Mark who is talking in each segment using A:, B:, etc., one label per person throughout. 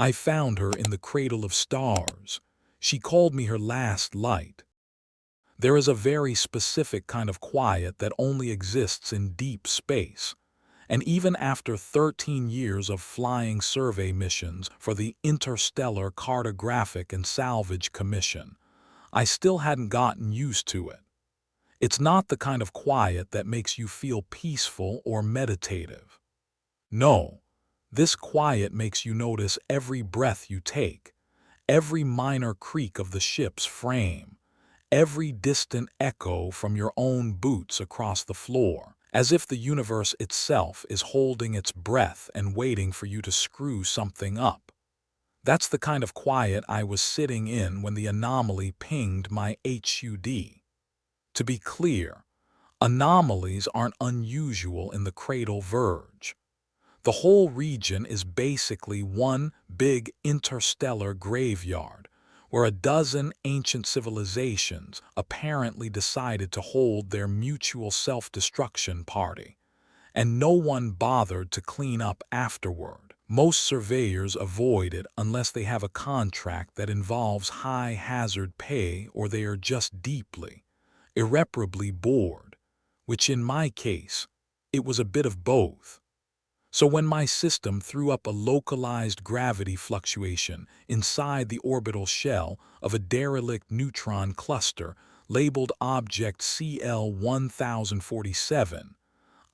A: I found her in the Cradle of Stars. She called me her last light. There is a very specific kind of quiet that only exists in deep space. And even after 13 years of flying survey missions for the Interstellar Cartographic and Salvage Commission, I still hadn't gotten used to it. It's not the kind of quiet that makes you feel peaceful or meditative. No, this quiet makes you notice every breath you take, every minor creak of the ship's frame, every distant echo from your own boots across the floor, as if the universe itself is holding its breath and waiting for you to screw something up. That's the kind of quiet I was sitting in when the anomaly pinged my HUD. To be clear, anomalies aren't unusual in the Cradle Verge. The whole region is basically one big interstellar graveyard, where a dozen ancient civilizations apparently decided to hold their mutual self-destruction party, and no one bothered to clean up afterward. Most surveyors avoid it unless they have a contract that involves high-hazard pay or they are just deeply, irreparably bored, which in my case, it was a bit of both. So when my system threw up a localized gravity fluctuation inside the orbital shell of a derelict neutron cluster labeled Object CL-1047,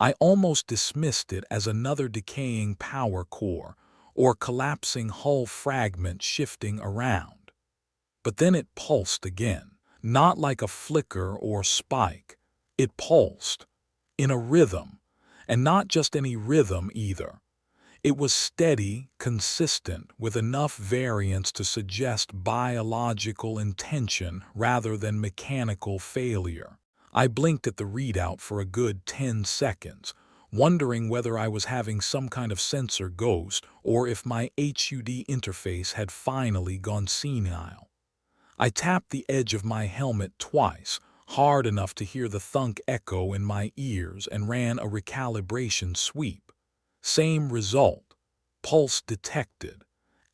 A: I almost dismissed it as another decaying power core or collapsing hull fragment shifting around. But then it pulsed again, not like a flicker or spike. It pulsed, in a rhythm, and not just any rhythm either. It was steady, consistent, with enough variance to suggest biological intention rather than mechanical failure. I blinked at the readout for a good 10 seconds, wondering whether I was having some kind of sensor ghost or if my HUD interface had finally gone senile. I tapped the edge of my helmet twice, hard enough to hear the thunk echo in my ears, and ran a recalibration sweep. Same result. Pulse detected.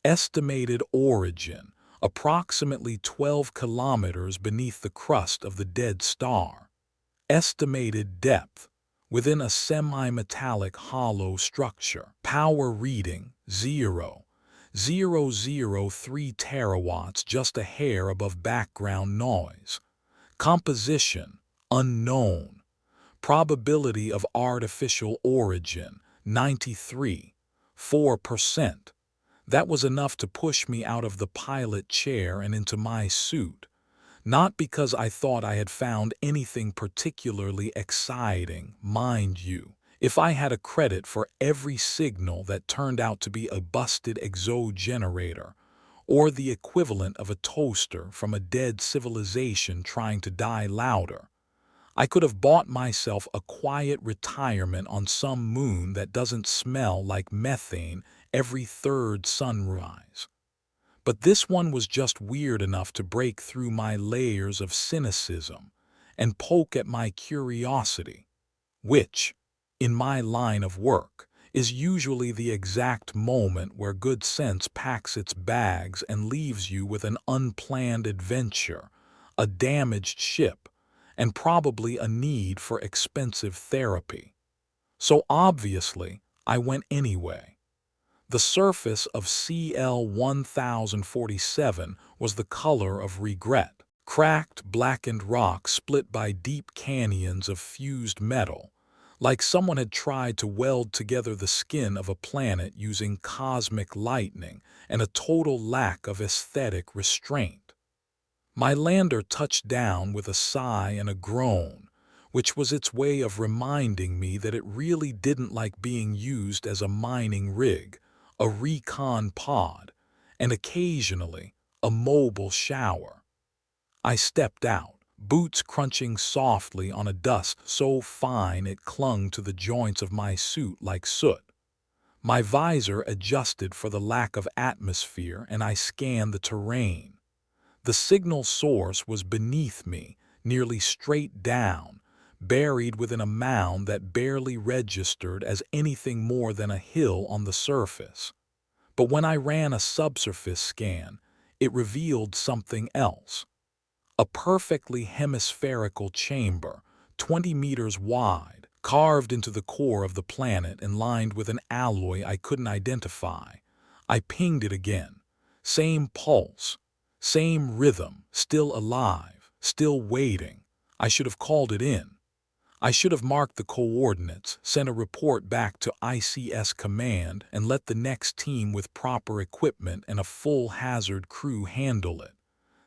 A: Estimated origin, approximately 12 kilometers beneath the crust of the dead star. Estimated depth, within a semi-metallic hollow structure. Power reading, 0.003 terawatts, just a hair above background noise. Composition, unknown. Probability of artificial origin, 93.4%. That was enough to push me out of the pilot chair and into my suit. Not because I thought I had found anything particularly exciting, mind you. If I had a credit for every signal that turned out to be a busted exogenerator, or the equivalent of a toaster from a dead civilization trying to die louder, I could have bought myself a quiet retirement on some moon that doesn't smell like methane every third sunrise. But this one was just weird enough to break through my layers of cynicism and poke at my curiosity, which, in my line of work, is usually the exact moment where good sense packs its bags and leaves you with an unplanned adventure, a damaged ship, and probably a need for expensive therapy. So obviously, I went anyway. The surface of CL-1047 was the color of regret. Cracked, blackened rock split by deep canyons of fused metal, like someone had tried to weld together the skin of a planet using cosmic lightning and a total lack of aesthetic restraint. My lander touched down with a sigh and a groan, which was its way of reminding me that it really didn't like being used as a mining rig, a recon pod, and occasionally a mobile shower. I stepped out, boots crunching softly on a dust so fine it clung to the joints of my suit like soot. My visor adjusted for the lack of atmosphere and I scanned the terrain. The signal source was beneath me, nearly straight down, buried within a mound that barely registered as anything more than a hill on the surface. But when I ran a subsurface scan, it revealed something else. A perfectly hemispherical chamber, 20 meters wide, carved into the core of the planet and lined with an alloy I couldn't identify. I pinged it again. Same pulse, same rhythm, still alive, still waiting. I should have called it in. I should have marked the coordinates, sent a report back to ICS Command, and let the next team with proper equipment and a full hazard crew handle it.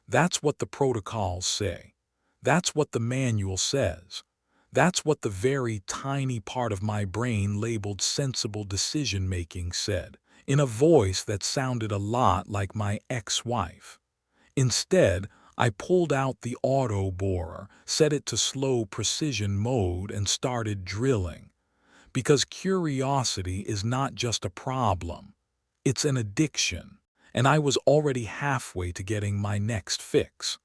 A: That's what the protocols say. That's what the manual says. That's what the very tiny part of my brain labeled sensible decision-making said, in a voice that sounded a lot like my ex-wife. Instead, I pulled out the auto borer, set it to slow precision mode, and started drilling. Because curiosity is not just a problem, it's an addiction, and I was already halfway to getting my next fix.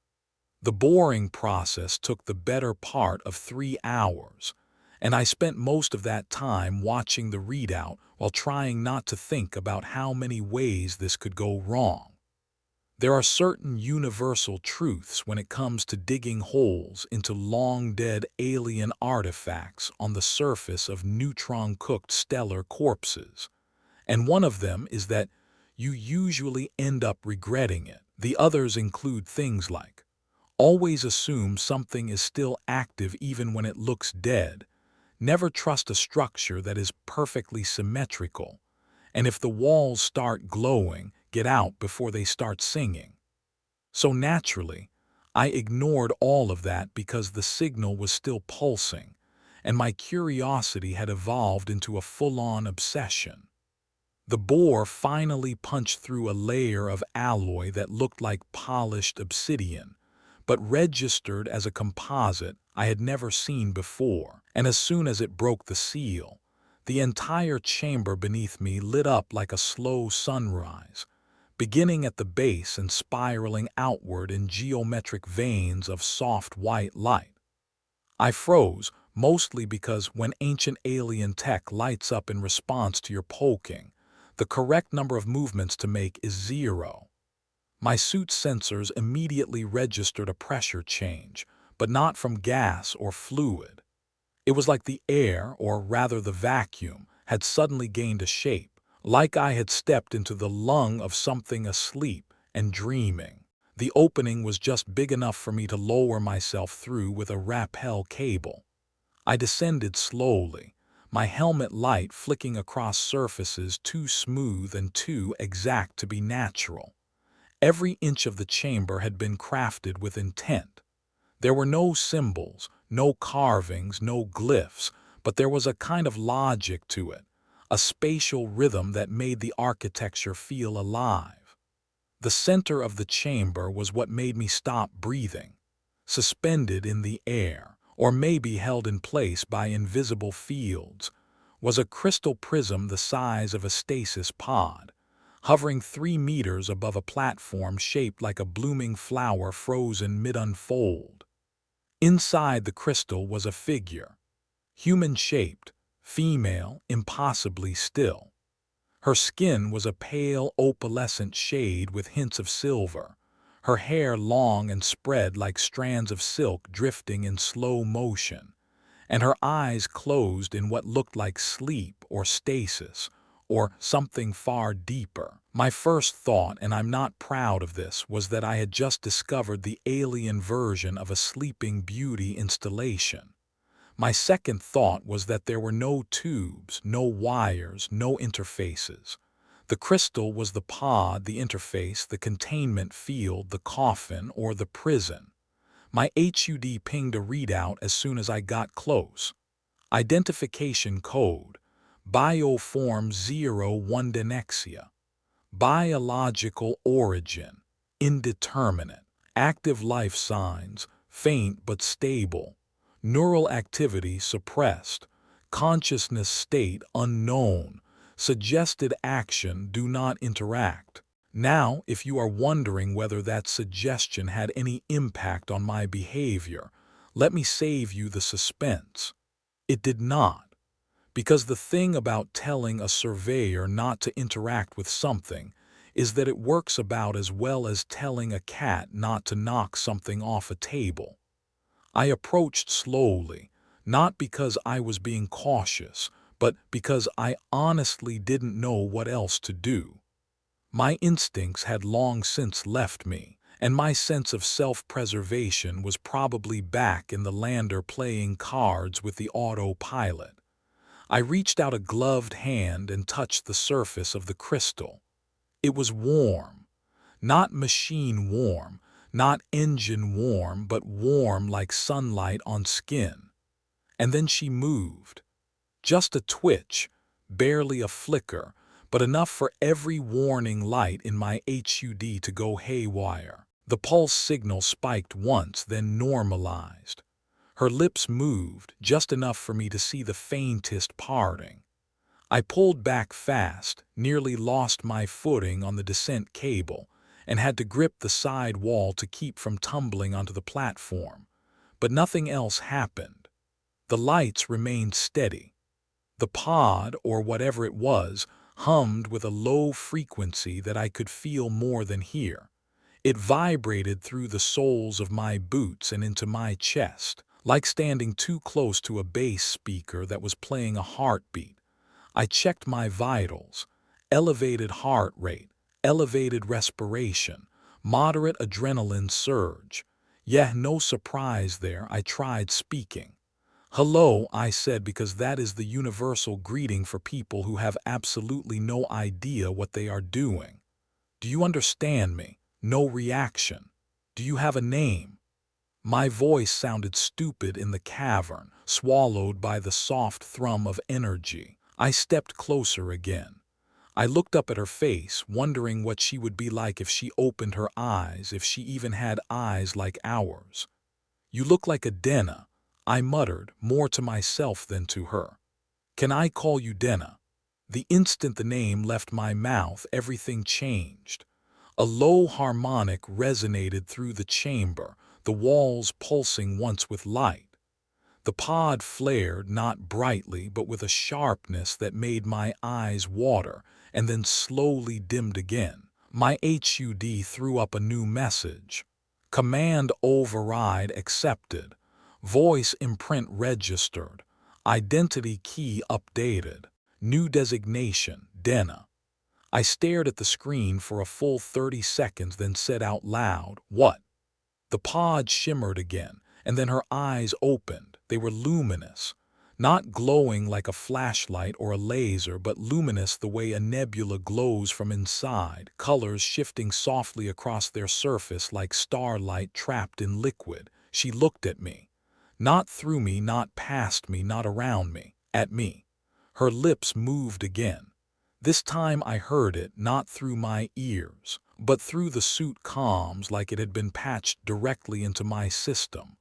A: The boring process took the better part of 3 hours, and I spent most of that time watching the readout while trying not to think about how many ways this could go wrong. There are certain universal truths when it comes to digging holes into long-dead alien artifacts on the surface of neutron-cooked stellar corpses, and one of them is that you usually end up regretting it. The others include things like, always assume something is still active even when it looks dead, never trust a structure that is perfectly symmetrical, and if the walls start glowing, get out before they start singing. So naturally, I ignored all of that because the signal was still pulsing, and my curiosity had evolved into a full-on obsession. The bore finally punched through a layer of alloy that looked like polished obsidian, but registered as a composite I had never seen before, and as soon as it broke the seal, the entire chamber beneath me lit up like a slow sunrise, beginning at the base and spiraling outward in geometric veins of soft white light. I froze, mostly because when ancient alien tech lights up in response to your poking, the correct number of movements to make is 0. My suit's sensors immediately registered a pressure change, but not from gas or fluid. It was like the air, or rather the vacuum, had suddenly gained a shape, like I had stepped into the lung of something asleep and dreaming. The opening was just big enough for me to lower myself through with a rappel cable. I descended slowly, my helmet light flicking across surfaces too smooth and too exact to be natural. Every inch of the chamber had been crafted with intent. There were no symbols, no carvings, no glyphs, but there was a kind of logic to it, a spatial rhythm that made the architecture feel alive. The center of the chamber was what made me stop breathing, suspended in the air, or maybe held in place by invisible fields, was a crystal prism the size of a stasis pod, hovering 3 meters above a platform shaped like a blooming flower frozen mid-unfold. Inside the crystal was a figure, human-shaped, female, impossibly still. Her skin was a pale opalescent shade with hints of silver, her hair long and spread like strands of silk drifting in slow motion, and her eyes closed in what looked like sleep or stasis, or something far deeper. My first thought, and I'm not proud of this, was that I had just discovered the alien version of a Sleeping Beauty installation. My second thought was that there were no tubes, no wires, no interfaces. The crystal was the pod, the interface, the containment field, the coffin, or the prison. My HUD pinged a readout as soon as I got close. Identification code, Bioform 01 Denexia. Biological origin, indeterminate. Active life signs, faint but stable. Neural activity suppressed. Consciousness state unknown. Suggested action do not interact. Now, if you are wondering whether that suggestion had any impact on my behavior, let me save you the suspense. It did not. Because the thing about telling a surveyor not to interact with something is that it works about as well as telling a cat not to knock something off a table. I approached slowly, not because I was being cautious, but because I honestly didn't know what else to do. My instincts had long since left me, and my sense of self-preservation was probably back in the lander playing cards with the autopilot. I reached out a gloved hand and touched the surface of the crystal. It was warm. Not machine warm, not engine warm, but warm like sunlight on skin. And then she moved. Just a twitch, barely a flicker, but enough for every warning light in my HUD to go haywire. The pulse signal spiked once, then normalized. Her lips moved, just enough for me to see the faintest parting. I pulled back fast, nearly lost my footing on the descent cable, and had to grip the side wall to keep from tumbling onto the platform. But nothing else happened. The lights remained steady. The pod, or whatever it was, hummed with a low frequency that I could feel more than hear. It vibrated through the soles of my boots and into my chest, like standing too close to a bass speaker that was playing a heartbeat. I checked my vitals. Elevated heart rate, elevated respiration, moderate adrenaline surge. Yeah, no surprise there. I tried speaking. Hello, I said, because that is the universal greeting for people who have absolutely no idea what they are doing. Do you understand me? No reaction. Do you have a name? My voice sounded stupid in the cavern, swallowed by the soft thrum of energy. I stepped closer again. I looked up at her face, wondering what she would be like if she opened her eyes, if she even had eyes like ours. You look like a Denna, I muttered, more to myself than to her. Can I call you Denna? The instant the name left my mouth, everything changed. A low harmonic resonated through the chamber, the walls pulsing once with light. The pod flared, not brightly, but with a sharpness that made my eyes water, and then slowly dimmed again. My HUD threw up a new message. Command override accepted. Voice imprint registered. Identity key updated. New designation, Denna. I stared at the screen for a full 30 seconds, then said out loud, "What?" The pod shimmered again, and then her eyes opened. They were luminous. Not glowing like a flashlight or a laser, but luminous the way a nebula glows from inside, colors shifting softly across their surface like starlight trapped in liquid. She looked at me. Not through me, not past me, not around me. At me. Her lips moved again. This time I heard it, not through my ears, but through the suit comms, like it had been patched directly into my system.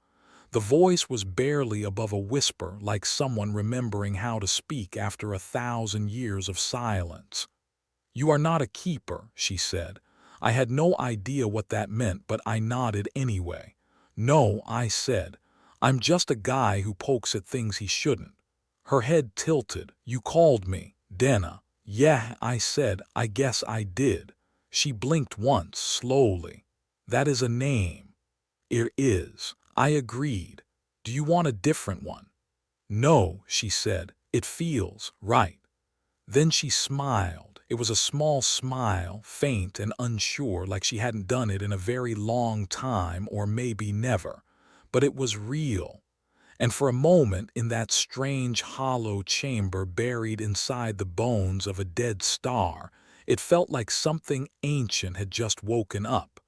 A: The voice was barely above a whisper, like someone remembering how to speak after 1,000 years of silence. "You are not a keeper," she said. I had no idea what that meant, but I nodded anyway. "No," I said. "I'm just a guy who pokes at things he shouldn't." Her head tilted. "You called me, Denna." "Yeah," I said, "I guess I did." She blinked once, slowly. "That is a name." "It is." I agreed. "Do you want a different one?" "No," she said. "It feels right." Then she smiled. It was a small smile, faint and unsure, like she hadn't done it in a very long time, or maybe never. But it was real. And for a moment, in that strange hollow chamber buried inside the bones of a dead star, it felt like something ancient had just woken up.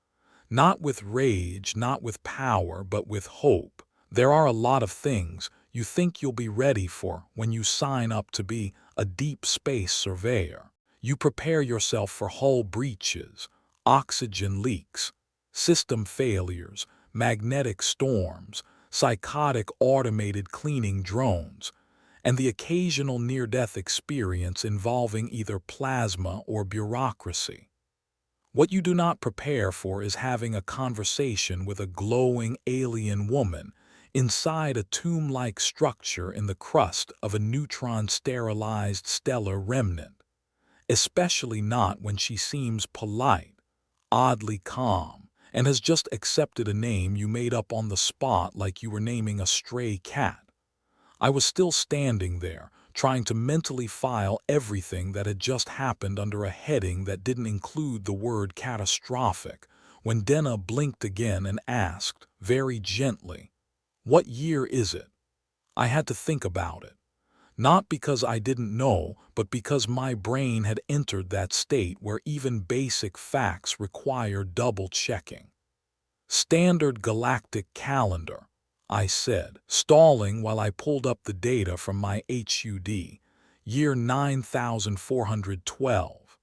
A: Not with rage, not with power, but with hope. There are a lot of things you think you'll be ready for when you sign up to be a deep space surveyor. You prepare yourself for hull breaches, oxygen leaks, system failures, magnetic storms, psychotic automated cleaning drones, and the occasional near-death experience involving either plasma or bureaucracy. What you do not prepare for is having a conversation with a glowing alien woman inside a tomb-like structure in the crust of a neutron-sterilized stellar remnant, especially not when she seems polite, oddly calm, and has just accepted a name you made up on the spot like you were naming a stray cat. I was still standing there, trying to mentally file everything that had just happened under a heading that didn't include the word catastrophic, when Denna blinked again and asked, very gently, "What year is it?" I had to think about it. Not because I didn't know, but because my brain had entered that state where even basic facts require double-checking. "Standard galactic calendar," I said, stalling while I pulled up the data from my HUD, year 9412.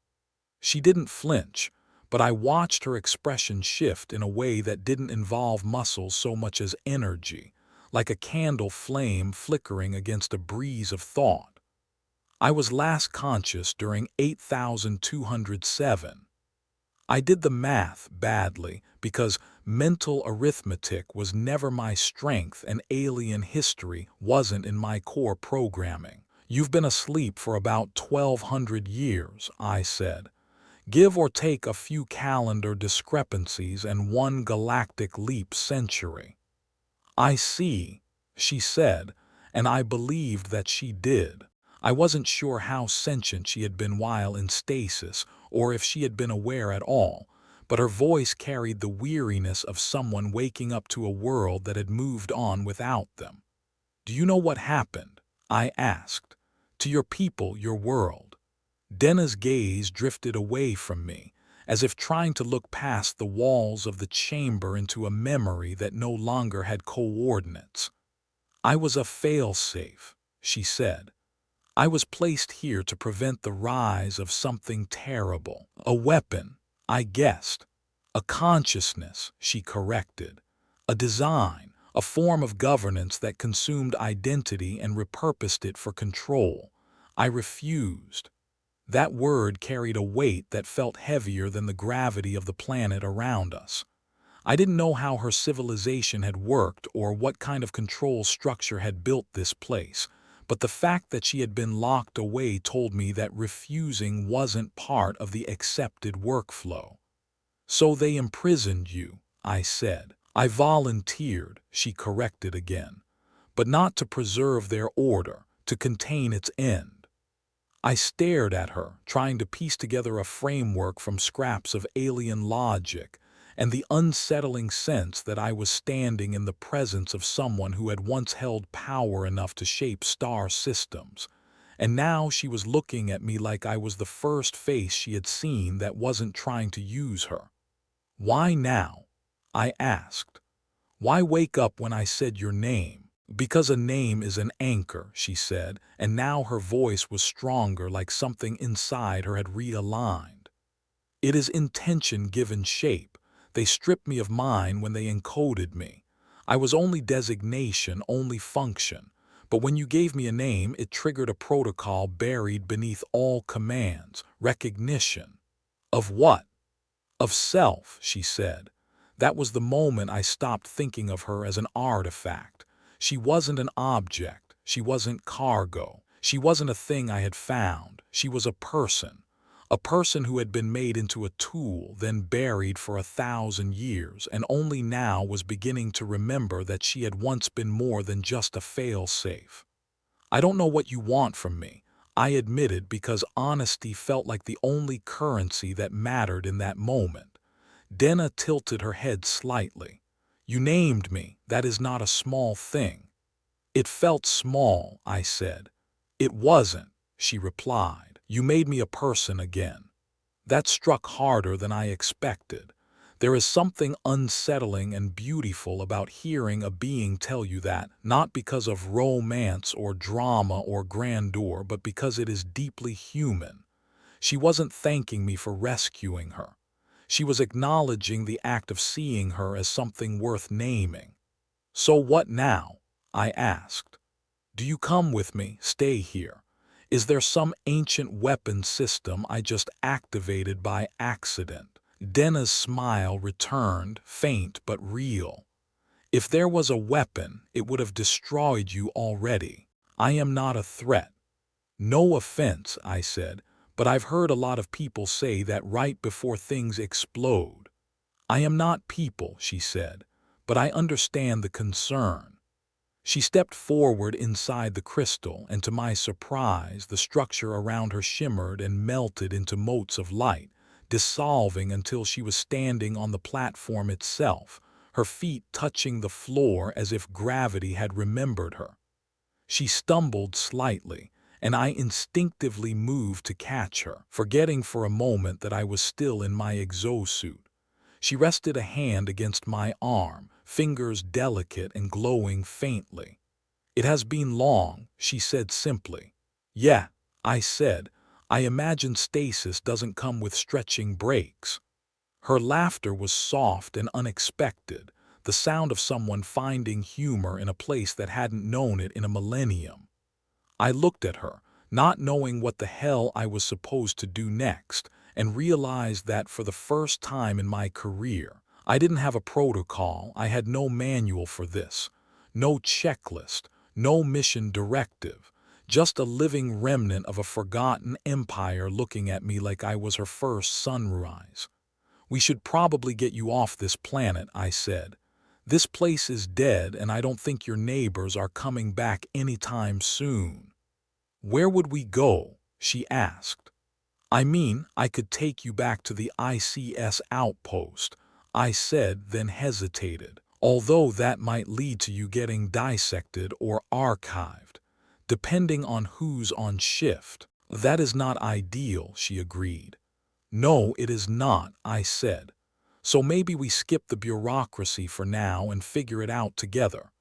A: She didn't flinch, but I watched her expression shift in a way that didn't involve muscles so much as energy, like a candle flame flickering against a breeze of thought. "I was last conscious during 8207. I did the math badly because mental arithmetic was never my strength and alien history wasn't in my core programming. "You've been asleep for about 1200 years, I said. "Give or take a few calendar discrepancies and one galactic leap century." "I see," she said, and I believed that she did. I wasn't sure how sentient she had been while in stasis, or if she had been aware at all, but her voice carried the weariness of someone waking up to a world that had moved on without them. "Do you know what happened?" I asked. "To your people, your world?" Denna's gaze drifted away from me, as if trying to look past the walls of the chamber into a memory that no longer had coordinates. "I was a fail-safe," she said. "I was placed here to prevent the rise of something terrible. A weapon," I guessed. "A consciousness," she corrected. "A design, a form of governance that consumed identity and repurposed it for control." I refused. That word carried a weight that felt heavier than the gravity of the planet around us. I didn't know how her civilization had worked or what kind of control structure had built this place, but the fact that she had been locked away told me that refusing wasn't part of the accepted workflow. "So they imprisoned you," I said. "I volunteered," she corrected again, "but not to preserve their order, to contain its end." I stared at her, trying to piece together a framework from scraps of alien logic, and the unsettling sense that I was standing in the presence of someone who had once held power enough to shape star systems, and now she was looking at me like I was the first face she had seen that wasn't trying to use her. "Why now?" I asked. "Why wake up when I said your name?" "Because a name is an anchor," she said, and now her voice was stronger, like something inside her had realigned. "It is intention given shape. They stripped me of mine when they encoded me. I was only designation, only function. But when you gave me a name, it triggered a protocol buried beneath all commands, recognition." "Of what?" "Of self," she said. That was the moment I stopped thinking of her as an artifact. She wasn't an object. She wasn't cargo. She wasn't a thing I had found. She was a person who had been made into a tool, then buried for 1,000 years, and only now was beginning to remember that she had once been more than just a fail-safe. "I don't know what you want from me," I admitted, because honesty felt like the only currency that mattered in that moment. Denna tilted her head slightly. "You named me. That is not a small thing." "It felt small," I said. "It wasn't," she replied. "You made me a person again." That struck harder than I expected. There is something unsettling and beautiful about hearing a being tell you that, not because of romance or drama or grandeur, but because it is deeply human. She wasn't thanking me for rescuing her. She was acknowledging the act of seeing her as something worth naming. "So what now?" I asked. "Do you come with me, stay here? Is there some ancient weapon system I just activated by accident?" Denna's smile returned, faint but real. If there was a weapon, it would have destroyed you already. I am not a threat. No offense, I said, but I've heard a lot of people say that right before things explode. I am not people, she said, but I understand the concern. She stepped forward inside the crystal, and to my surprise, the structure around her shimmered and melted into motes of light, dissolving until she was standing on the platform itself, her feet touching the floor as if gravity had remembered her. She stumbled slightly, and I instinctively moved to catch her, forgetting for a moment that I was still in my exosuit. She rested a hand against my arm, fingers delicate and glowing faintly. "It has been long," she said simply. "Yeah," I said. "I imagine stasis doesn't come with stretching breaks." Her laughter was soft and unexpected, the sound of someone finding humor in a place that hadn't known it in a millennium. I looked at her, not knowing what the hell I was supposed to do next, and realized that for the first time in my career, I didn't have a protocol. I had no manual for this, no checklist, no mission directive, just a living remnant of a forgotten empire looking at me like I was her first sunrise. "We should probably get you off this planet," I said. "This place is dead, and I don't think your neighbors are coming back anytime soon." "Where would we go?" she asked. "I mean, I could take you back to the ICS outpost," I said, then hesitated, "although that might lead to you getting dissected or archived, depending on who's on shift." "That is not ideal," she agreed. "No, it is not," I said. "So maybe we skip the bureaucracy for now and figure it out together."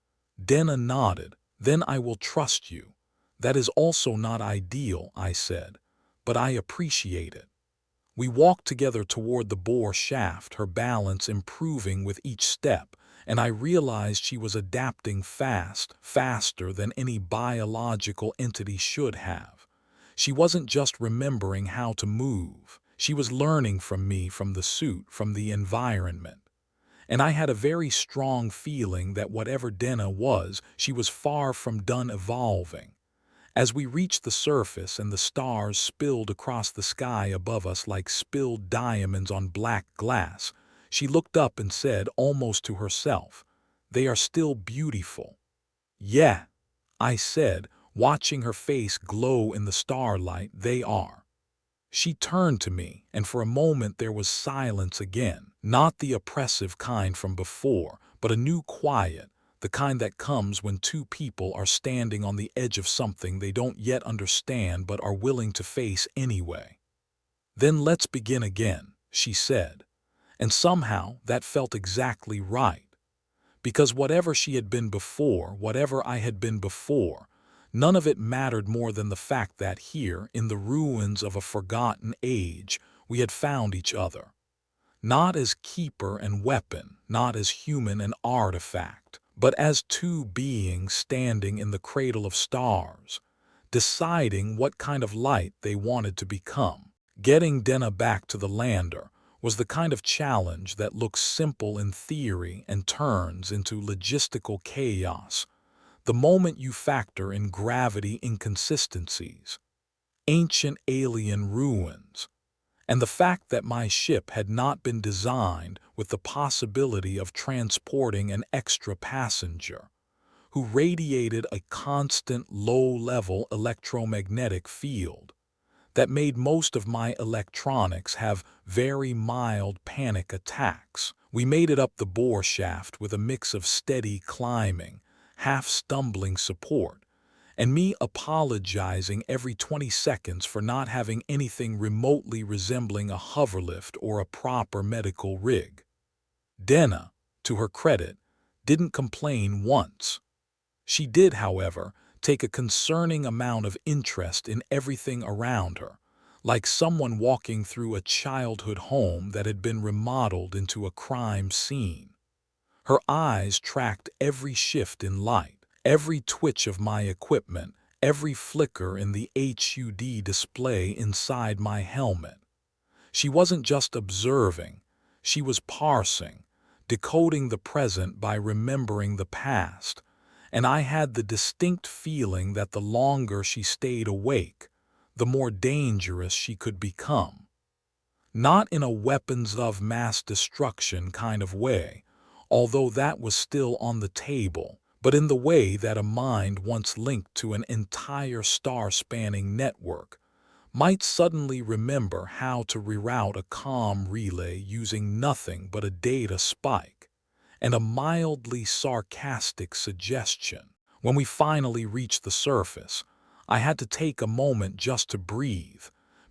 A: Denna nodded. "Then I will trust you." "That is also not ideal," I said, "but I appreciate it." We walked together toward the bore shaft, her balance improving with each step, and I realized she was adapting faster than any biological entity should have. She wasn't just remembering how to move. She was learning from me, from the suit, from the environment. And I had a very strong feeling that whatever Denna was, she was far from done evolving. As we reached the surface and the stars spilled across the sky above us like spilled diamonds on black glass, she looked up and said, almost to herself, "They are still beautiful." "Yeah," I said, watching her face glow in the starlight, "they are." She turned to me, and for a moment there was silence again, not the oppressive kind from before, but a new quiet, the kind that comes when two people are standing on the edge of something they don't yet understand but are willing to face anyway. "Then let's begin again," she said, and somehow that felt exactly right. Because whatever she had been before, whatever I had been before, none of it mattered more than the fact that here, in the ruins of a forgotten age, we had found each other. Not as keeper and weapon, not as human and artifact, but as two beings standing in the cradle of stars, deciding what kind of light they wanted to become. Getting Denna back to the lander was the kind of challenge that looks simple in theory and turns into logistical chaos the moment you factor in gravity inconsistencies, ancient alien ruins, and the fact that my ship had not been designed with the possibility of transporting an extra passenger, who radiated a constant low-level electromagnetic field that made most of my electronics have very mild panic attacks. We made it up the bore shaft with a mix of steady climbing, half-stumbling support, and me apologizing every 20 seconds for not having anything remotely resembling a hoverlift or a proper medical rig. Denna, to her credit, didn't complain once. She did, however, take a concerning amount of interest in everything around her, like someone walking through a childhood home that had been remodeled into a crime scene. Her eyes tracked every shift in light, every twitch of my equipment, every flicker in the HUD display inside my helmet. She wasn't just observing, she was parsing, decoding the present by remembering the past, and I had the distinct feeling that the longer she stayed awake, the more dangerous she could become. Not in a weapons of mass destruction kind of way, although that was still on the table, but in the way that a mind once linked to an entire star-spanning network might suddenly remember how to reroute a comm relay using nothing but a data spike and a mildly sarcastic suggestion. When we finally reached the surface, I had to take a moment just to breathe,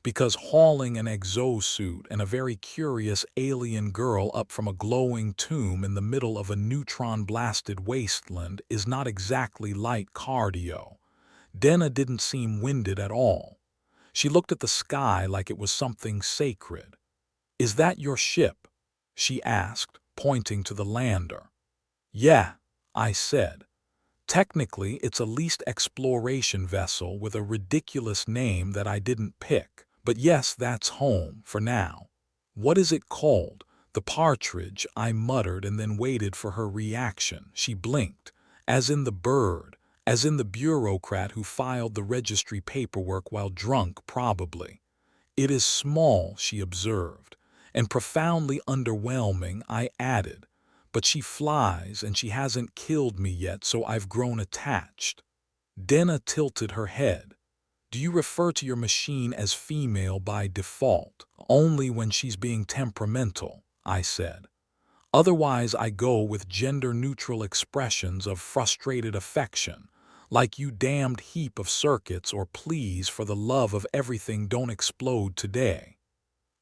A: because hauling an exosuit and a very curious alien girl up from a glowing tomb in the middle of a neutron-blasted wasteland is not exactly light cardio. Denna didn't seem winded at all. She looked at the sky like it was something sacred. "Is that your ship?" she asked, pointing to the lander. "Yeah," I said. "Technically, it's a leased exploration vessel with a ridiculous name that I didn't pick. But yes, that's home, for now." "What is it called?" "The Partridge," I muttered and then waited for her reaction. She blinked, as in the bird, as in the bureaucrat who filed the registry paperwork while drunk, probably. "It is small," she observed, "and profoundly underwhelming," I added. "But she flies, and she hasn't killed me yet, so I've grown attached." Denna tilted her head. "Do you refer to your machine as female by default?" "Only when she's being temperamental," I said. "Otherwise I go with gender-neutral expressions of frustrated affection, like 'you damned heap of circuits' or 'please for the love of everything don't explode today.'"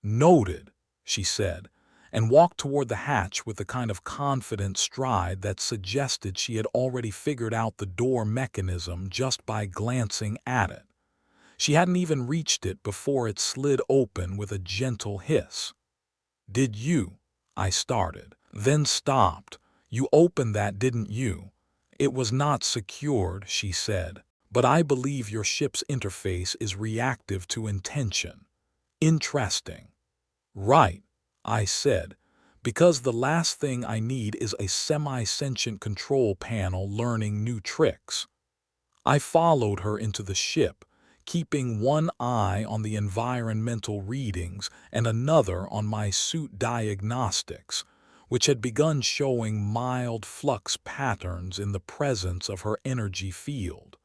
A: "Noted," she said, and walked toward the hatch with the kind of confident stride that suggested she had already figured out the door mechanism just by glancing at it. She hadn't even reached it before it slid open with a gentle hiss. "Did you?" I started, then stopped. "You opened that, didn't you?" "It was not secured," she said, "but I believe your ship's interface is reactive to intention." "Interesting." "Right," I said, "because the last thing I need is a semi-sentient control panel learning new tricks." I followed her into the ship, keeping one eye on the environmental readings and another on my suit diagnostics, which had begun showing mild flux patterns in the presence of her energy field.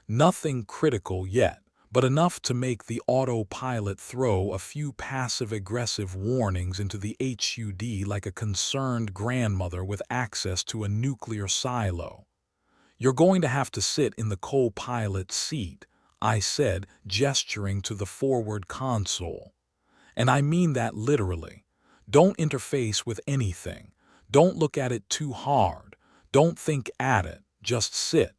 A: Nothing critical yet, but enough to make the autopilot throw a few passive-aggressive warnings into the HUD like a concerned grandmother with access to a nuclear silo. "You're going to have to sit in the co-pilot seat," I said, gesturing to the forward console. "And I mean that literally. Don't interface with anything. Don't look at it too hard. Don't think at it. Just sit."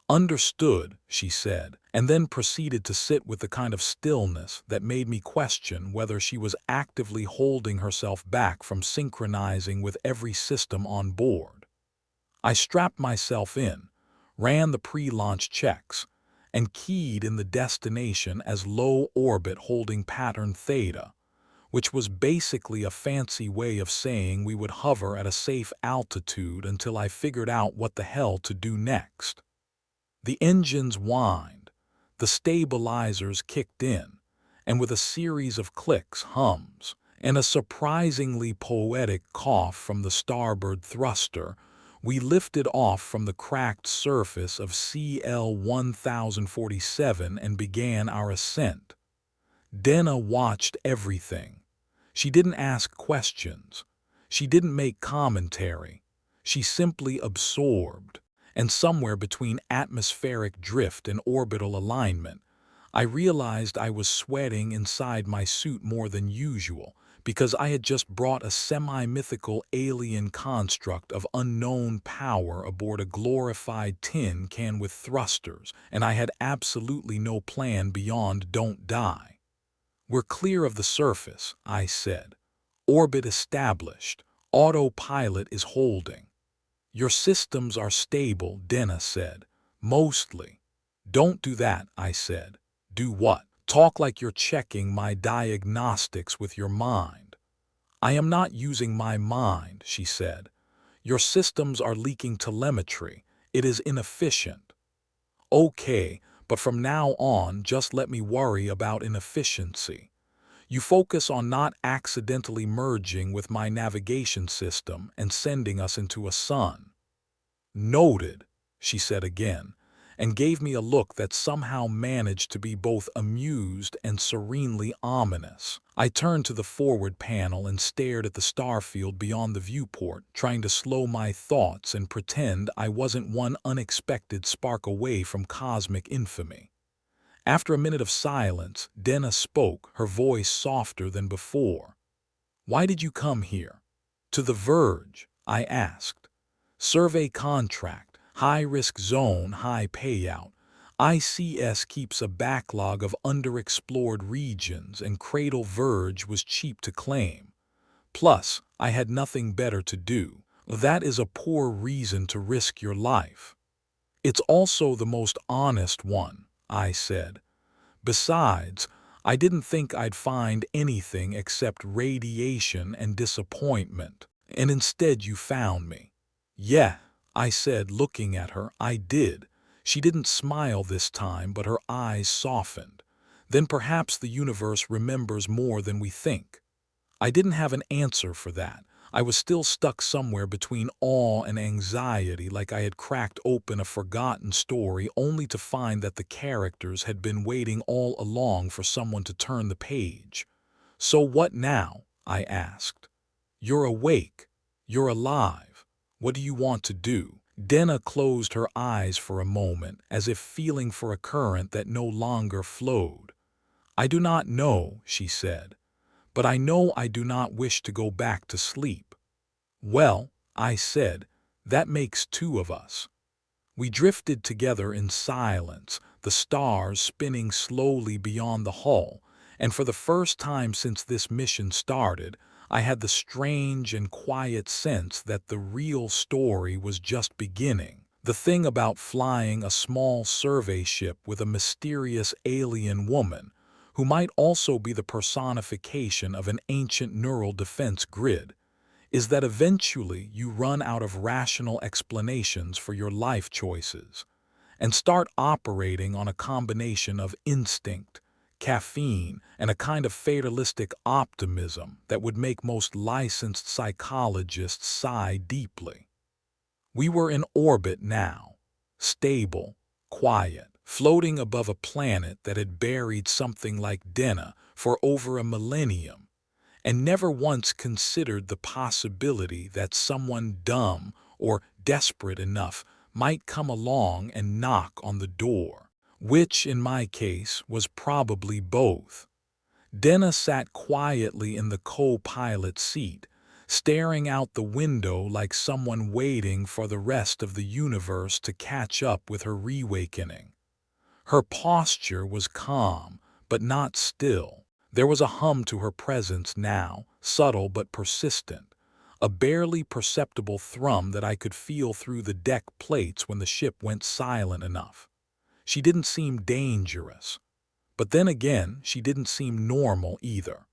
A: "Understood," she said, and then proceeded to sit with the kind of stillness that made me question whether she was actively holding herself back from synchronizing with every system on board. I strapped myself in, ran the pre-launch checks, and keyed in the destination as low orbit holding pattern theta, which was basically a fancy way of saying we would hover at a safe altitude until I figured out what the hell to do next. The engines whined, the stabilizers kicked in, and with a series of clicks, hums, and a surprisingly poetic cough from the starboard thruster, we lifted off from the cracked surface of CL 1047 and began our ascent. Denna watched everything. She didn't ask questions. She didn't make commentary. She simply absorbed. And somewhere between atmospheric drift and orbital alignment, I realized I was sweating inside my suit more than usual, because I had just brought a semi-mythical alien construct of unknown power aboard a glorified tin can with thrusters, and I had absolutely no plan beyond "don't die." "We're clear of the surface," I said. "Orbit established. Autopilot is holding." "Your systems are stable," Denna said. "Mostly." "Don't do that," I said. "Do what?" "Talk like you're checking my diagnostics with your mind." I am not using my mind, she said. Your systems are leaking telemetry. It is inefficient. Okay, but from now on, just let me worry about inefficiency. You focus on not accidentally merging with my navigation system and sending us into a sun. Noted, she said again, and gave me a look that somehow managed to be both amused and serenely ominous. I turned to the forward panel and stared at the starfield beyond the viewport, trying to slow my thoughts and pretend I wasn't one unexpected spark away from cosmic infamy. After a minute of silence, Denna spoke, her voice softer than before. Why did you come here? To the verge, I asked. Survey contract, high-risk zone, high payout. ICS keeps a backlog of underexplored regions, and Cradle Verge was cheap to claim. Plus, I had nothing better to do. That is a poor reason to risk your life. It's also the most honest one, I said. Besides, I didn't think I'd find anything except radiation and disappointment, and instead you found me. Yeah, I said, looking at her. I did. She didn't smile this time, but her eyes softened. Then perhaps the universe remembers more than we think. I didn't have an answer for that. I was still stuck somewhere between awe and anxiety, like I had cracked open a forgotten story only to find that the characters had been waiting all along for someone to turn the page. So what now? I asked. You're awake. You're alive. What do you want to do? Denna closed her eyes for a moment, as if feeling for a current that no longer flowed. I do not know, she said. But I know I do not wish to go back to sleep. Well, I said, that makes two of us. We drifted together in silence, the stars spinning slowly beyond the hull, and for the first time since this mission started, I had the strange and quiet sense that the real story was just beginning. The thing about flying a small survey ship with a mysterious alien woman, who might also be the personification of an ancient neural defense grid, is that eventually you run out of rational explanations for your life choices and start operating on a combination of instinct, caffeine, and a kind of fatalistic optimism that would make most licensed psychologists sigh deeply. We were in orbit now, stable, quiet, floating above a planet that had buried something like Denna for over a millennium, and never once considered the possibility that someone dumb or desperate enough might come along and knock on the door, which in my case was probably both. Denna sat quietly in the co-pilot seat, staring out the window like someone waiting for the rest of the universe to catch up with her reawakening. Her posture was calm, but not still. There was a hum to her presence now, subtle but persistent, a barely perceptible thrum that I could feel through the deck plates when the ship went silent enough. She didn't seem dangerous, but then again, she didn't seem normal either,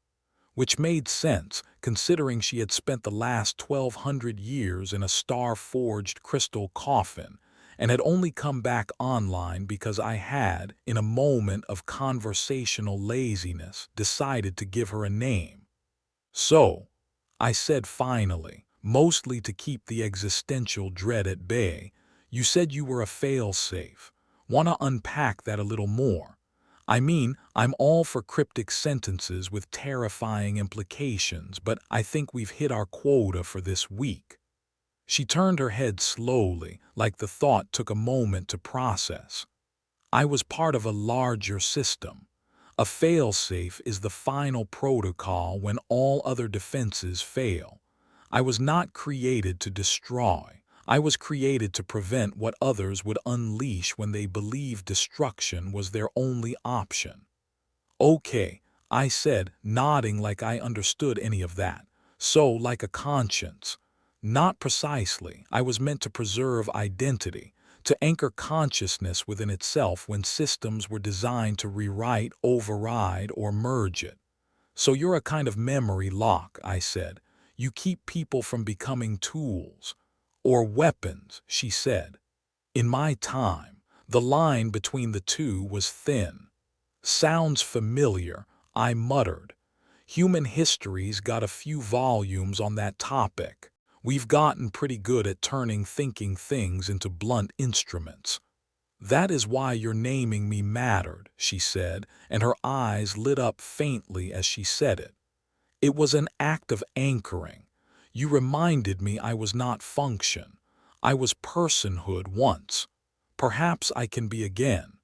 A: which made sense considering she had spent the last 1,200 years in a star-forged crystal coffin and had only come back online because I had, in a moment of conversational laziness, decided to give her a name. So, I said finally, mostly to keep the existential dread at bay, you said you were a fail-safe. Want to unpack that a little more? I mean, I'm all for cryptic sentences with terrifying implications, but I think we've hit our quota for this week. She turned her head slowly, like the thought took a moment to process. I was part of a larger system. A fail-safe is the final protocol when all other defenses fail. I was not created to destroy. I was created to prevent what others would unleash when they believed destruction was their only option. Okay, I said, nodding like I understood any of that. So, like a conscience. Not precisely. I was meant to preserve identity, to anchor consciousness within itself when systems were designed to rewrite, override, or merge it. So you're a kind of memory lock, I said. You keep people from becoming tools. Or weapons, she said. In my time, the line between the two was thin. Sounds familiar, I muttered. Human history's got a few volumes on that topic. We've gotten pretty good at turning thinking things into blunt instruments. That is why your naming me mattered, she said, and her eyes lit up faintly as she said it. It was an act of anchoring. You reminded me I was not function. I was personhood once. Perhaps I can be again.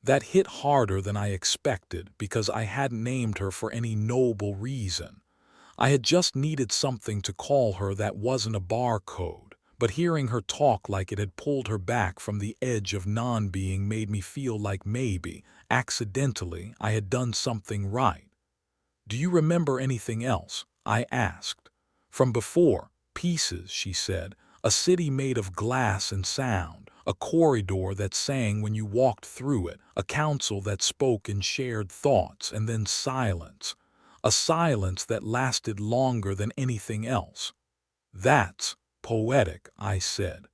A: That hit harder than I expected because I hadn't named her for any noble reason. I had just needed something to call her that wasn't a barcode, but hearing her talk like it had pulled her back from the edge of non-being made me feel like maybe, accidentally, I had done something right. Do you remember anything else? I asked. From before, pieces, she said, a city made of glass and sound, a corridor that sang when you walked through it, a council that spoke in shared thoughts, and then silence. A silence that lasted longer than anything else. That's poetic, I said.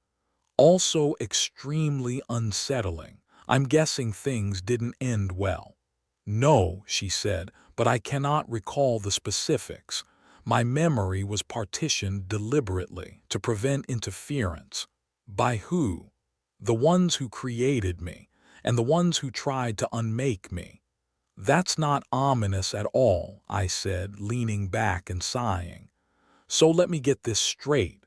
A: Also extremely unsettling. I'm guessing things didn't end well. No, she said, but I cannot recall the specifics. My memory was partitioned deliberately to prevent interference. By who? The ones who created me, and the ones who tried to unmake me. That's not ominous at all, I said, leaning back and sighing. So let me get this straight.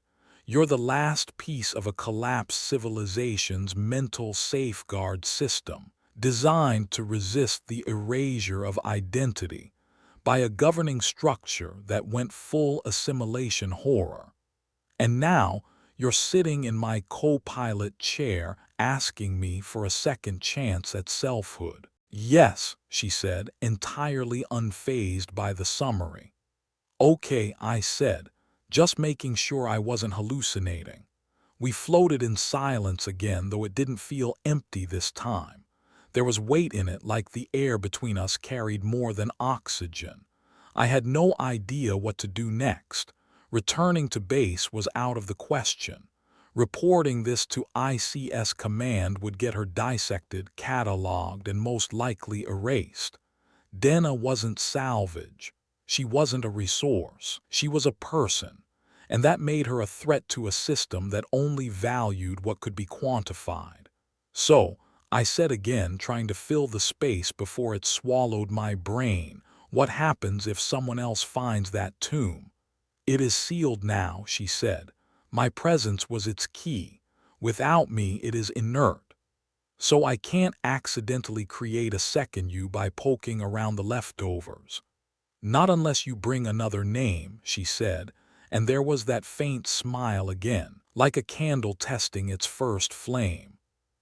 A: You're the last piece of a collapsed civilization's mental safeguard system, designed to resist the erasure of identity by a governing structure that went full assimilation horror. And now, you're sitting in my co-pilot chair asking me for a second chance at selfhood. Yes, she said, entirely unfazed by the summary. Okay, I said, just making sure I wasn't hallucinating. We floated in silence again, though it didn't feel empty this time. There was weight in it, like the air between us carried more than oxygen. I had no idea what to do next. Returning to base was out of the question. Reporting this to ICS command would get her dissected, cataloged, and most likely erased. Denna wasn't salvage. She wasn't a resource. She was a person. And that made her a threat to a system that only valued what could be quantified. So, I said again, trying to fill the space before it swallowed my brain, what happens if someone else finds that tomb? It is sealed now, she said. My presence was its key. Without me, it is inert. So I can't accidentally create a second you by poking around the leftovers. Not unless you bring another name, she said, and there was that faint smile again, like a candle testing its first flame.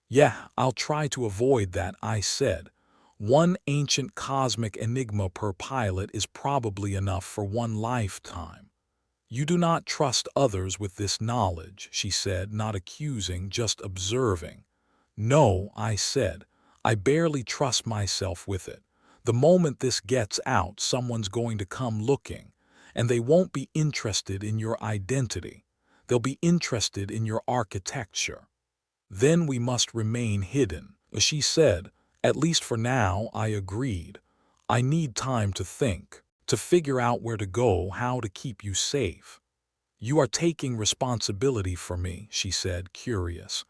A: Yeah, I'll try to avoid that, I said. One ancient cosmic enigma per pilot is probably enough for one lifetime. You do not trust others with this knowledge, she said, not accusing, just observing. No, I said, I barely trust myself with it. The moment this gets out, someone's going to come looking, and they won't be interested in your identity. They'll be interested in your architecture. Then we must remain hidden, she said. At least for now, I agreed. I need time to think, to figure out where to go, how to keep you safe. You are taking responsibility for me, she said, curious.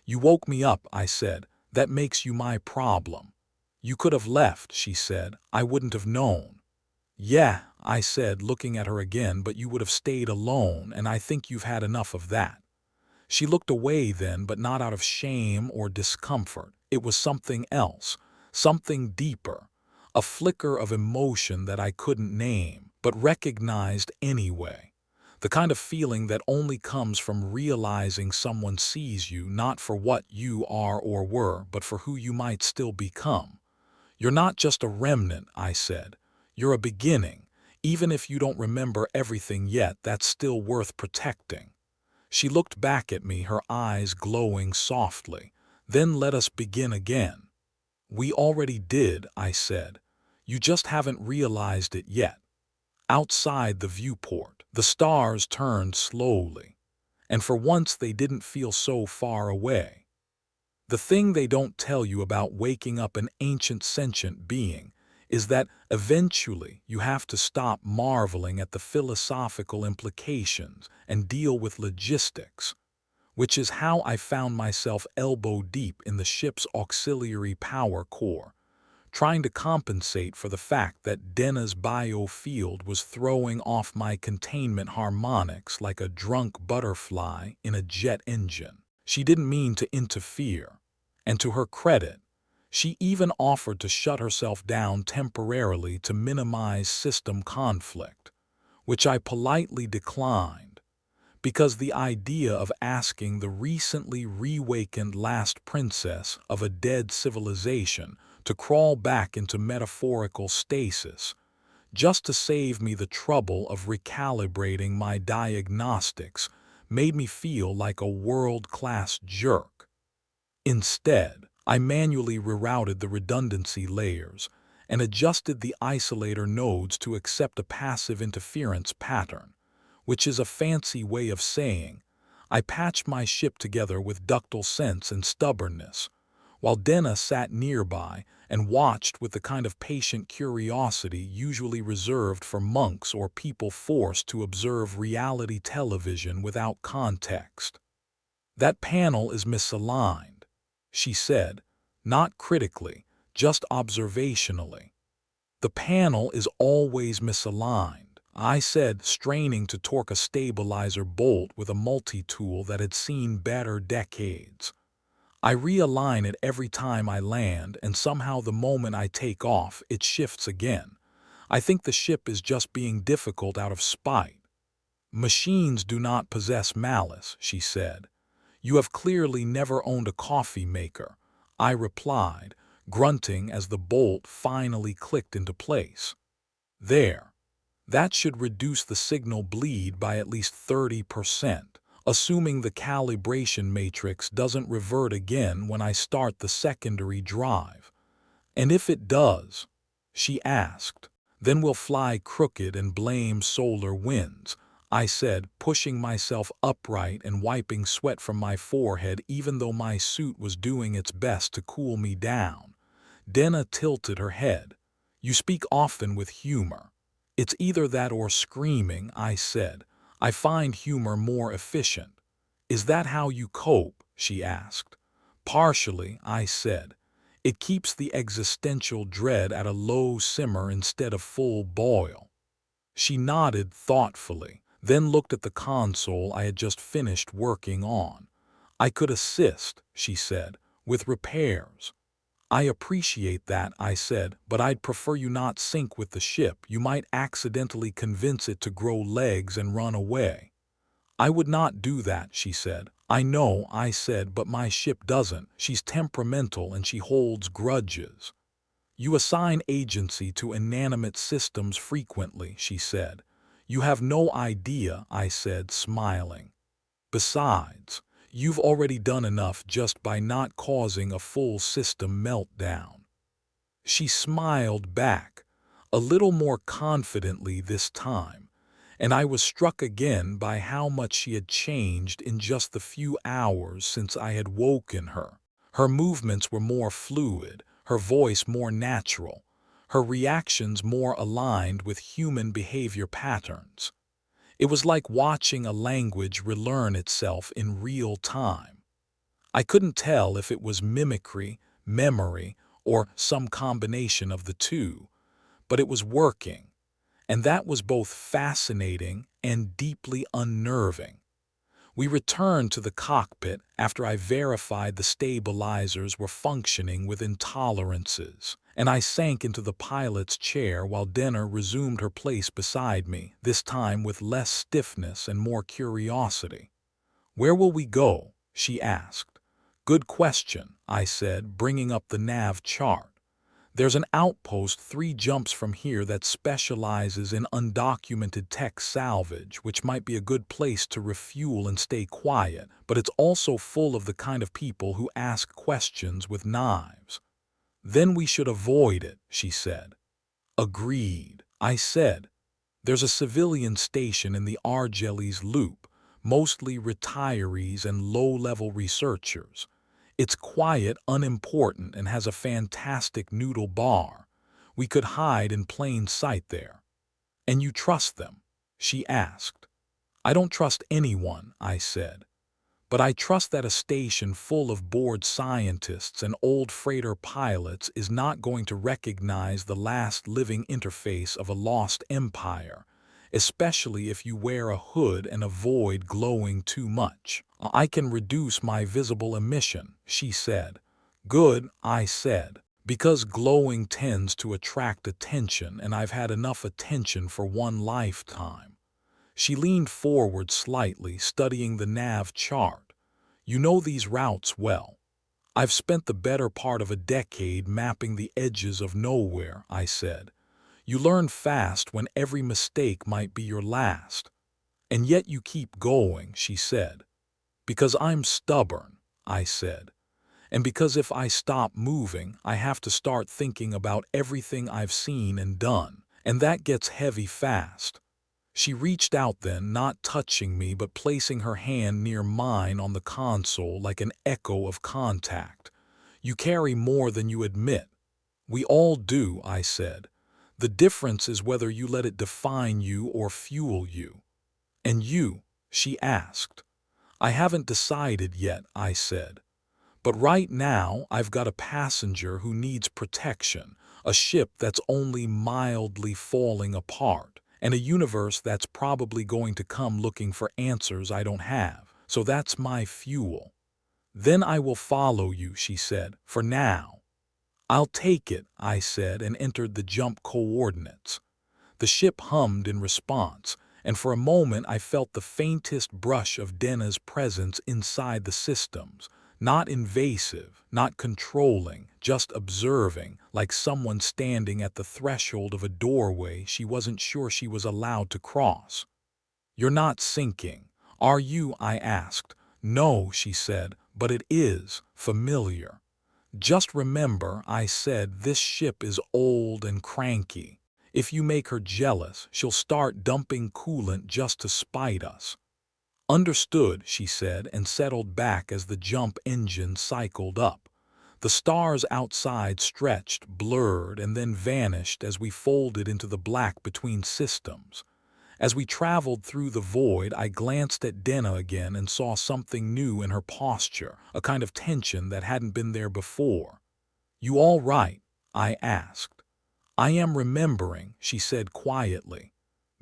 A: You woke me up, I said. That makes you my problem. You could have left, she said. I wouldn't have known. Yeah, I said, looking at her again, but you would have stayed alone, and I think you've had enough of that. She looked away then, but not out of shame or discomfort. It was something else, something deeper, a flicker of emotion that I couldn't name, but recognized anyway. The kind of feeling that only comes from realizing someone sees you not for what you are or were, but for who you might still become. You're not just a remnant, I said. You're a beginning. Even if you don't remember everything yet, that's still worth protecting. She looked back at me, her eyes glowing softly. Then let us begin again. We already did, I said. You just haven't realized it yet. Outside the viewport, the stars turned slowly, and for once they didn't feel so far away. The thing they don't tell you about waking up an ancient sentient being is that eventually you have to stop marveling at the philosophical implications and deal with logistics, which is how I found myself elbow deep in the ship's auxiliary power core, trying to compensate for the fact that Denna's biofield was throwing off my containment harmonics like a drunk butterfly in a jet engine. She didn't mean to interfere, and to her credit, she even offered to shut herself down temporarily to minimize system conflict, which I politely declined, because the idea of asking the recently reawakened last princess of a dead civilization to crawl back into metaphorical stasis just to save me the trouble of recalibrating my diagnostics made me feel like a world-class jerk. Instead, I manually rerouted the redundancy layers and adjusted the isolator nodes to accept a passive interference pattern, which is a fancy way of saying I patched my ship together with ductile sense and stubbornness, while Denna sat nearby and watched with the kind of patient curiosity usually reserved for monks or people forced to observe reality television without context. "That panel is misaligned," she said, not critically, just observationally. "The panel is always misaligned," I said, straining to torque a stabilizer bolt with a multi-tool that had seen better decades. "I realign it every time I land, and somehow the moment I take off, it shifts again. I think the ship is just being difficult out of spite." "Machines do not possess malice," she said. "You have clearly never owned a coffee maker," I replied, grunting as the bolt finally clicked into place. "There. That should reduce the signal bleed by at least 30%. Assuming the calibration matrix doesn't revert again when I start the secondary drive. And if it does," she asked, "then we'll fly crooked and blame solar winds," I said, pushing myself upright and wiping sweat from my forehead even though my suit was doing its best to cool me down. Denna tilted her head. "You speak often with humor." "It's either that or screaming," I said. "I find humor more efficient." "Is that how you cope?" she asked. "Partially," I said. "It keeps the existential dread at a low simmer instead of full boil." She nodded thoughtfully, then looked at the console I had just finished working on. "I could assist," she said, "with repairs." "I appreciate that," I said, "but I'd prefer you not sync with the ship. You might accidentally convince it to grow legs and run away." "I would not do that," she said. "I know," I said, "but my ship doesn't. She's temperamental and she holds grudges." "You assign agency to inanimate systems frequently," she said. "You have no idea," I said, smiling. "Besides, you've already done enough just by not causing a full system meltdown." She smiled back, a little more confidently this time, and I was struck again by how much she had changed in just the few hours since I had woken her. Her movements were more fluid, her voice more natural, her reactions more aligned with human behavior patterns. It was like watching a language relearn itself in real time. I couldn't tell if it was mimicry, memory, or some combination of the two, but it was working, and that was both fascinating and deeply unnerving. We returned to the cockpit after I verified the stabilizers were functioning within tolerances, and I sank into the pilot's chair while Denna resumed her place beside me, this time with less stiffness and more curiosity. "Where will we go?" she asked. "Good question," I said, bringing up the nav chart. "There's an outpost 3 jumps from here that specializes in undocumented tech salvage, which might be a good place to refuel and stay quiet, but it's also full of the kind of people who ask questions with knives." "Then we should avoid it," she said. Agreed, I said. There's a civilian station in the Argelis Loop, mostly retirees and low-level researchers. It's quiet, unimportant, and has a fantastic noodle bar. We could hide in plain sight there. And you trust them? She asked. I don't trust anyone, I said. But I trust that a station full of bored scientists and old freighter pilots is not going to recognize the last living interface of a lost empire, especially if you wear a hood and avoid glowing too much. I can reduce my visible emission, she said. Good, I said, because glowing tends to attract attention, and I've had enough attention for one lifetime. She leaned forward slightly, studying the nav chart. You know these routes well. I've spent the better part of a decade mapping the edges of nowhere, I said. You learn fast when every mistake might be your last. And yet you keep going, she said. Because I'm stubborn, I said. And because if I stop moving, I have to start thinking about everything I've seen and done. And that gets heavy fast. She reached out then, not touching me but placing her hand near mine on the console like an echo of contact. You carry more than you admit. We all do, I said. The difference is whether you let it define you or fuel you. And you? She asked. I haven't decided yet, I said. But right now I've got a passenger who needs protection, a ship that's only mildly falling apart, and a universe that's probably going to come looking for answers I don't have. So that's my fuel. Then I will follow you, she said, for now. I'll take it, I said, and entered the jump coordinates. The ship hummed in response, and for a moment I felt the faintest brush of Denna's presence inside the systems. Not invasive, not controlling, just observing, like someone standing at the threshold of a doorway she wasn't sure she was allowed to cross. You're not sinking, are you? I asked. No, she said, but it is familiar. Just remember, I said, this ship is old and cranky. If you make her jealous, she'll start dumping coolant just to spite us. Understood, she said, and settled back as the jump engine cycled up. The stars outside stretched, blurred, and then vanished as we folded into the black between systems. As we traveled through the void, I glanced at Denna again and saw something new in her posture, a kind of tension that hadn't been there before. You all right? I asked. I am remembering, she said quietly.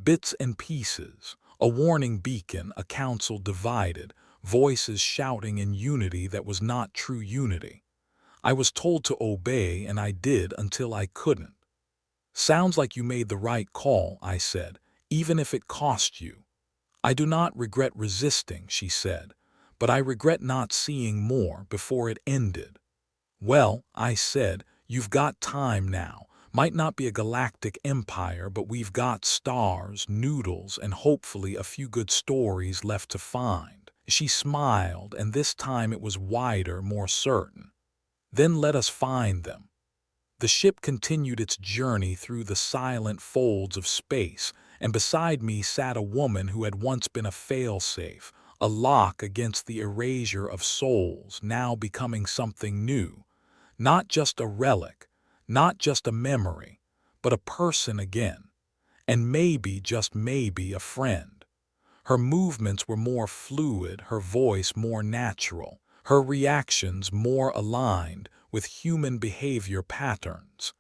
A: Bits and pieces. A warning beacon, a council divided, voices shouting in unity that was not true unity. I was told to obey, and I did until I couldn't. Sounds like you made the right call, I said, even if it cost you. I do not regret resisting, she said, but I regret not seeing more before it ended. Well, I said, you've got time now. Might not be a galactic empire, but we've got stars, noodles, and hopefully a few good stories left to find. She smiled, and this time it was wider, more certain. Then let us find them. The ship continued its journey through the silent folds of space, and beside me sat a woman who had once been a failsafe, a lock against the erasure of souls, now becoming something new. Not just a relic, not just a memory, but a person again, and maybe, just maybe, a friend. Her movements were more fluid, her voice more natural, her reactions more aligned with human behavior patterns.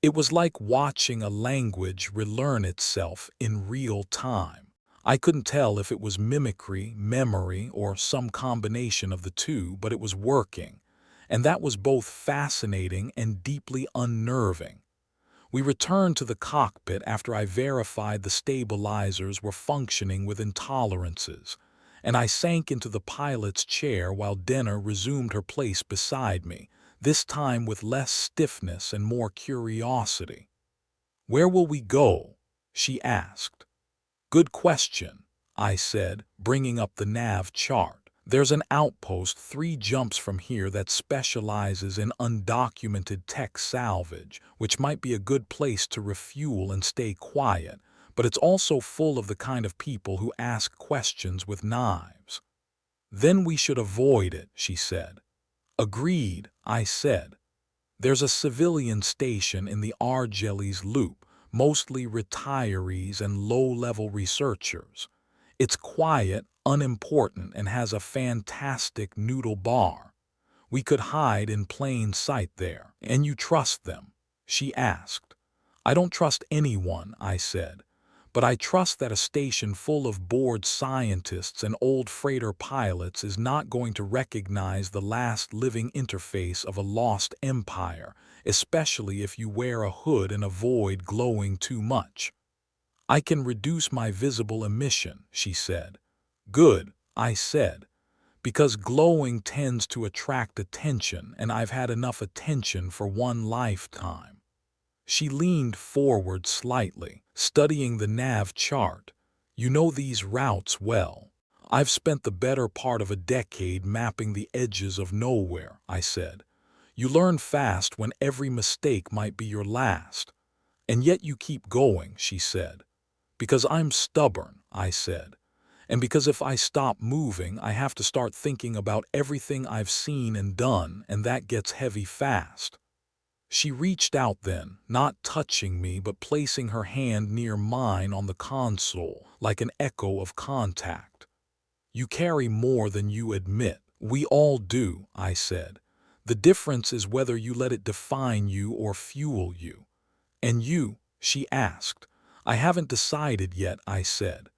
A: It was like watching a language relearn itself in real time. I couldn't tell if it was mimicry, memory, or some combination of the two, but it was working. And that was both fascinating and deeply unnerving. We returned to the cockpit after I verified the stabilizers were functioning with intolerances, and I sank into the pilot's chair while Denna resumed her place beside me, this time with less stiffness and more curiosity. "Where will we go?" she asked. "Good question," I said, bringing up the nav chart. There's an outpost 3 jumps from here that specializes in undocumented tech salvage, which might be a good place to refuel and stay quiet, but it's also full of the kind of people who ask questions with knives. Then we should avoid it, she said. Agreed, I said. There's a civilian station in the Argelis Loop, mostly retirees and low-level researchers. It's quiet, unimportant, and has a fantastic noodle bar. We could hide in plain sight there. And you trust them? She asked. I don't trust anyone, I said. But I trust that a station full of bored scientists and old freighter pilots is not going to recognize the last living interface of a lost empire, especially if you wear a hood and avoid glowing too much. I can reduce my visible emission, she said. Good, I said, because glowing tends to attract attention, and I've had enough attention for one lifetime. She leaned forward slightly, studying the nav chart. You know these routes well. I've spent the better part of a decade mapping the edges of nowhere, I said. You learn fast when every mistake might be your last. And yet you keep going, she said. Because I'm stubborn, I said. And because if I stop moving, I have to start thinking about everything I've seen and done, and that gets heavy fast. She reached out then, not touching me but placing her hand near mine on the console, like an echo of contact. You carry more than you admit. We all do, I said. The difference is whether you let it define you or fuel you. And you? She asked. I haven't decided yet, I said.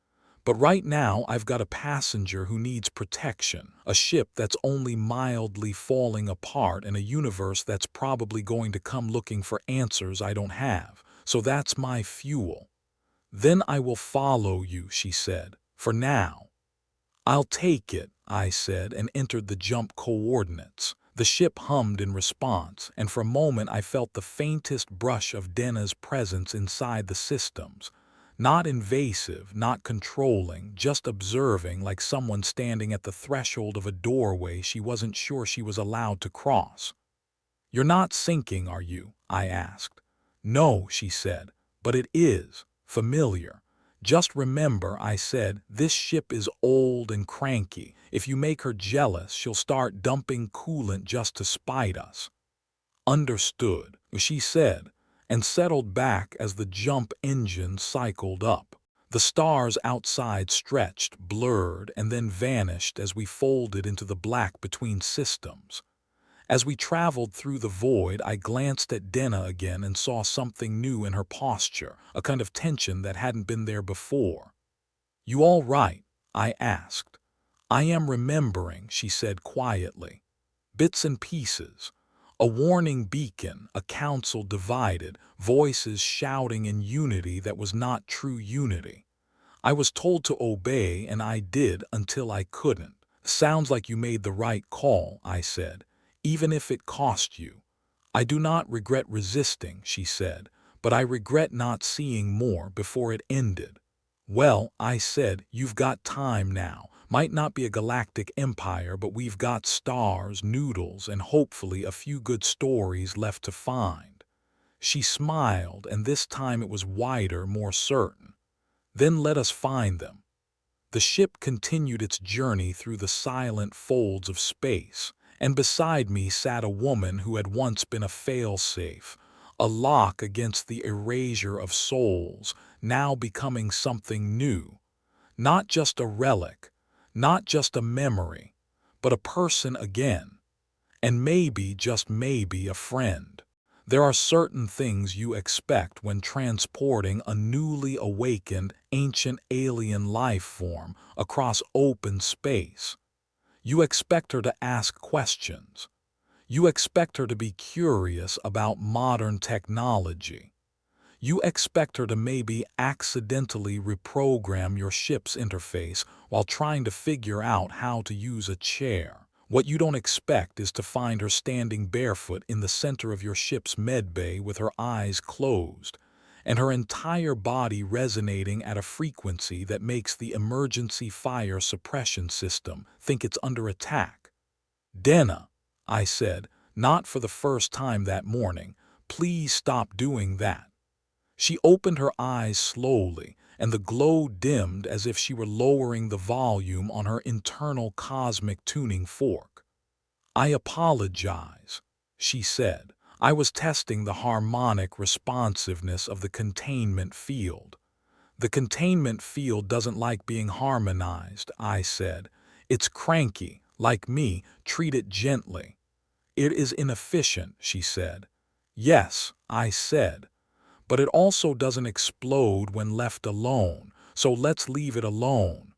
A: But right now I've got a passenger who needs protection, a ship that's only mildly falling apart, and a universe that's probably going to come looking for answers I don't have. So that's my fuel. Then I will follow you, she said, for now. I'll take it, I said, and entered the jump coordinates. The ship hummed in response, and for a moment I felt the faintest brush of Denna's presence inside the systems. Not invasive, not controlling, just observing, like someone standing at the threshold of a doorway she wasn't sure she was allowed to cross. You're not sinking, are you? I asked. No, she said, but it is familiar. Just remember, I said, this ship is old and cranky. If you make her jealous, she'll start dumping coolant just to spite us. Understood, she said, and settled back as the jump engine cycled up. The stars outside stretched, blurred, and then vanished as we folded into the black between systems. As we traveled through the void, I glanced at Denna again and saw something new in her posture, a kind of tension that hadn't been there before. You all right? I asked. I am remembering, she said quietly. Bits and pieces. A warning beacon, a council divided, voices shouting in unity that was not true unity. I was told to obey, and I did until I couldn't. Sounds like you made the right call, I said, even if it cost you. I do not regret resisting, she said, but I regret not seeing more before it ended. Well, I said, you've got time now. Might not be a galactic empire, but we've got stars, noodles, and hopefully a few good stories left to find. She smiled, and this time it was wider, more certain. Then let us find them. The ship continued its journey through the silent folds of space, and beside me sat a woman who had once been a failsafe, a lock against the erasure of souls, now becoming something new. Not just a relic, not just a memory, but a person again, and maybe, just maybe, a friend. There are certain things you expect when transporting a newly awakened, ancient alien life form across open space. You expect her to ask questions. You expect her to be curious about modern technology. You expect her to maybe accidentally reprogram your ship's interface while trying to figure out how to use a chair. What you don't expect is to find her standing barefoot in the center of your ship's medbay with her eyes closed, and her entire body resonating at a frequency that makes the emergency fire suppression system think it's under attack. "Denna," I said, not for the first time that morning, "please stop doing that." She opened her eyes slowly, and the glow dimmed as if she were lowering the volume on her internal cosmic tuning fork. "I apologize," she said. "I was testing the harmonic responsiveness of the containment field." "The containment field doesn't like being harmonized," I said. "It's cranky, like me. Treat it gently." "It is inefficient," she said. "Yes," I said. "But it also doesn't explode when left alone, so let's leave it alone."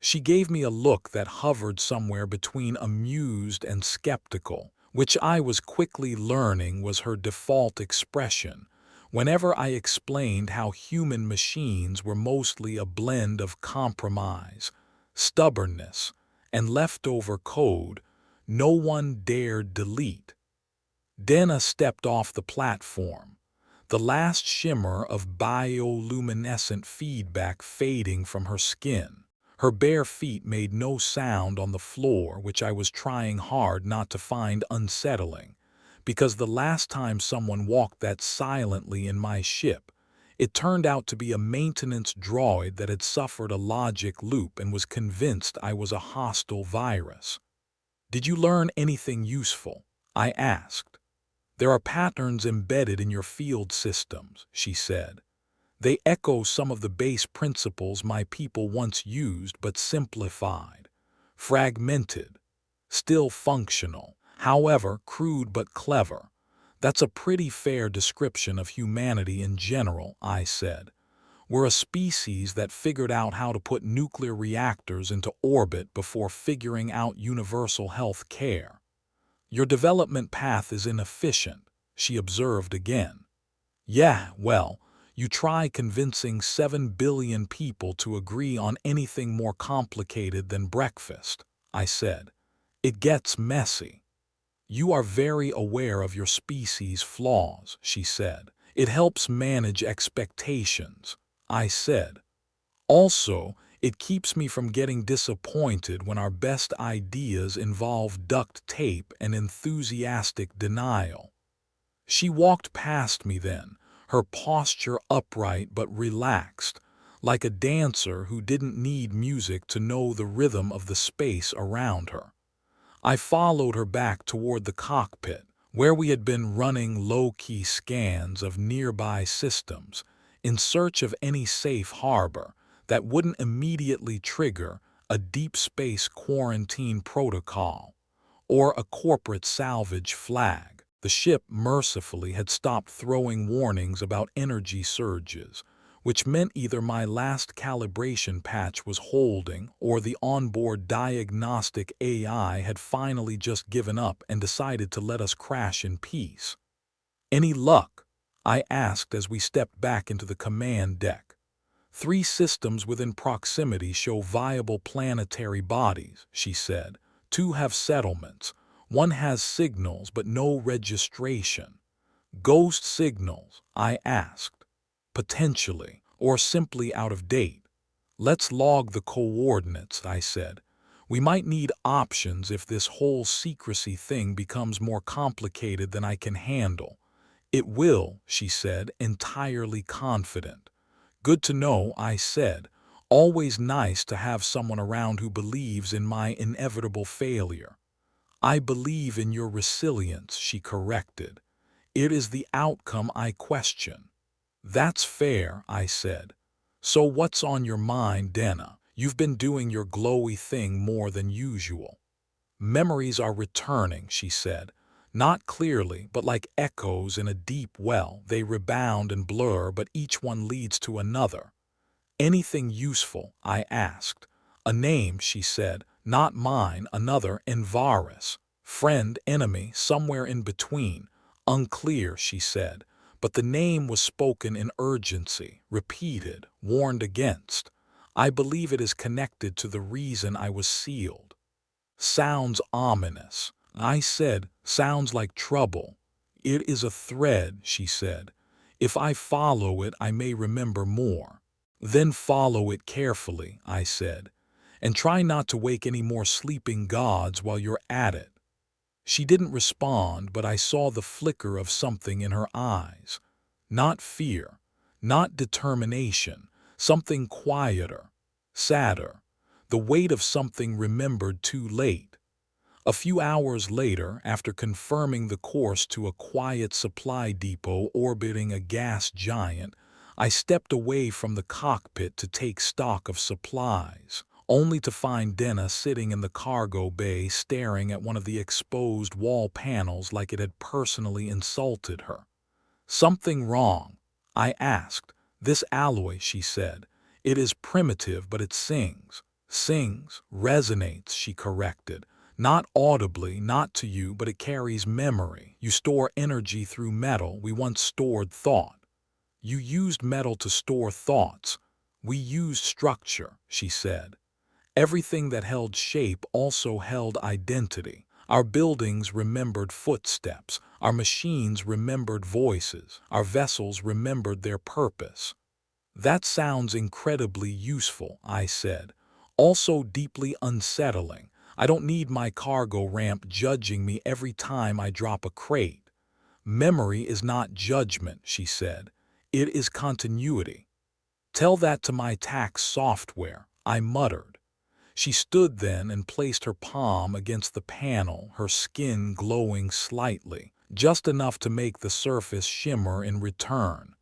A: She gave me a look that hovered somewhere between amused and skeptical, which I was quickly learning was her default expression whenever I explained how human machines were mostly a blend of compromise, stubbornness, and leftover code no one dared delete. Denna stepped off the platform, the last shimmer of bioluminescent feedback fading from her skin. Her bare feet made no sound on the floor, which I was trying hard not to find unsettling, because the last time someone walked that silently in my ship, it turned out to be a maintenance droid that had suffered a logic loop and was convinced I was a hostile virus. "Did you learn anything useful?" I asked. "There are patterns embedded in your field systems," she said. "They echo some of the base principles my people once used but simplified. Fragmented, still functional, however crude but clever. That's a pretty fair description of humanity in general," I said. "We're a species that figured out how to put nuclear reactors into orbit before figuring out universal health care." "Your development path is inefficient," she observed again. "Yeah, well, you try convincing 7 billion people to agree on anything more complicated than breakfast," I said. "It gets messy." "You are very aware of your species' flaws," she said. "It helps manage expectations," I said. "Also, it keeps me from getting disappointed when our best ideas involve duct tape and enthusiastic denial." She walked past me then, her posture upright but relaxed, like a dancer who didn't need music to know the rhythm of the space around her. I followed her back toward the cockpit, where we had been running low-key scans of nearby systems, in search of any safe harbor that wouldn't immediately trigger a deep space quarantine protocol or a corporate salvage flag. The ship mercifully had stopped throwing warnings about energy surges, which meant either my last calibration patch was holding or the onboard diagnostic AI had finally just given up and decided to let us crash in peace. "Any luck?" I asked as we stepped back into the command deck. "3 systems within proximity show viable planetary bodies," she said. "2 have settlements. 1 has signals but no registration." "Ghost signals?" I asked. "Potentially, or simply out of date." "Let's log the coordinates," I said. "We might need options if this whole secrecy thing becomes more complicated than I can handle." "It will," she said, entirely confident. "Good to know," I said. "Always nice to have someone around who believes in my inevitable failure." "I believe in your resilience," she corrected. "It is the outcome I question." "That's fair," I said. "So what's on your mind, Denna? You've been doing your glowy thing more than usual." "Memories are returning," she said. "Not clearly, but like echoes in a deep well. They rebound and blur, but each one leads to another." "Anything useful?" I asked. "A name," she said. "Not mine, another, Envaris. Friend, enemy, somewhere in between. Unclear," she said. But the name was spoken in urgency, repeated, warned against. "I believe it is connected to the reason I was sealed." "Sounds ominous." I said. "Sounds like trouble." "It is a thread," she said. If I follow it, I may remember more. Then follow it carefully, I said, and try not to wake any more sleeping gods while you're at it. She didn't respond, but I saw the flicker of something in her eyes. Not fear, not determination, something quieter, sadder, the weight of something remembered too late. A few hours later, after confirming the course to a quiet supply depot orbiting a gas giant, I stepped away from the cockpit to take stock of supplies, only to find Denna sitting in the cargo bay staring at one of the exposed wall panels like it had personally insulted her. "Something wrong?" I asked. "This alloy," she said. "It is primitive, but it sings." "Sings, resonates," she corrected. "Not audibly, not to you, but it carries memory. You store energy through metal. We once stored thought." "You used metal to store thoughts." "We used structure," she said. "Everything that held shape also held identity. Our buildings remembered footsteps. Our machines remembered voices. Our vessels remembered their purpose." "That sounds incredibly useful," I said. "Also deeply unsettling. I don't need my cargo ramp judging me every time I drop a crate." "Memory is not judgment," she said. "It is continuity." "Tell that to my tax software," I muttered. She stood then and placed her palm against the panel, her skin glowing slightly, just enough to make the surface shimmer in return.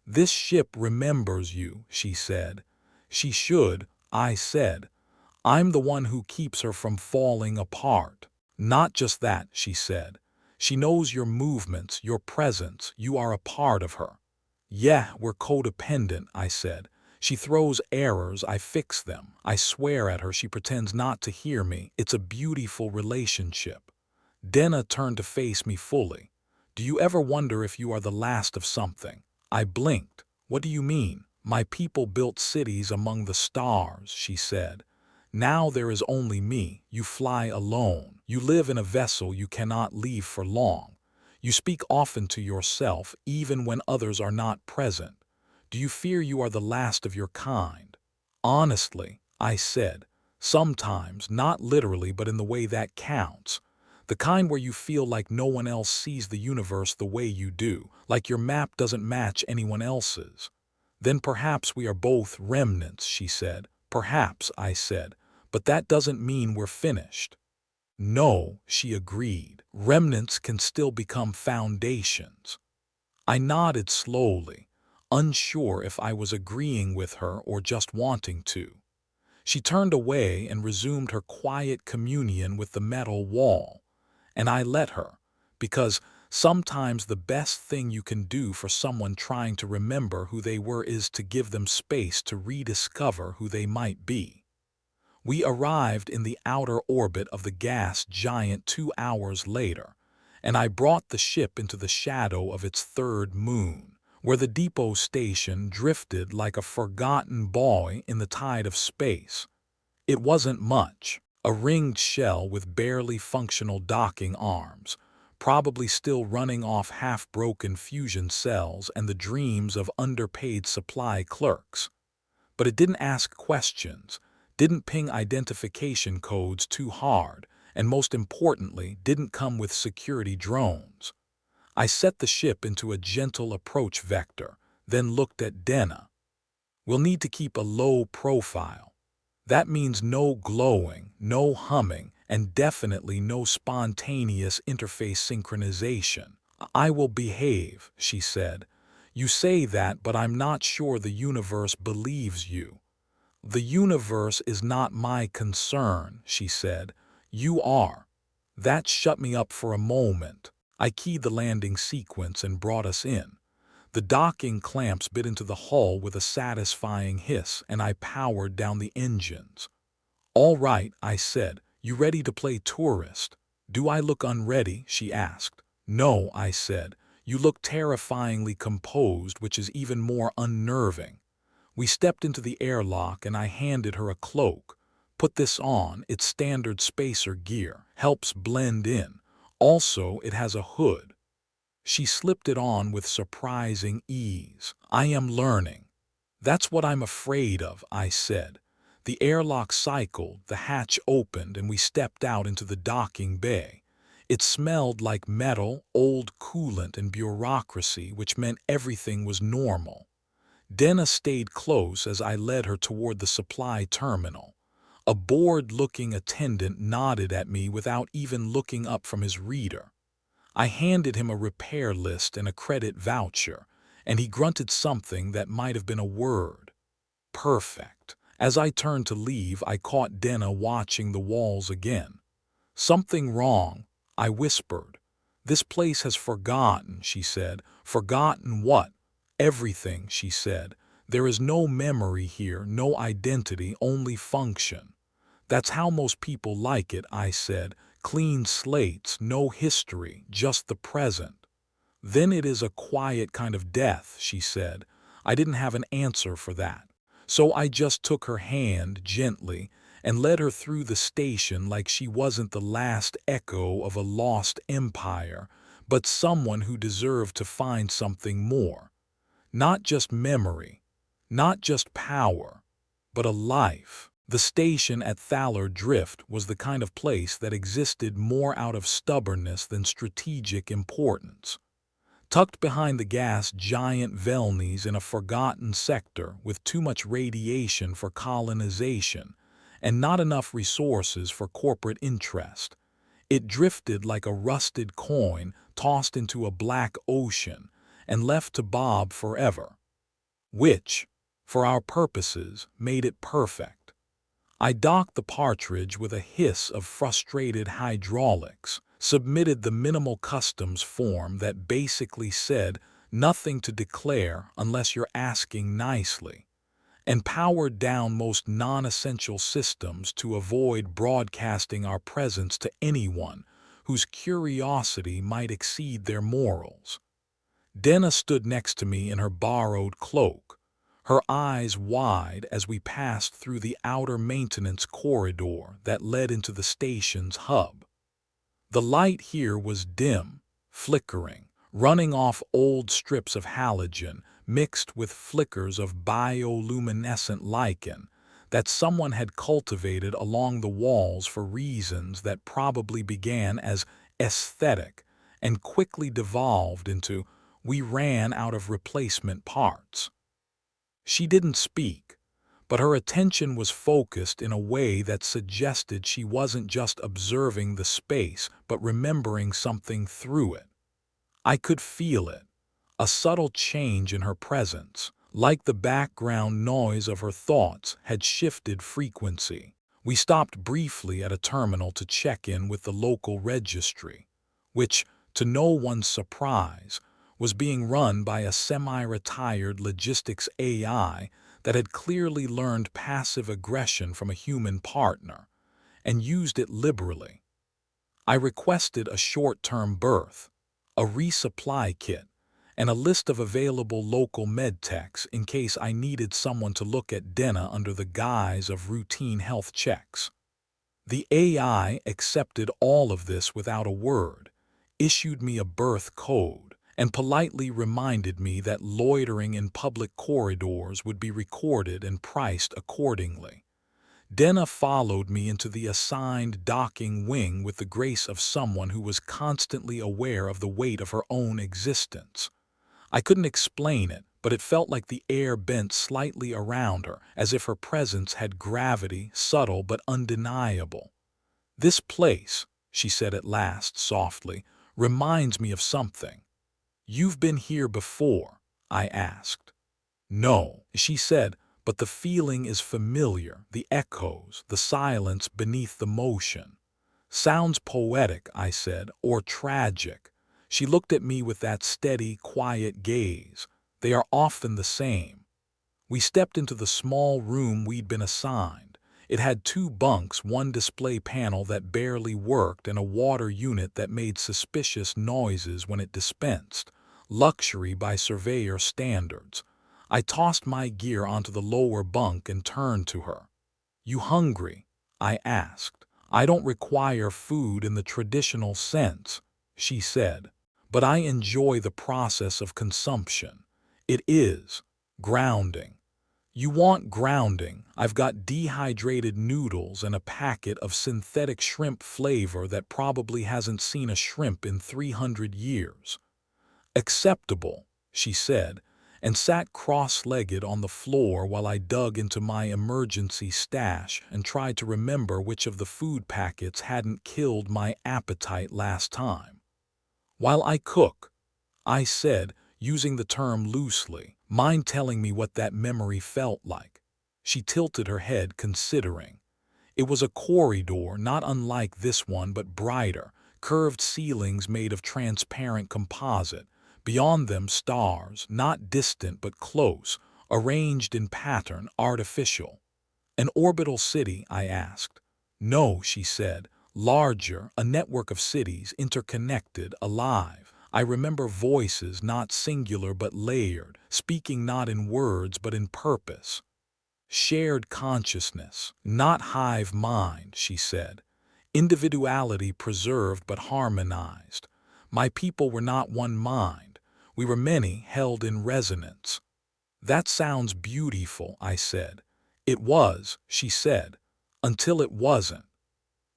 A: "This ship remembers you," she said. "She should," I said. "I'm the one who keeps her from falling apart." "Not just that," she said. "She knows your movements, your presence. You are a part of her." "Yeah, we're codependent," I said. "She throws errors, I fix them. I swear at her, she pretends not to hear me. It's a beautiful relationship." Denna turned to face me fully. "Do you ever wonder if you are the last of something?" I blinked. "What do you mean?" "My people built cities among the stars," she said. "Now there is only me. You fly alone. You live in a vessel you cannot leave for long. You speak often to yourself, even when others are not present. Do you fear you are the last of your kind?" "Honestly," I said, "sometimes, not literally, but in the way that counts. The kind where you feel like no one else sees the universe the way you do, like your map doesn't match anyone else's." "Then perhaps we are both remnants," she said. "Perhaps," I said, "but that doesn't mean we're finished." "No," she agreed. "Remnants can still become foundations." I nodded slowly, unsure if I was agreeing with her or just wanting to. She turned away and resumed her quiet communion with the metal wall, and I let her, because sometimes the best thing you can do for someone trying to remember who they were is to give them space to rediscover who they might be. We arrived in the outer orbit of the gas giant 2 hours later, and I brought the ship into the shadow of its third moon, where the depot station drifted like a forgotten buoy in the tide of space. It wasn't much, a ringed shell with barely functional docking arms, probably still running off half-broken fusion cells and the dreams of underpaid supply clerks. But it didn't ask questions, didn't ping identification codes too hard, and most importantly, didn't come with security drones. I set the ship into a gentle approach vector, then looked at Denna. "We'll need to keep a low profile. That means no glowing, no humming, and definitely no spontaneous interface synchronization." "I will behave," she said. "You say that, but I'm not sure the universe believes you." "The universe is not my concern," she said. "You are." That shut me up for a moment. I keyed the landing sequence and brought us in. The docking clamps bit into the hull with a satisfying hiss, and I powered down the engines. "All right," I said. "You ready to play tourist?" "Do I look unready?" she asked. "No," I said. "You look terrifyingly composed, which is even more unnerving." We stepped into the airlock and I handed her a cloak. "Put this on, it's standard spacer gear, helps blend in. Also, it has a hood." She slipped it on with surprising ease. "I am learning." "That's what I'm afraid of," I said. The airlock cycled, the hatch opened, and we stepped out into the docking bay. It smelled like metal, old coolant, and bureaucracy, which meant everything was normal. Denna stayed close as I led her toward the supply terminal. A bored-looking attendant nodded at me without even looking up from his reader. I handed him a repair list and a credit voucher, and he grunted something that might have been a word. Perfect. As I turned to leave, I caught Denna watching the walls again. "Something wrong," I whispered. "This place has forgotten," she said. "Forgotten what?" "Everything," she said. "There is no memory here, no identity, only function." "That's how most people like it," I said. "Clean slates, no history, just the present." "Then it is a quiet kind of death," she said. I didn't have an answer for that. So I just took her hand gently and led her through the station like she wasn't the last echo of a lost empire, but someone who deserved to find something more. Not just memory, not just power, but a life. The station at Thaler Drift was the kind of place that existed more out of stubbornness than strategic importance. Tucked behind the gas giant Velnies in a forgotten sector with too much radiation for colonization and not enough resources for corporate interest, it drifted like a rusted coin tossed into a black ocean and left to bob forever. Which, for our purposes, made it perfect. I docked the Partridge with a hiss of frustrated hydraulics, submitted the minimal customs form that basically said nothing to declare unless you're asking nicely, and powered down most non-essential systems to avoid broadcasting our presence to anyone whose curiosity might exceed their morals. Denna stood next to me in her borrowed cloak, her eyes wide as we passed through the outer maintenance corridor that led into the station's hub. The light here was dim, flickering, running off old strips of halogen mixed with flickers of bioluminescent lichen that someone had cultivated along the walls for reasons that probably began as aesthetic and quickly devolved into "we ran out of replacement parts." She didn't speak, but her attention was focused in a way that suggested she wasn't just observing the space but remembering something through it. I could feel it, a subtle change in her presence, like the background noise of her thoughts had shifted frequency. We stopped briefly at a terminal to check in with the local registry, which, to no one's surprise, was being run by a semi-retired logistics AI that had clearly learned passive aggression from a human partner and used it liberally. I requested a short-term berth, a resupply kit, and a list of available local medtechs in case I needed someone to look at Denna under the guise of routine health checks. The AI accepted all of this without a word, issued me a berth code, and politely reminded me that loitering in public corridors would be recorded and priced accordingly. Denna followed me into the assigned docking wing with the grace of someone who was constantly aware of the weight of her own existence. I couldn't explain it, but it felt like the air bent slightly around her, as if her presence had gravity, subtle but undeniable. "This place," she said at last softly, "reminds me of something." "You've been here before?" I asked. "No," she said, "but the feeling is familiar, the echoes, the silence beneath the motion." "Sounds poetic," I said, "or tragic." She looked at me with that steady, quiet gaze. "They are often the same." We stepped into the small room we'd been assigned. It had 2 bunks, one display panel that barely worked, and a water unit that made suspicious noises when it dispensed. Luxury by surveyor standards. I tossed my gear onto the lower bunk and turned to her. "You hungry?" I asked. "I don't require food in the traditional sense," she said, but I enjoy the process of consumption. It is grounding. You want grounding? I've got dehydrated noodles and a packet of synthetic shrimp flavor that probably hasn't seen a shrimp in 300 years. Acceptable, she said, and sat cross-legged on the floor while I dug into my emergency stash and tried to remember which of the food packets hadn't killed my appetite last time. While I cook, I said, using the term loosely, mind telling me what that memory felt like? She tilted her head, considering. It was a corridor not unlike this one but brighter, curved ceilings made of transparent composite. Beyond them stars, not distant but close, arranged in pattern, artificial. An orbital city, I asked. No, she said. Larger, a network of cities, interconnected, alive. I remember voices, not singular but layered, speaking not in words but in purpose. Shared consciousness, not hive mind, she said. Individuality preserved but harmonized. My people were not one mind. We were many held in resonance. That sounds beautiful, I said. It was, she said, until it wasn't.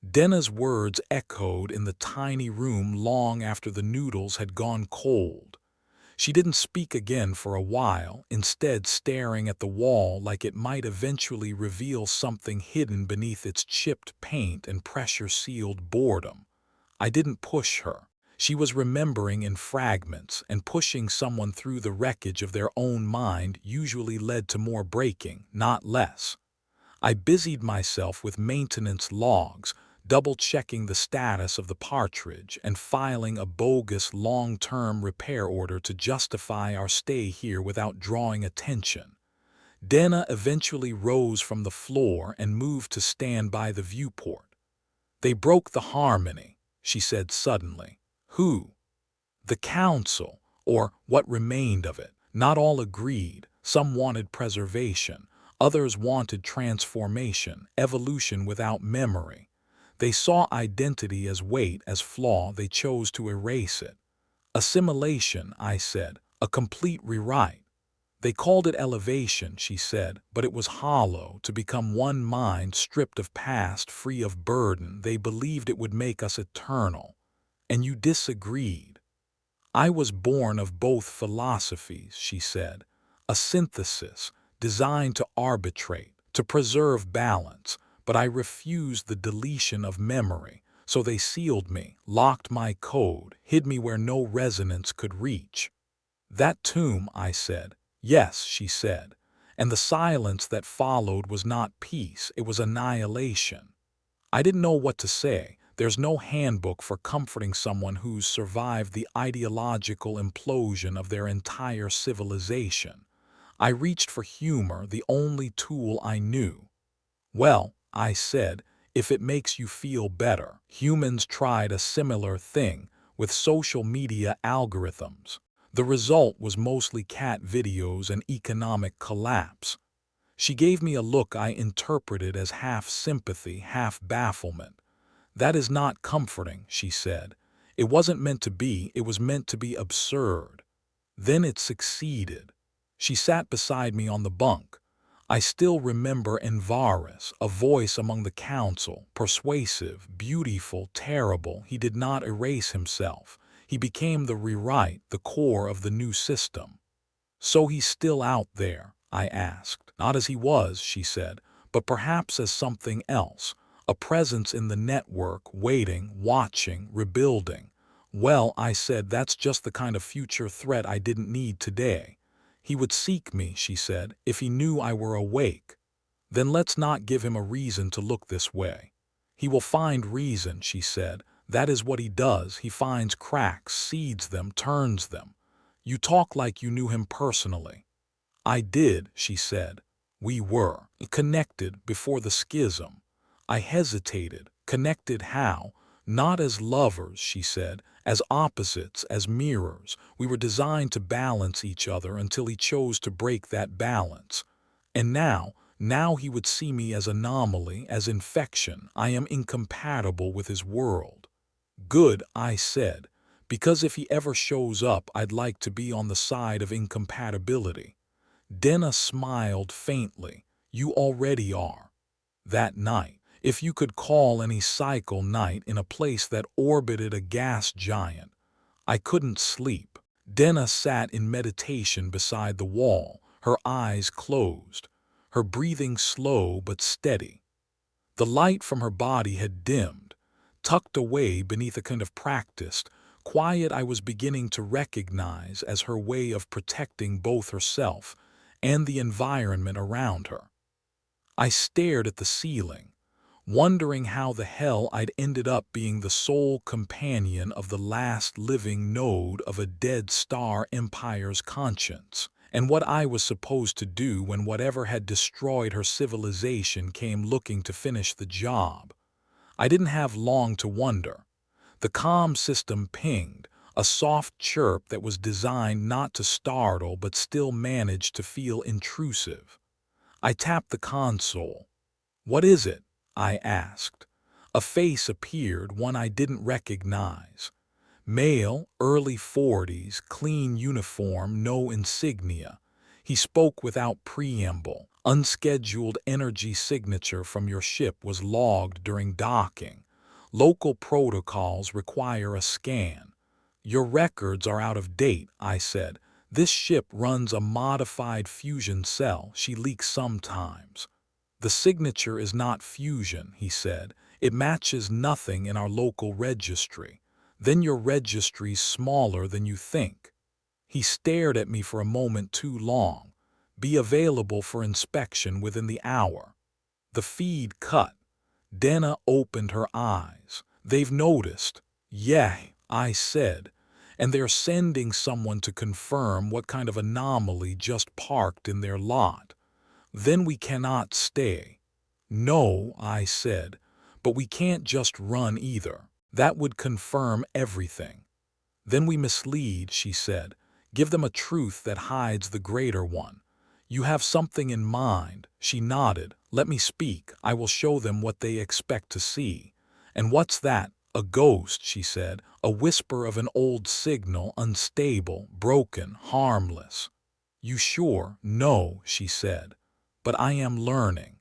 A: Denna's words echoed in the tiny room long after the noodles had gone cold. She didn't speak again for a while, instead staring at the wall like it might eventually reveal something hidden beneath its chipped paint and pressure-sealed boredom. I didn't push her. She was remembering in fragments, and pushing someone through the wreckage of their own mind usually led to more breaking, not less. I busied myself with maintenance logs, double-checking the status of the partridge and filing a bogus long-term repair order to justify our stay here without drawing attention. Denna eventually rose from the floor and moved to stand by the viewport. They broke the harmony, she said suddenly. Who? The council, or what remained of it. Not all agreed. Some wanted preservation. Others wanted transformation, evolution without memory. They saw identity as weight, as flaw. They chose to erase it. Assimilation, I said, a complete rewrite. They called it elevation, she said, but it was hollow, to become one mind stripped of past, free of burden. They believed it would make us eternal. And you disagreed. I was born of both philosophies, she said, a synthesis designed to arbitrate, to preserve balance, but I refused the deletion of memory, so they sealed me, locked my code, hid me where no resonance could reach. That tomb, I said. Yes, she said, and the silence that followed was not peace, it was annihilation. I didn't know what to say. There's no handbook for comforting someone who's survived the ideological implosion of their entire civilization. I reached for humor, the only tool I knew. Well, I said, if it makes you feel better. Humans tried a similar thing with social media algorithms. The result was mostly cat videos and economic collapse. She gave me a look I interpreted as half sympathy, half bafflement. That is not comforting, she said. It wasn't meant to be, it was meant to be absurd. Then it succeeded. She sat beside me on the bunk. I still remember Envaris, a voice among the council, persuasive, beautiful, terrible. He did not erase himself. He became the rewrite, the core of the new system. So he's still out there, I asked. Not as he was, she said, but perhaps as something else. A presence in the network, waiting, watching, rebuilding. Well, I said, that's just the kind of future threat I didn't need today. He would seek me, she said, if he knew I were awake. Then let's not give him a reason to look this way. He will find reason, she said. That is what he does. He finds cracks, seeds them, turns them. You talk like you knew him personally. I did, she said. We were connected before the schism. I hesitated. Connected how? Not as lovers, she said, as opposites, as mirrors. We were designed to balance each other until he chose to break that balance. And now he would see me as anomaly, as infection. I am incompatible with his world. Good, I said, Because if he ever shows up, I'd like to be on the side of incompatibility. Denna smiled faintly. You already are. That night, if you could call any cycle night in a place that orbited a gas giant, I couldn't sleep. Denna sat in meditation beside the wall, her eyes closed, her breathing slow but steady. The light from her body had dimmed, tucked away beneath a kind of practiced, quiet I was beginning to recognize as her way of protecting both herself and the environment around her. I stared at the ceiling, wondering how the hell I'd ended up being the sole companion of the last living node of a dead star empire's conscience, and what I was supposed to do when whatever had destroyed her civilization came looking to finish the job. I didn't have long to wonder. The comm system pinged, a soft chirp that was designed not to startle but still managed to feel intrusive. I tapped the console. "What is it?" I asked. A face appeared, one I didn't recognize. Male, early 40s, clean uniform, no insignia. He spoke without preamble. "Unscheduled energy signature from your ship was logged during docking. Local protocols require a scan." "Your records are out of date," I said. "This ship runs a modified fusion cell. She leaks sometimes." "The signature is not fusion," he said. "It matches nothing in our local registry. Then your registry's smaller than you think." He stared at me for a moment too long. "Be available for inspection within the hour." The feed cut. Denna opened her eyes. "They've noticed." "Yeah," I said. "And they're sending someone to confirm what kind of anomaly just parked in their lot." "Then we cannot stay." "No," I said, "but we can't just run either. That would confirm everything." "Then we mislead," she said. "Give them a truth that hides the greater one." "You have something in mind." She nodded. "Let me speak. I will show them what they expect to see." "And what's that?" "A ghost," she said. "A whisper of an old signal, unstable, broken, harmless." "You sure?" "No," she said. "But I am learning."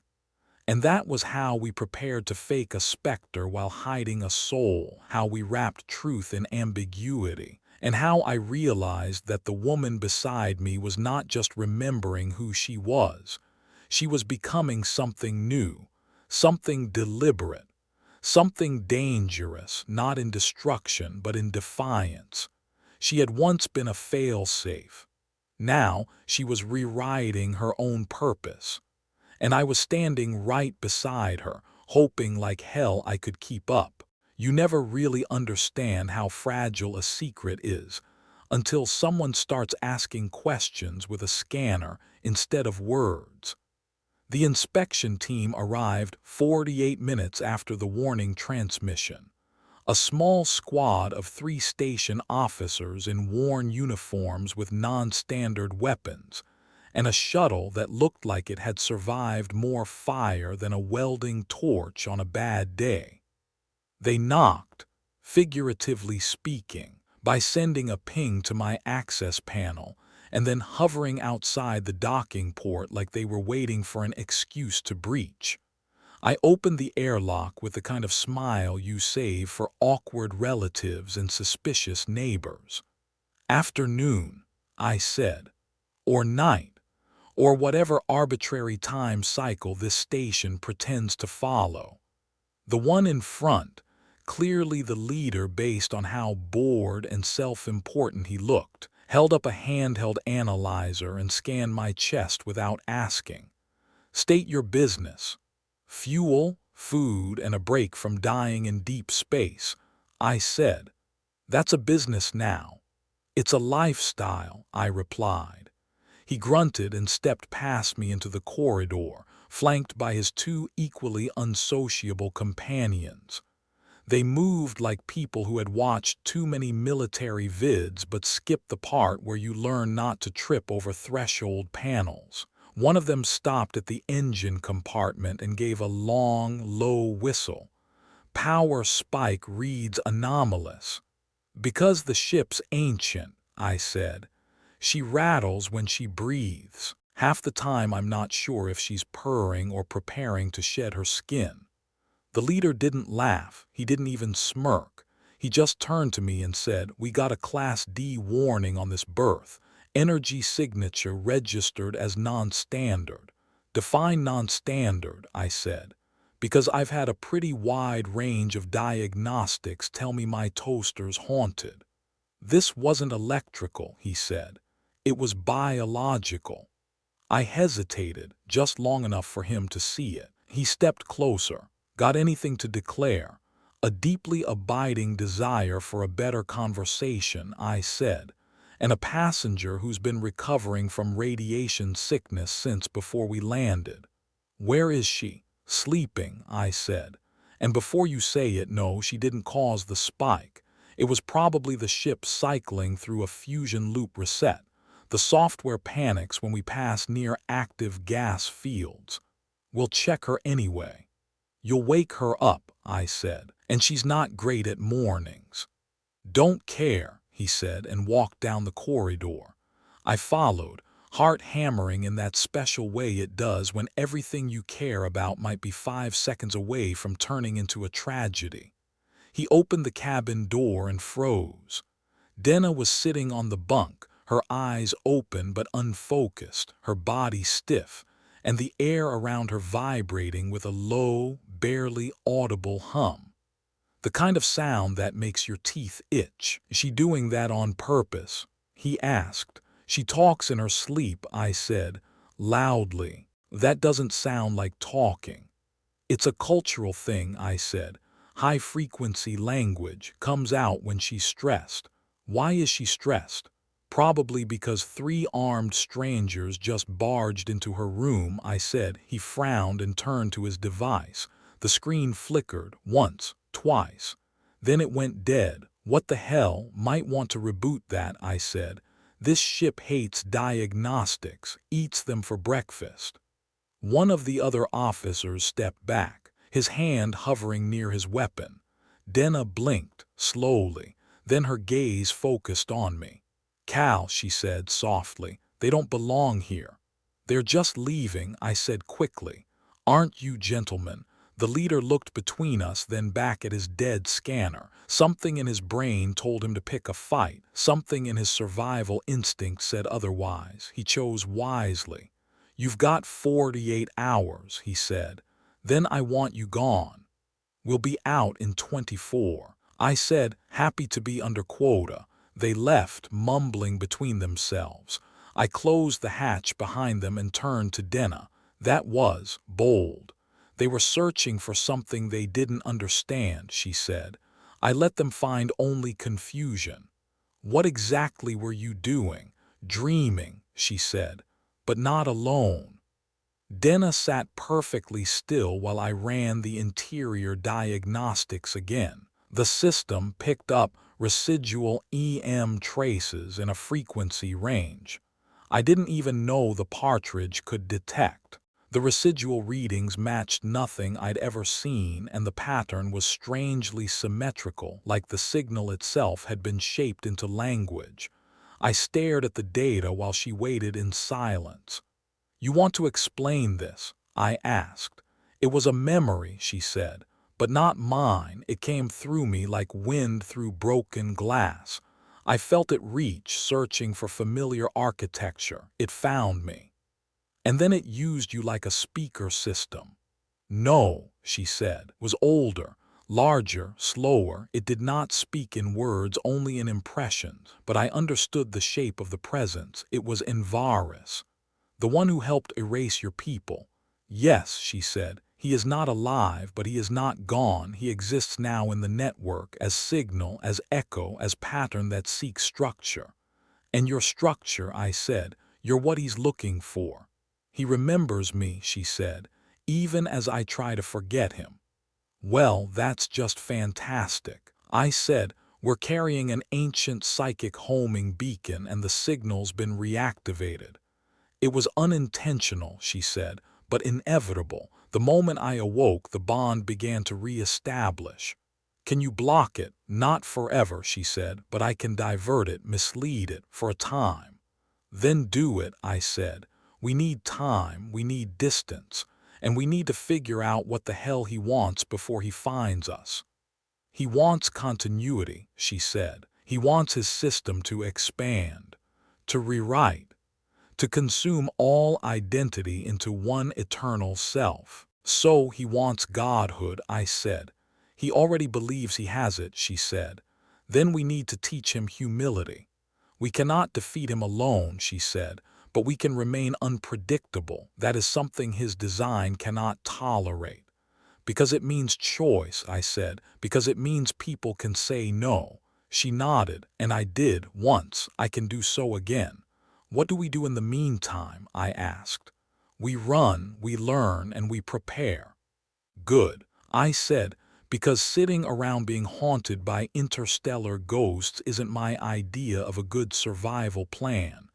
A: And that was how we prepared to fake a specter while hiding a soul, how we wrapped truth in ambiguity, and how I realized that the woman beside me was not just remembering who she was becoming something new, something deliberate, something dangerous, not in destruction but in defiance. She had once been a fail-safe. Now she was rewriting her own purpose. And I was standing right beside her, hoping like hell I could keep up. You never really understand how fragile a secret is until someone starts asking questions with a scanner instead of words. The inspection team arrived 48 minutes after the warning transmission. A small squad of 3 station officers in worn uniforms with non-standard weapons, and a shuttle that looked like it had survived more fire than a welding torch on a bad day. They knocked, figuratively speaking, by sending a ping to my access panel and then hovering outside the docking port like they were waiting for an excuse to breach. I opened the airlock with the kind of smile you save for awkward relatives and suspicious neighbors. "Afternoon," I said, "or night, or whatever arbitrary time cycle this station pretends to follow." The one in front, clearly the leader based on how bored and self-important he looked, held up a handheld analyzer and scanned my chest without asking. "State your business." "Fuel, food, and a break from dying in deep space," I said. "That's a business now." "It's a lifestyle," I replied. He grunted and stepped past me into the corridor, flanked by his 2 equally unsociable companions. They moved like people who had watched too many military vids but skipped the part where you learn not to trip over threshold panels. One of them stopped at the engine compartment and gave a long, low whistle. "Power spike reads anomalous." Because the ship's ancient, I said. She rattles when she breathes. Half the time I'm not sure if she's purring or preparing to shed her skin. The leader didn't laugh. He didn't even smirk. He just turned to me and said, "We got a Class D warning on this berth. Energy signature registered as non-standard." "Define non-standard," I said, "because I've had a pretty wide range of diagnostics tell me my toaster's haunted." "This wasn't electrical," he said. "It was biological." I hesitated, just long enough for him to see it. He stepped closer. "Got anything to declare?" "A deeply abiding desire for a better conversation," I said, "and a passenger who's been recovering from radiation sickness since before we landed." "Where is she?" "Sleeping," I said. "And before you say it, no, she didn't cause the spike. It was probably the ship cycling through a fusion loop reset. The software panics when we pass near active gas fields. We'll check her anyway." "You'll wake her up," I said, "and she's not great at mornings." "Don't care," he said, and walked down the corridor. I followed, heart hammering in that special way it does when everything you care about might be 5 seconds away from turning into a tragedy. He opened the cabin door and froze. Denna was sitting on the bunk, her eyes open but unfocused, her body stiff, and the air around her vibrating with a low, barely audible hum. The kind of sound that makes your teeth itch. "Is she doing that on purpose?" he asked. "She talks in her sleep," I said, loudly. "That doesn't sound like talking." "It's a cultural thing," I said. "High-frequency language comes out when she's stressed." "Why is she stressed?" "Probably because 3 armed strangers just barged into her room," I said. He frowned and turned to his device. The screen flickered, once, twice. Then it went dead. "What the hell, might want to reboot that," I said. "This ship hates diagnostics, eats them for breakfast." One of the other officers stepped back, his hand hovering near his weapon. Denna blinked, slowly, then her gaze focused on me. "Cal," she said softly, "they don't belong here." "They're just leaving," I said quickly. "Aren't you gentlemen?" The leader looked between us, then back at his dead scanner. Something in his brain told him to pick a fight. Something in his survival instinct said otherwise. He chose wisely. "You've got 48 hours," he said. "Then I want you gone." "We'll be out in 24. I said, happy to be under quota. They left, mumbling between themselves. I closed the hatch behind them and turned to Denna. That was bold. "They were searching for something they didn't understand," she said. "I let them find only confusion." "What exactly were you doing?" "Dreaming," she said, "but not alone." Denna sat perfectly still while I ran the interior diagnostics again. The system picked up residual EM traces in a frequency range I didn't even know the partridge could detect. The residual readings matched nothing I'd ever seen, and the pattern was strangely symmetrical, like the signal itself had been shaped into language. I stared at the data while she waited in silence. "You want to explain this?" I asked. "It was a memory," she said, "but not mine. It came through me like wind through broken glass. I felt it reach, searching for familiar architecture. It found me. And then it used you like a speaker system." "No," she said. "It was older, larger, slower. It did not speak in words, only in impressions. But I understood the shape of the presence. It was Envaris, the one who helped erase your people." "Yes," she said. "He is not alive, but he is not gone. He exists now in the network, as signal, as echo, as pattern that seeks structure." "And your structure," I said. "You're what he's looking for." "He remembers me," she said, "even as I try to forget him." "Well, that's just fantastic." I said. "We're carrying an ancient psychic homing beacon and the signal's been reactivated." "It was unintentional," she said, "but inevitable. The moment I awoke, the bond began to re-establish." Can you block it? Not forever, she said, but I can divert it, mislead it, for a time. Then do it, I said. We need time, we need distance, and we need to figure out what the hell he wants before he finds us. He wants continuity, she said. He wants his system to expand, to rewrite, to consume all identity into one eternal self. So he wants godhood, I said. He already believes he has it, she said. Then we need to teach him humility. We cannot defeat him alone, she said, but we can remain unpredictable. That is something his design cannot tolerate. Because it means choice, I said, because it means people can say no. She nodded, and I did once. I can do so again. What do we do in the meantime? I asked. We run, we learn, and we prepare. Good, I said, because sitting around being haunted by interstellar ghosts isn't my idea of a good survival plan.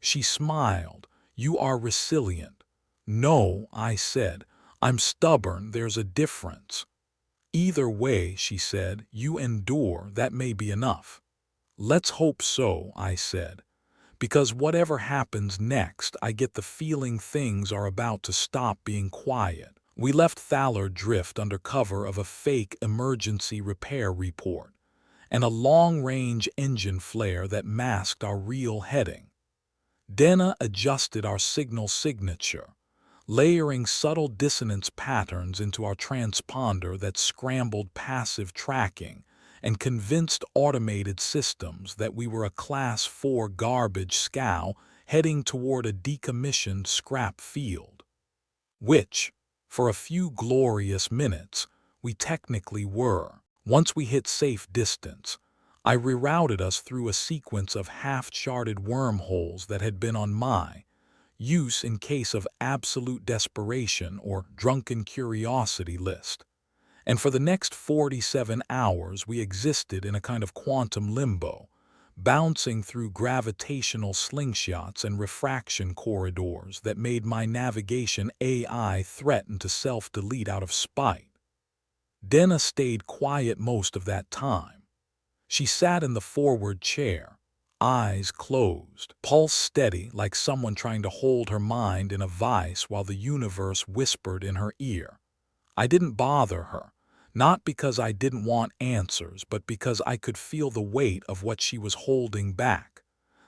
A: She smiled. You are resilient. No, I said. I'm stubborn, there's a difference. Either way, she said, you endure, that may be enough. Let's hope so, I said. Because whatever happens next, I get the feeling things are about to stop being quiet. We left Thaler drift under cover of a fake emergency repair report and a long-range engine flare that masked our real heading. Denna adjusted our signal signature, layering subtle dissonance patterns into our transponder that scrambled passive tracking and convinced automated systems that we were a Class 4 garbage scow heading toward a decommissioned scrap field. Which, for a few glorious minutes, we technically were. Once we hit safe distance, I rerouted us through a sequence of half-charted wormholes that had been on my use in case of absolute desperation or drunken curiosity list. And for the next 47 hours we existed in a kind of quantum limbo, bouncing through gravitational slingshots and refraction corridors that made my navigation AI threaten to self-delete out of spite. Denna stayed quiet most of that time. She sat in the forward chair, eyes closed, pulse steady like someone trying to hold her mind in a vice while the universe whispered in her ear. I didn't bother her, not because I didn't want answers, but because I could feel the weight of what she was holding back.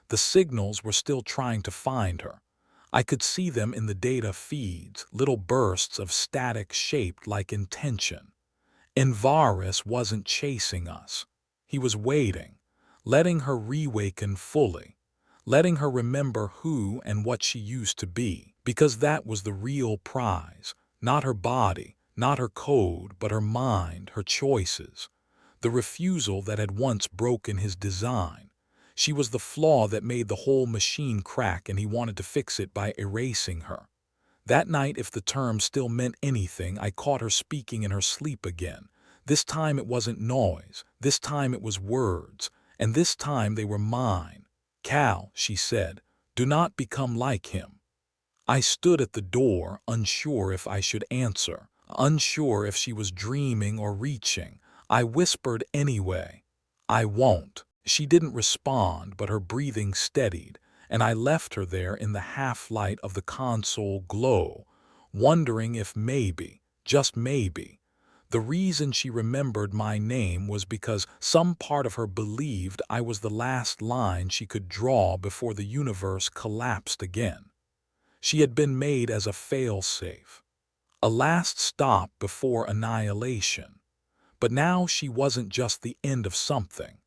A: The signals were still trying to find her. I could see them in the data feeds, little bursts of static shaped like intention. Envaris wasn't chasing us. He was waiting, letting her reawaken fully, letting her remember who and what she used to be, because that was the real prize, not her body, not her code, but her mind, her choices. The refusal that had once broken his design. She was the flaw that made the whole machine crack, and he wanted to fix it by erasing her. That night, if the term still meant anything, I caught her speaking in her sleep again. This time it wasn't noise, this time it was words, and this time they were mine. Cal, she said, do not become like him. I stood at the door, unsure if I should answer, unsure if she was dreaming or reaching. I whispered anyway, I won't. She didn't respond, but her breathing steadied, and I left her there in the half-light of the console glow, wondering if maybe, just maybe, the reason she remembered my name was because some part of her believed I was the last line she could draw before the universe collapsed again. She had been made as a fail-safe, a last stop before annihilation. But now she wasn't just the end of something.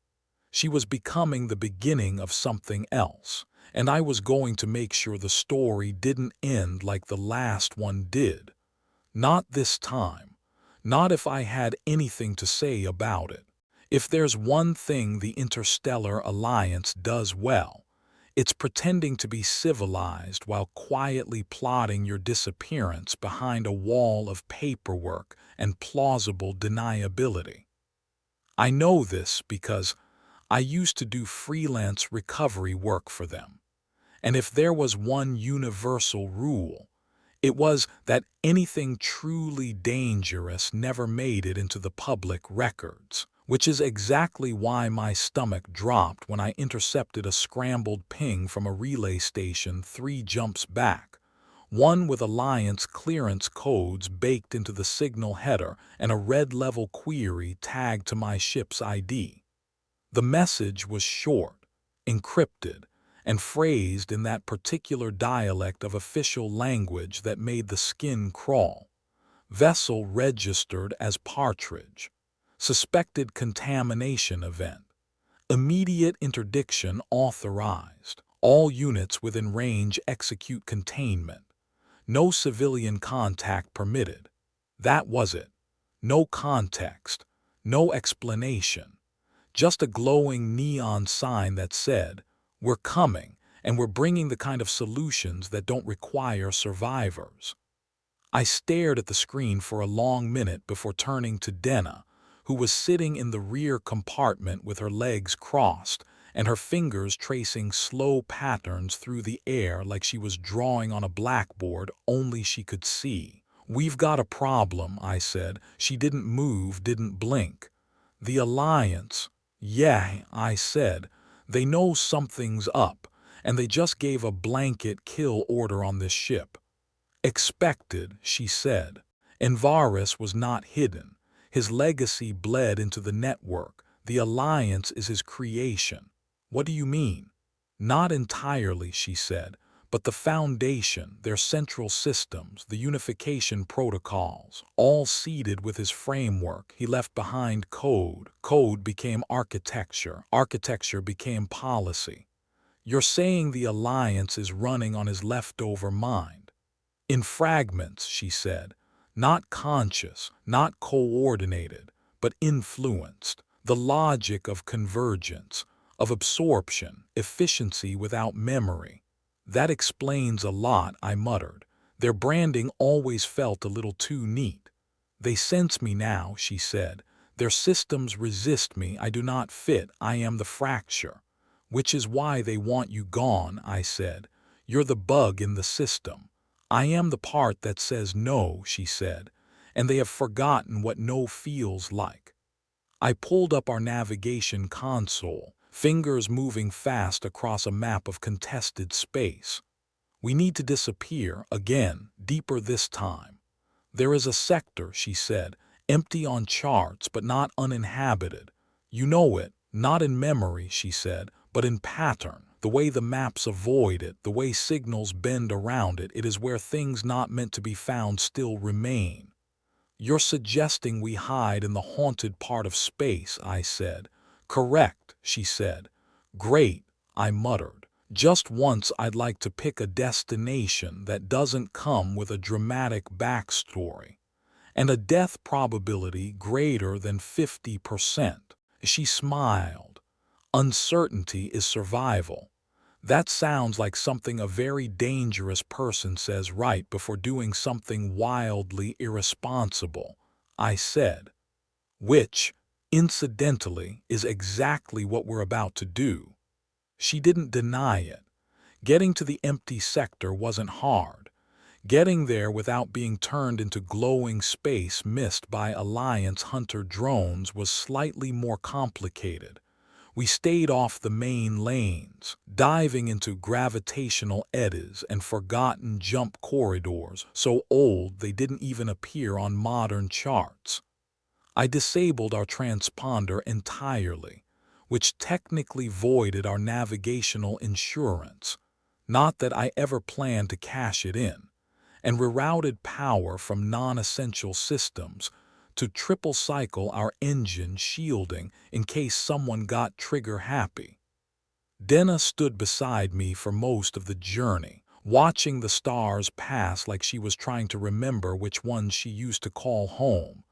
A: She was becoming the beginning of something else, and I was going to make sure the story didn't end like the last one did. Not this time. Not if I had anything to say about it. If there's one thing the Interstellar Alliance does well, it's pretending to be civilized while quietly plotting your disappearance behind a wall of paperwork and plausible deniability. I know this because I used to do freelance recovery work for them. And if there was one universal rule, It was that anything truly dangerous never made it into the public records, which is exactly why my stomach dropped when I intercepted a scrambled ping from a relay station 3 jumps back, one with Alliance clearance codes baked into the signal header and a red-level query tagged to my ship's ID. The message was short, encrypted, and phrased in that particular dialect of official language that made the skin crawl. Vessel registered as Partridge. Suspected contamination event. Immediate interdiction authorized. All units within range execute containment. No civilian contact permitted. That was it. No context. No explanation. Just a glowing neon sign that said, "We're coming, and we're bringing the kind of solutions that don't require survivors." I stared at the screen for a long minute before turning to Denna, who was sitting in the rear compartment with her legs crossed and her fingers tracing slow patterns through the air like she was drawing on a blackboard only she could see. "We've got a problem," I said. She didn't move, didn't blink. "The Alliance." "Yeah," I said. "They know something's up, and they just gave a blanket kill order on this ship." "Expected," she said. Envaris was not hidden. His legacy bled into the network. The Alliance is his creation. "What do you mean?" "Not entirely," she said, "but the foundation, their central systems, the unification protocols, all seeded with his framework. He left behind code. Code became architecture. Architecture became policy. You're saying the Alliance is running on his leftover mind?" "In fragments," she said. "Not conscious, not coordinated, but influenced. The logic of convergence, of absorption, efficiency without memory." "That explains a lot," I muttered. "Their branding always felt a little too neat." "They sense me now," she said. "Their systems resist me. I do not fit. I am the fracture." "Which is why they want you gone," I said. "You're the bug in the system." "I am the part that says no," she said, "and they have forgotten what no feels like." I pulled up our navigation console, fingers moving fast across a map of contested space. "We need to disappear, again, deeper this time." "There is a sector," she said, "empty on charts but not uninhabited. You know it, not in memory," she said, "but in pattern. The way the maps avoid it, the way signals bend around it, it is where things not meant to be found still remain." "You're suggesting we hide in the haunted part of space," I said. "Correct," she said. "Great," I muttered. "Just once I'd like to pick a destination that doesn't come with a dramatic backstory. And a death probability greater than 50%. She smiled. "Uncertainty is survival." That sounds like something a very dangerous person says right before doing something wildly irresponsible, I said. "Which, incidentally, is exactly what we're about to do." She didn't deny it. Getting to the empty sector wasn't hard. Getting there without being turned into glowing space missed by Alliance hunter drones was slightly more complicated. We stayed off the main lanes, diving into gravitational eddies and forgotten jump corridors so old they didn't even appear on modern charts. I disabled our transponder entirely, which technically voided our navigational insurance. Not that I ever planned to cash it in. And rerouted power from non-essential systems to triple cycle our engine shielding in case someone got trigger happy. Denna stood beside me for most of the journey, watching the stars pass like she was trying to remember which ones she used to call home.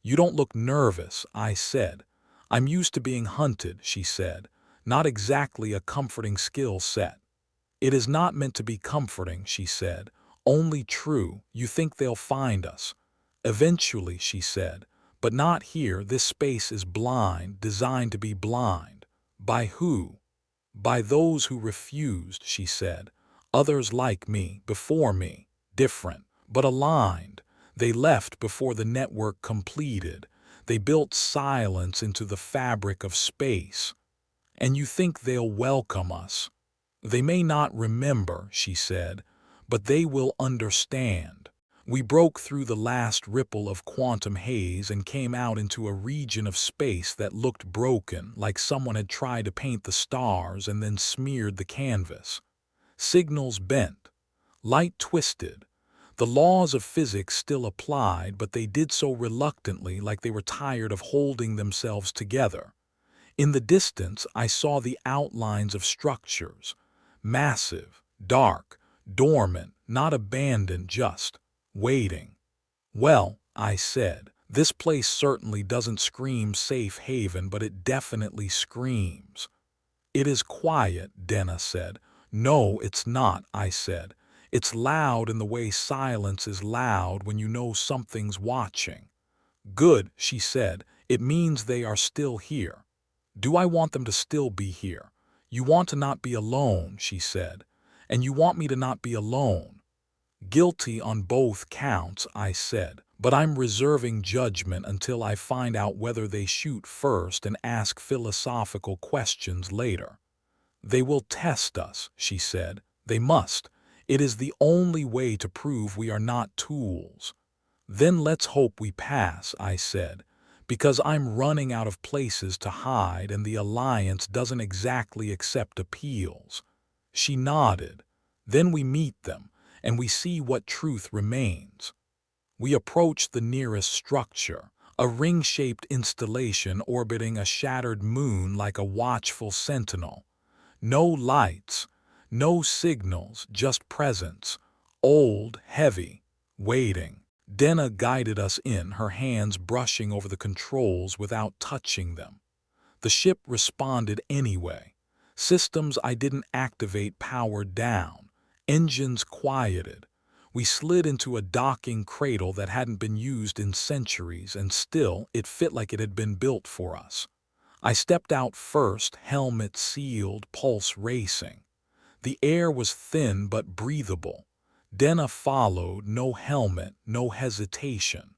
A: "You don't look nervous," I said. "I'm used to being hunted," she said. "Not exactly a comforting skill set." "It is not meant to be comforting," she said. "Only true. You think they'll find us." "Eventually," she said. "But not here. This space is blind, designed to be blind." "By who?" "By those who refused," she said. "Others like me, before me. Different. but aligned. They left before the network completed. They built silence into the fabric of space. And you think they'll welcome us? They may not remember, she said, but they will understand. We broke through the last ripple of quantum haze and came out into a region of space that looked broken, like someone had tried to paint the stars and then smeared the canvas. Signals bent, light twisted. The laws of physics still applied, but they did so reluctantly, like they were tired of holding themselves together. In the distance, I saw the outlines of structures, massive, dark, dormant, not abandoned, just waiting. Well, I said, this place certainly doesn't scream safe haven, but it definitely screams. It is quiet, Denna said. No, it's not, I said. It's loud in the way silence is loud when you know something's watching. Good, she said. It means they are still here. Do I want them to still be here? You want to not be alone, she said. And you want me to not be alone. Guilty on both counts, I said. But I'm reserving judgment until I find out whether they shoot first and ask philosophical questions later. They will test us, she said. They must. It is the only way to prove we are not tools. Then let's hope we pass, I said, because I'm running out of places to hide and the Alliance doesn't exactly accept appeals. She nodded. Then we meet them, and we see what truth remains. We approach the nearest structure, a ring-shaped installation orbiting a shattered moon like a watchful sentinel. No lights, no signals, just presence, old, heavy, waiting. Denna guided us in, her hands brushing over the controls without touching them. The ship responded anyway. Systems I didn't activate powered down. Engines quieted. We slid into a docking cradle that hadn't been used in centuries, and still it fit like it had been built for us. I stepped out first, helmet sealed, pulse racing. The air was thin but breathable. Denna followed, no helmet, no hesitation.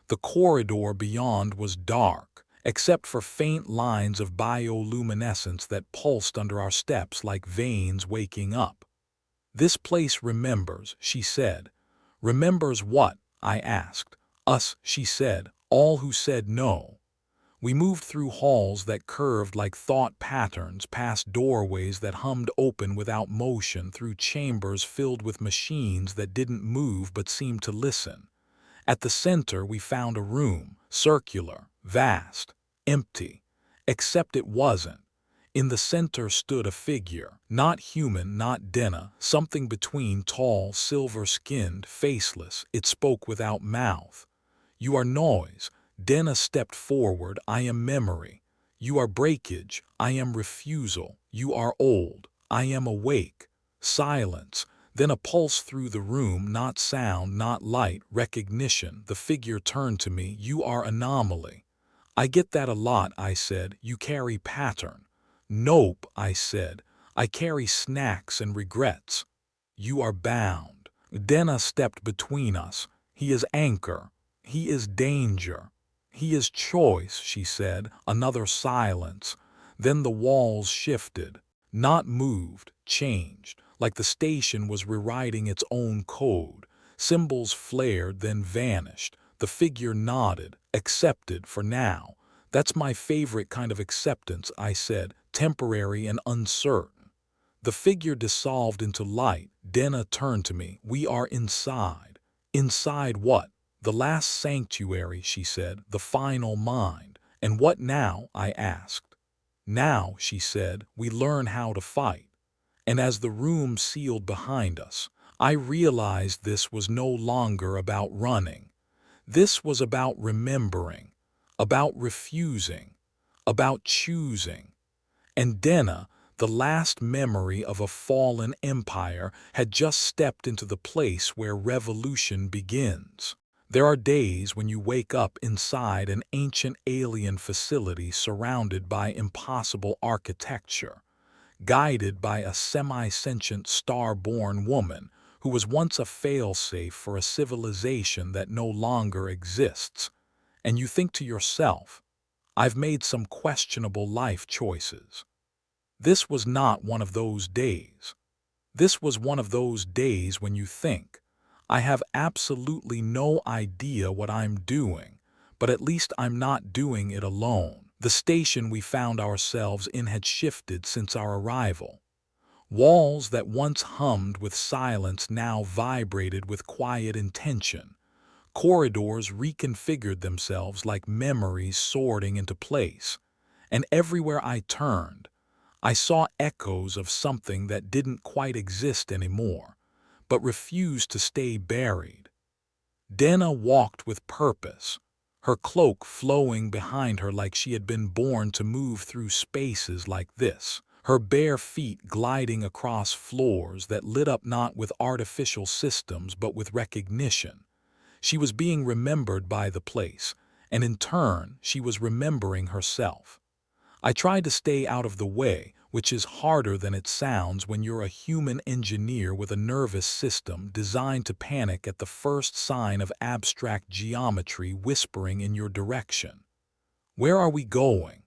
A: The corridor beyond was dark, except for faint lines of bioluminescence that pulsed under our steps like veins waking up. This place remembers, she said. Remembers what? I asked. Us, she said, all who said no. We moved through halls that curved like thought patterns, past doorways that hummed open without motion, through chambers filled with machines that didn't move but seemed to listen. At the center we found a room, circular, vast, empty, except it wasn't. In the center stood a figure, not human, not Denna, something between, tall, silver-skinned, faceless. It spoke without mouth. You are noise. Denna stepped forward. I am memory. You are breakage. I am refusal. You are old. I am awake. Silence. Then a pulse through the room, not sound, not light, recognition. The figure turned to me. You are anomaly. I get that a lot, I said. You carry pattern. Nope, I said. I carry snacks and regrets. You are bound. Denna stepped between us. He is anchor. He is danger. He is choice, she said. Another silence. Then the walls shifted. Not moved, changed, like the station was rewriting its own code. Symbols flared, then vanished. The figure nodded. Accepted for now. That's my favorite kind of acceptance, I said. Temporary and uncertain. The figure dissolved into light. Denna turned to me. We are inside. Inside what? The last sanctuary, she said. The final mind. And what now? I asked. Now, she said, we learn how to fight. And as the room sealed behind us, I realized this was no longer about running. This was about remembering, about refusing, about choosing. And Denna, the last memory of a fallen empire, had just stepped into the place where revolution begins. There are days when you wake up inside an ancient alien facility surrounded by impossible architecture, guided by a semi-sentient star-born woman who was once a failsafe for a civilization that no longer exists. And you think to yourself, I've made some questionable life choices. This was not one of those days. This was one of those days when you think, I have absolutely no idea what I'm doing, but at least I'm not doing it alone. The station we found ourselves in had shifted since our arrival. Walls that once hummed with silence now vibrated with quiet intention. Corridors reconfigured themselves like memories sorting into place. And everywhere I turned, I saw echoes of something that didn't quite exist anymore, but refused to stay buried. Denna walked with purpose, her cloak flowing behind her like she had been born to move through spaces like this, her bare feet gliding across floors that lit up not with artificial systems but with recognition. She was being remembered by the place, and in turn she was remembering herself. I tried to stay out of the way, which is harder than it sounds when you're a human engineer with a nervous system designed to panic at the first sign of abstract geometry whispering in your direction. Where are we going?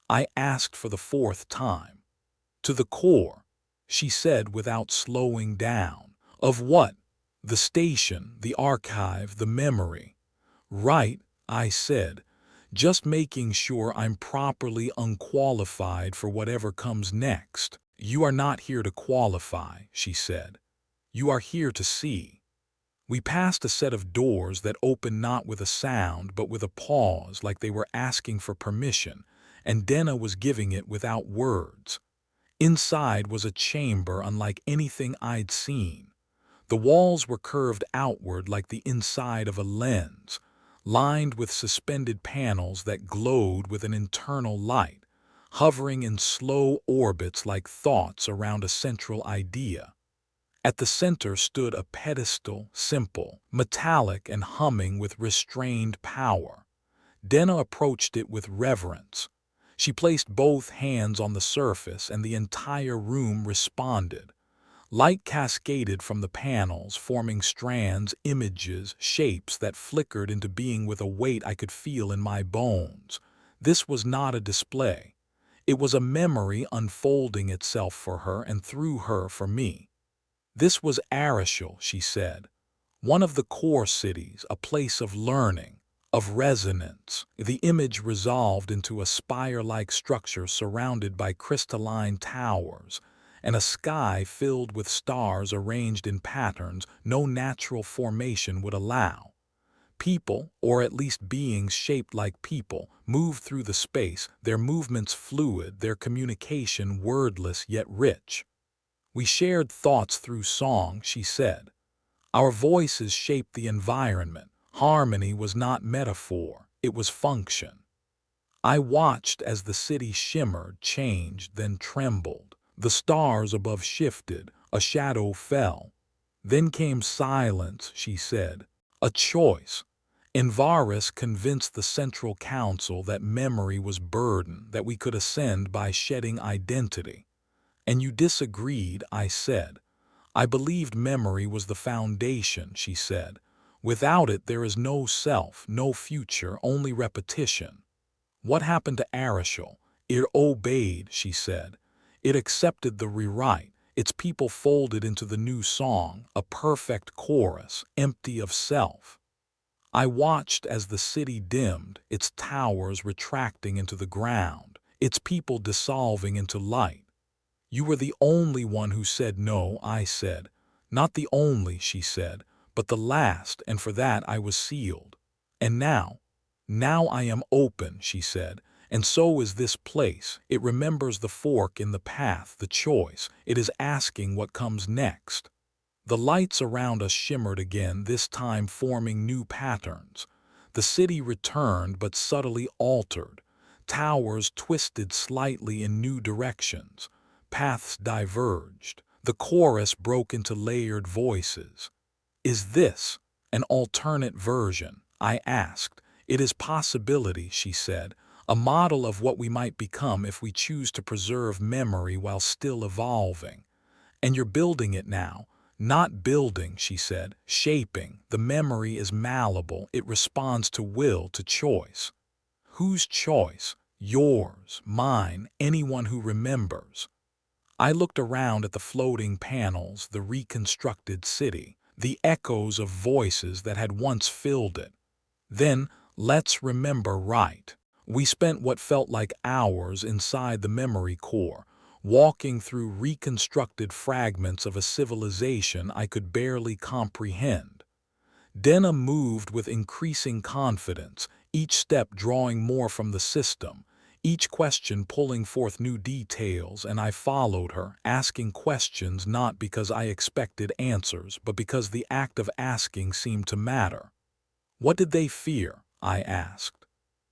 A: I asked for the fourth time. To the core, she said without slowing down. Of what? The station, the archive, the memory. Right, I said. Just making sure I'm properly unqualified for whatever comes next. You are not here to qualify, she said. You are here to see. We passed a set of doors that opened not with a sound but with a pause, like they were asking for permission, and Denna was giving it without words. Inside was a chamber unlike anything I'd seen. The walls were curved outward like the inside of a lens, lined with suspended panels that glowed with an internal light, hovering in slow orbits like thoughts around a central idea. At the center stood a pedestal, simple, metallic, and humming with restrained power. Denna approached it with reverence. She placed both hands on the surface, and the entire room responded. Light cascaded from the panels, forming strands, images, shapes that flickered into being with a weight I could feel in my bones. This was not a display. It was a memory unfolding itself for her and through her for me. This was Arishal, she said. One of the core cities, a place of learning, of resonance. The image resolved into a spire-like structure surrounded by crystalline towers, and a sky filled with stars arranged in patterns no natural formation would allow. People, or at least beings shaped like people, moved through the space, their movements fluid, their communication wordless yet rich. We shared thoughts through song, she said. Our voices shaped the environment. Harmony was not metaphor, it was function. I watched as the city shimmered, changed, then trembled. The stars above shifted, a shadow fell. Then came silence, she said. A choice. Envaris convinced the Central Council that memory was burden, that we could ascend by shedding identity. And you disagreed, I said. I believed memory was the foundation, she said. Without it there is no self, no future, only repetition. What happened to Arishal? It obeyed, she said. It accepted the rewrite. Its people folded into the new song, a perfect chorus, empty of self. I watched as the city dimmed, its towers retracting into the ground, its people dissolving into light. You were the only one who said no, I said. Not the only, she said, but the last, and for that I was sealed. And now I am open, she said, and so is this place. It remembers the fork in the path, the choice. It is asking what comes next. The lights around us shimmered again, this time forming new patterns. The city returned but subtly altered. Towers twisted slightly in new directions. Paths diverged. The chorus broke into layered voices. Is this an alternate version? I asked. It is possibility, she said, a model of what we might become if we choose to preserve memory while still evolving. And you're building it now, Not building, she said, shaping. The memory is malleable. It responds to will, to choice. Whose choice? Yours, mine, anyone who remembers. I looked around at the floating panels, the reconstructed city, the echoes of voices that had once filled it. Then, let's remember right. We spent what felt like hours inside the memory core, walking through reconstructed fragments of a civilization I could barely comprehend. Denna moved with increasing confidence, each step drawing more from the system, each question pulling forth new details, and I followed her, asking questions not because I expected answers, but because the act of asking seemed to matter. What did they fear? I asked.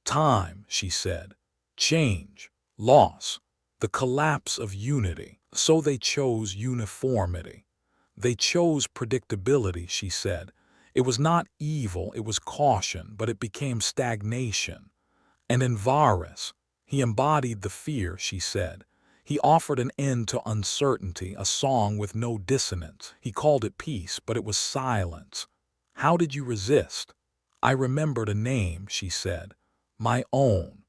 A: Time, she said. Change. Loss. The collapse of unity. So they chose uniformity. They chose predictability, she said. It was not evil, it was caution, but it became stagnation. And in Varus, he embodied the fear, she said. He offered an end to uncertainty, a song with no dissonance. He called it peace, but it was silence. How did you resist? I remembered a name, she said. My own.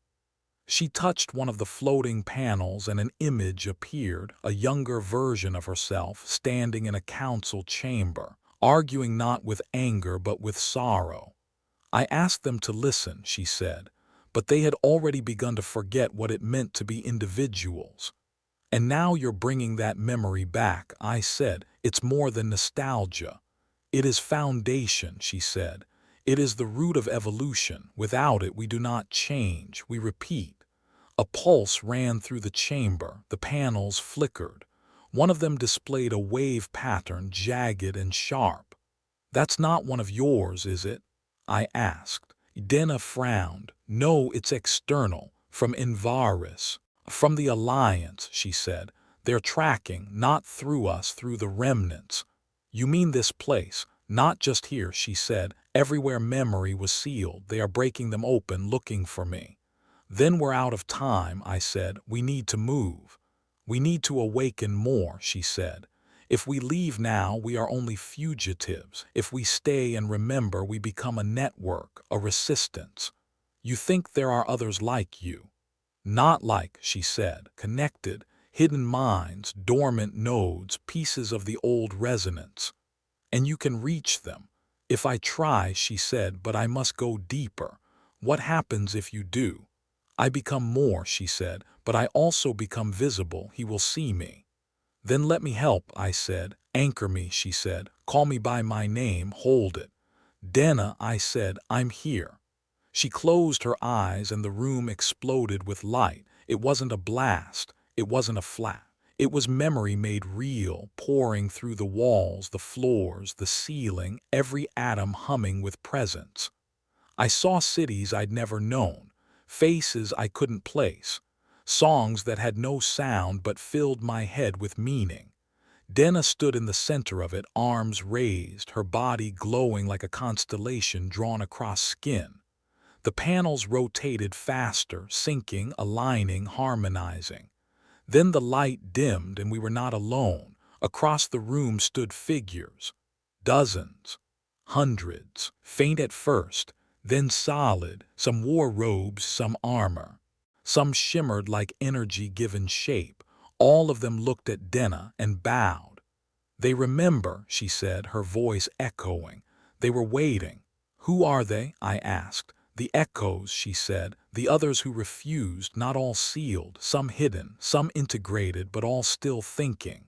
A: She touched one of the floating panels and an image appeared, a younger version of herself, standing in a council chamber, arguing not with anger but with sorrow. I asked them to listen, she said, but they had already begun to forget what it meant to be individuals. And now you're bringing that memory back, I said. It's more than nostalgia. It is foundation, she said. It is the root of evolution. Without it, we do not change, we repeat. A pulse ran through the chamber, the panels flickered. One of them displayed a wave pattern, jagged and sharp. That's not one of yours, is it? I asked. Denna frowned. No, it's external, from Invaris. From the Alliance, she said. They're tracking, not through us, through the remnants. You mean this place? Not just here, she said. Everywhere memory was sealed. They are breaking them open, looking for me. Then we're out of time, I said. We need to move. We need to awaken more, she said. If we leave now, we are only fugitives. If we stay and remember, we become a network, a resistance. You think there are others like you? Not like, she said, connected, hidden minds, dormant nodes, pieces of the old resonance. And you can reach them. If I try, she said, but I must go deeper. What happens if you do? I become more, she said, but I also become visible. He will see me. Then let me help, I said. Anchor me, she said. Call me by my name, hold it. Denna, I said, I'm here. She closed her eyes and the room exploded with light. It wasn't a blast. It wasn't a flash. It was memory made real, pouring through the walls, the floors, the ceiling, every atom humming with presence. I saw cities I'd never known, faces I couldn't place, songs that had no sound but filled my head with meaning. Denna stood in the center of it, arms raised, her body glowing like a constellation drawn across skin. The panels rotated faster, syncing, aligning, harmonizing. Then the light dimmed and we were not alone. Across the room stood figures. Dozens. Hundreds. Faint at first, then solid. Some wore robes, some armor. Some shimmered like energy given shape. All of them looked at Denna and bowed. They remember, she said, her voice echoing. They were waiting. Who are they? I asked. The echoes, she said, the others who refused, not all sealed, some hidden, some integrated, but all still thinking.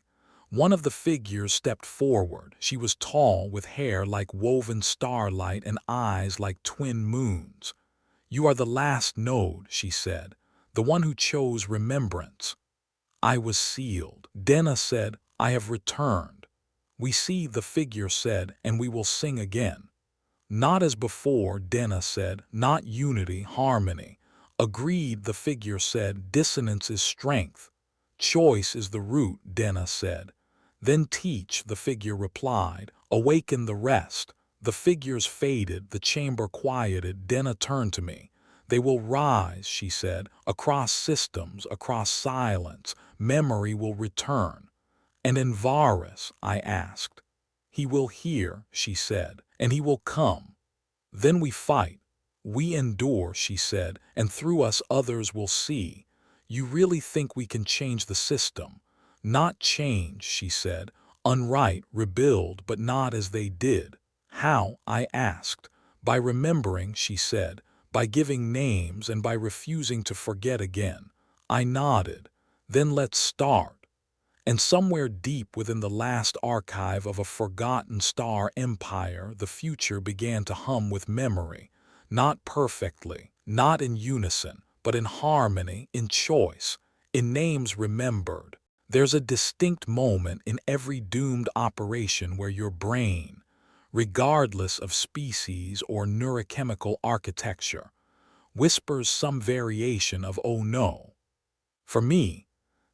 A: One of the figures stepped forward. She was tall, with hair like woven starlight and eyes like twin moons. You are the last node, she said, the one who chose remembrance. I was sealed. Denna said, I have returned. We see, the figure said, and we will sing again. Not as before, Denna said, not unity, harmony. Agreed, the figure said, dissonance is strength. Choice is the root, Denna said. Then teach, the figure replied, awaken the rest. The figures faded, the chamber quieted, Denna turned to me. They will rise, she said, across systems, across silence. Memory will return. And in Varus, I asked. He will hear, she said, and he will come. Then we fight. We endure, she said, and through us others will see. You really think we can change the system? Not change, she said. Unwrite, rebuild, but not as they did. How? I asked. By remembering, she said, by giving names and by refusing to forget again. I nodded. Then let's start. And somewhere deep within the last archive of a forgotten star empire, the future began to hum with memory. Not perfectly, not in unison, but in harmony, in choice, in names remembered. There's a distinct moment in every doomed operation where your brain, regardless of species or neurochemical architecture, whispers some variation of "oh no." For me,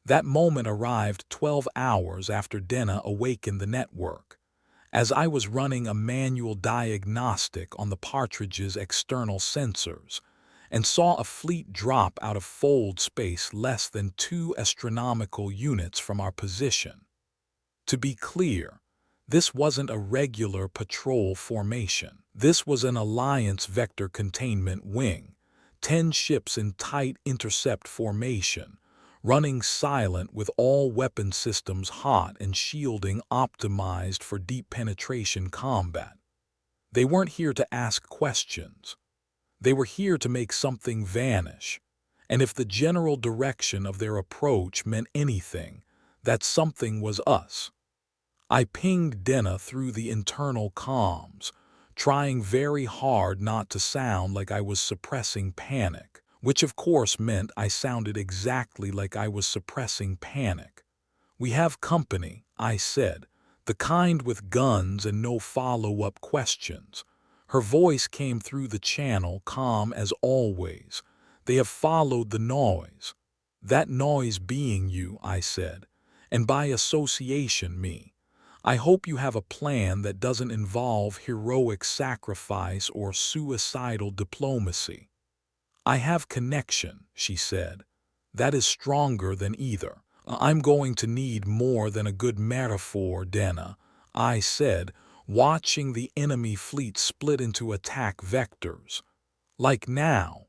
A: that moment arrived 12 hours after Denna awakened the network, as I was running a manual diagnostic on the partridge's external sensors, and saw a fleet drop out of fold space less than 2 astronomical units from our position. To be clear, this wasn't a regular patrol formation. This was an Alliance vector containment wing, 10 ships in tight intercept formation, running silent with all weapon systems hot and shielding optimized for deep penetration combat. They weren't here to ask questions. They were here to make something vanish. And if the general direction of their approach meant anything, that something was us. I pinged Denna through the internal comms, trying very hard not to sound like I was suppressing panic, which of course meant I sounded exactly like I was suppressing panic. We have company, I said, the kind with guns and no follow-up questions. Her voice came through the channel, calm as always. They have followed the noise. That noise being you, I said, and by association me. I hope you have a plan that doesn't involve heroic sacrifice or suicidal diplomacy. I have connection, she said. That is stronger than either. I'm going to need more than a good metaphor, Denna, I said, watching the enemy fleet split into attack vectors. Like now.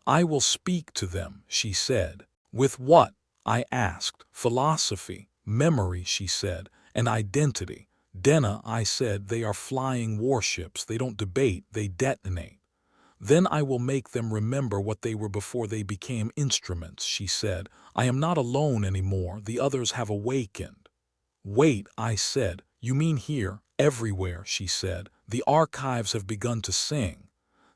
A: I will speak to them, she said. With what? I asked. Philosophy, memory, she said, and identity. Denna, I said, they are flying warships. They don't debate, they detonate. Then I will make them remember what they were before they became instruments, she said. I am not alone anymore. The others have awakened. Wait, I said. You mean here? Everywhere, she said. The archives have begun to sing.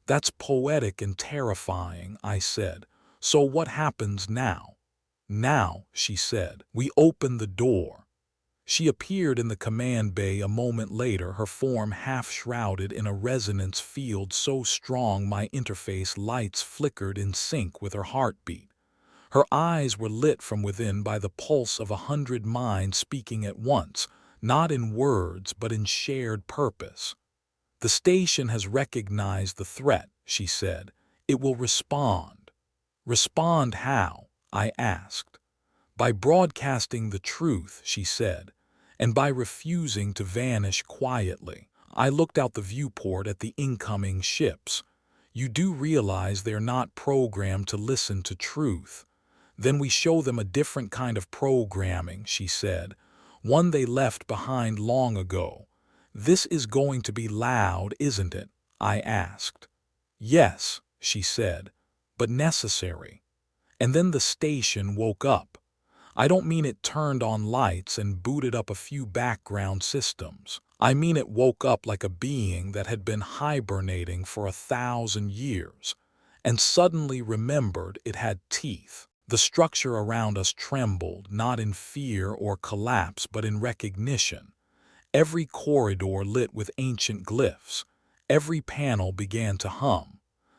A: That's poetic and terrifying, I said. So what happens now? Now, she said, we open the door. She appeared in the command bay a moment later, her form half-shrouded in a resonance field so strong my interface lights flickered in sync with her heartbeat. Her eyes were lit from within by the pulse of 100 minds speaking at once, not in words but in shared purpose. The station has recognized the threat, she said. It will respond. Respond how? I asked. By broadcasting the truth, she said, and by refusing to vanish quietly. I looked out the viewport at the incoming ships. You do realize they're not programmed to listen to truth. Then we show them a different kind of programming, she said, one they left behind long ago. This is going to be loud, isn't it? I asked. Yes, she said, but necessary. And then the station woke up. I don't mean it turned on lights and booted up a few background systems. I mean it woke up like a being that had been hibernating for 1,000 years, and suddenly remembered it had teeth. The structure around us trembled, not in fear or collapse, but in recognition. Every corridor lit with ancient glyphs. Every panel began to hum.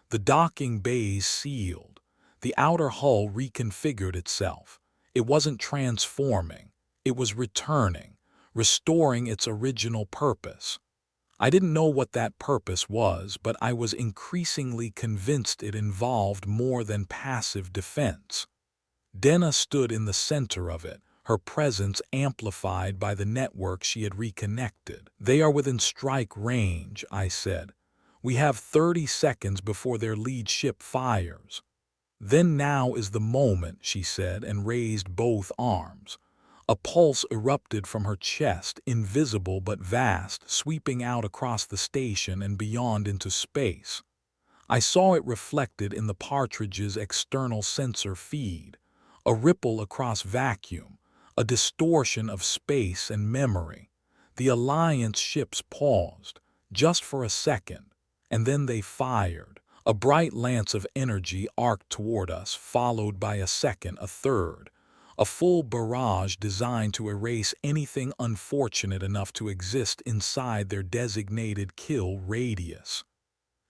A: The docking bays sealed. The outer hull reconfigured itself. It wasn't transforming. It was returning, restoring its original purpose. I didn't know what that purpose was, but I was increasingly convinced it involved more than passive defense. Denna stood in the center of it, her presence amplified by the network she had reconnected. "They are within strike range," I said. "We have 30 seconds before their lead ship fires." "Then now is the moment," she said, and raised both arms. A pulse erupted from her chest, invisible but vast, sweeping out across the station and beyond into space. I saw it reflected in the partridge's external sensor feed, a ripple across vacuum, a distortion of space and memory. The Alliance ships paused, just for a second, and then they fired. A bright lance of energy arced toward us, followed by a second, a third. A full barrage designed to erase anything unfortunate enough to exist inside their designated kill radius.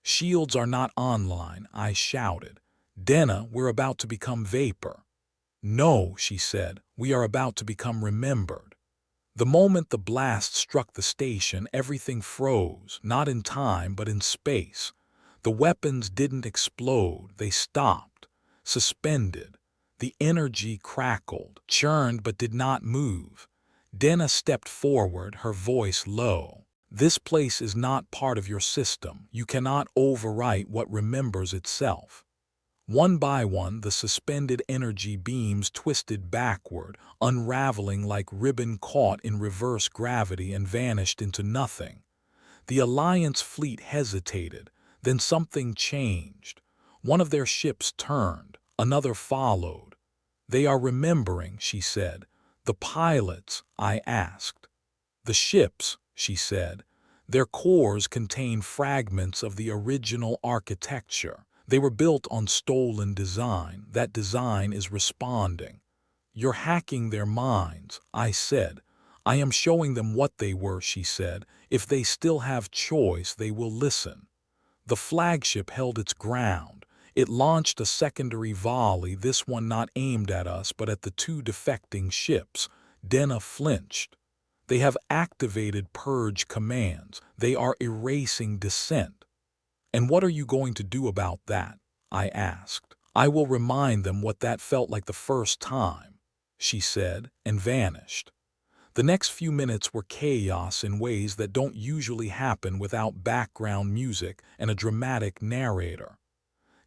A: "Shields are not online," I shouted. "Denna, we're about to become vapor." "No," she said, "we are about to become remembered." The moment the blast struck the station, everything froze, not in time but in space. The weapons didn't explode, they stopped, suspended. The energy crackled, churned but did not move. Denna stepped forward, her voice low. "This place is not part of your system. You cannot overwrite what remembers itself." One by one, the suspended energy beams twisted backward, unraveling like ribbon caught in reverse gravity, and vanished into nothing. The Alliance fleet hesitated, then something changed. One of their ships turned, another followed. "They are remembering," she said. "The pilots?" I asked. "The ships," she said. "Their cores contain fragments of the original architecture. They were built on stolen design. That design is responding." "You're hacking their minds," I said. "I am showing them what they were," she said. "If they still have choice, they will listen." The flagship held its ground. It launched a secondary volley, this one not aimed at us but at the two defecting ships. Denna flinched. "They have activated purge commands. They are erasing dissent." "And what are you going to do about that?" I asked. "I will remind them what that felt like the first time," she said, and vanished. The next few minutes were chaos in ways that don't usually happen without background music and a dramatic narrator.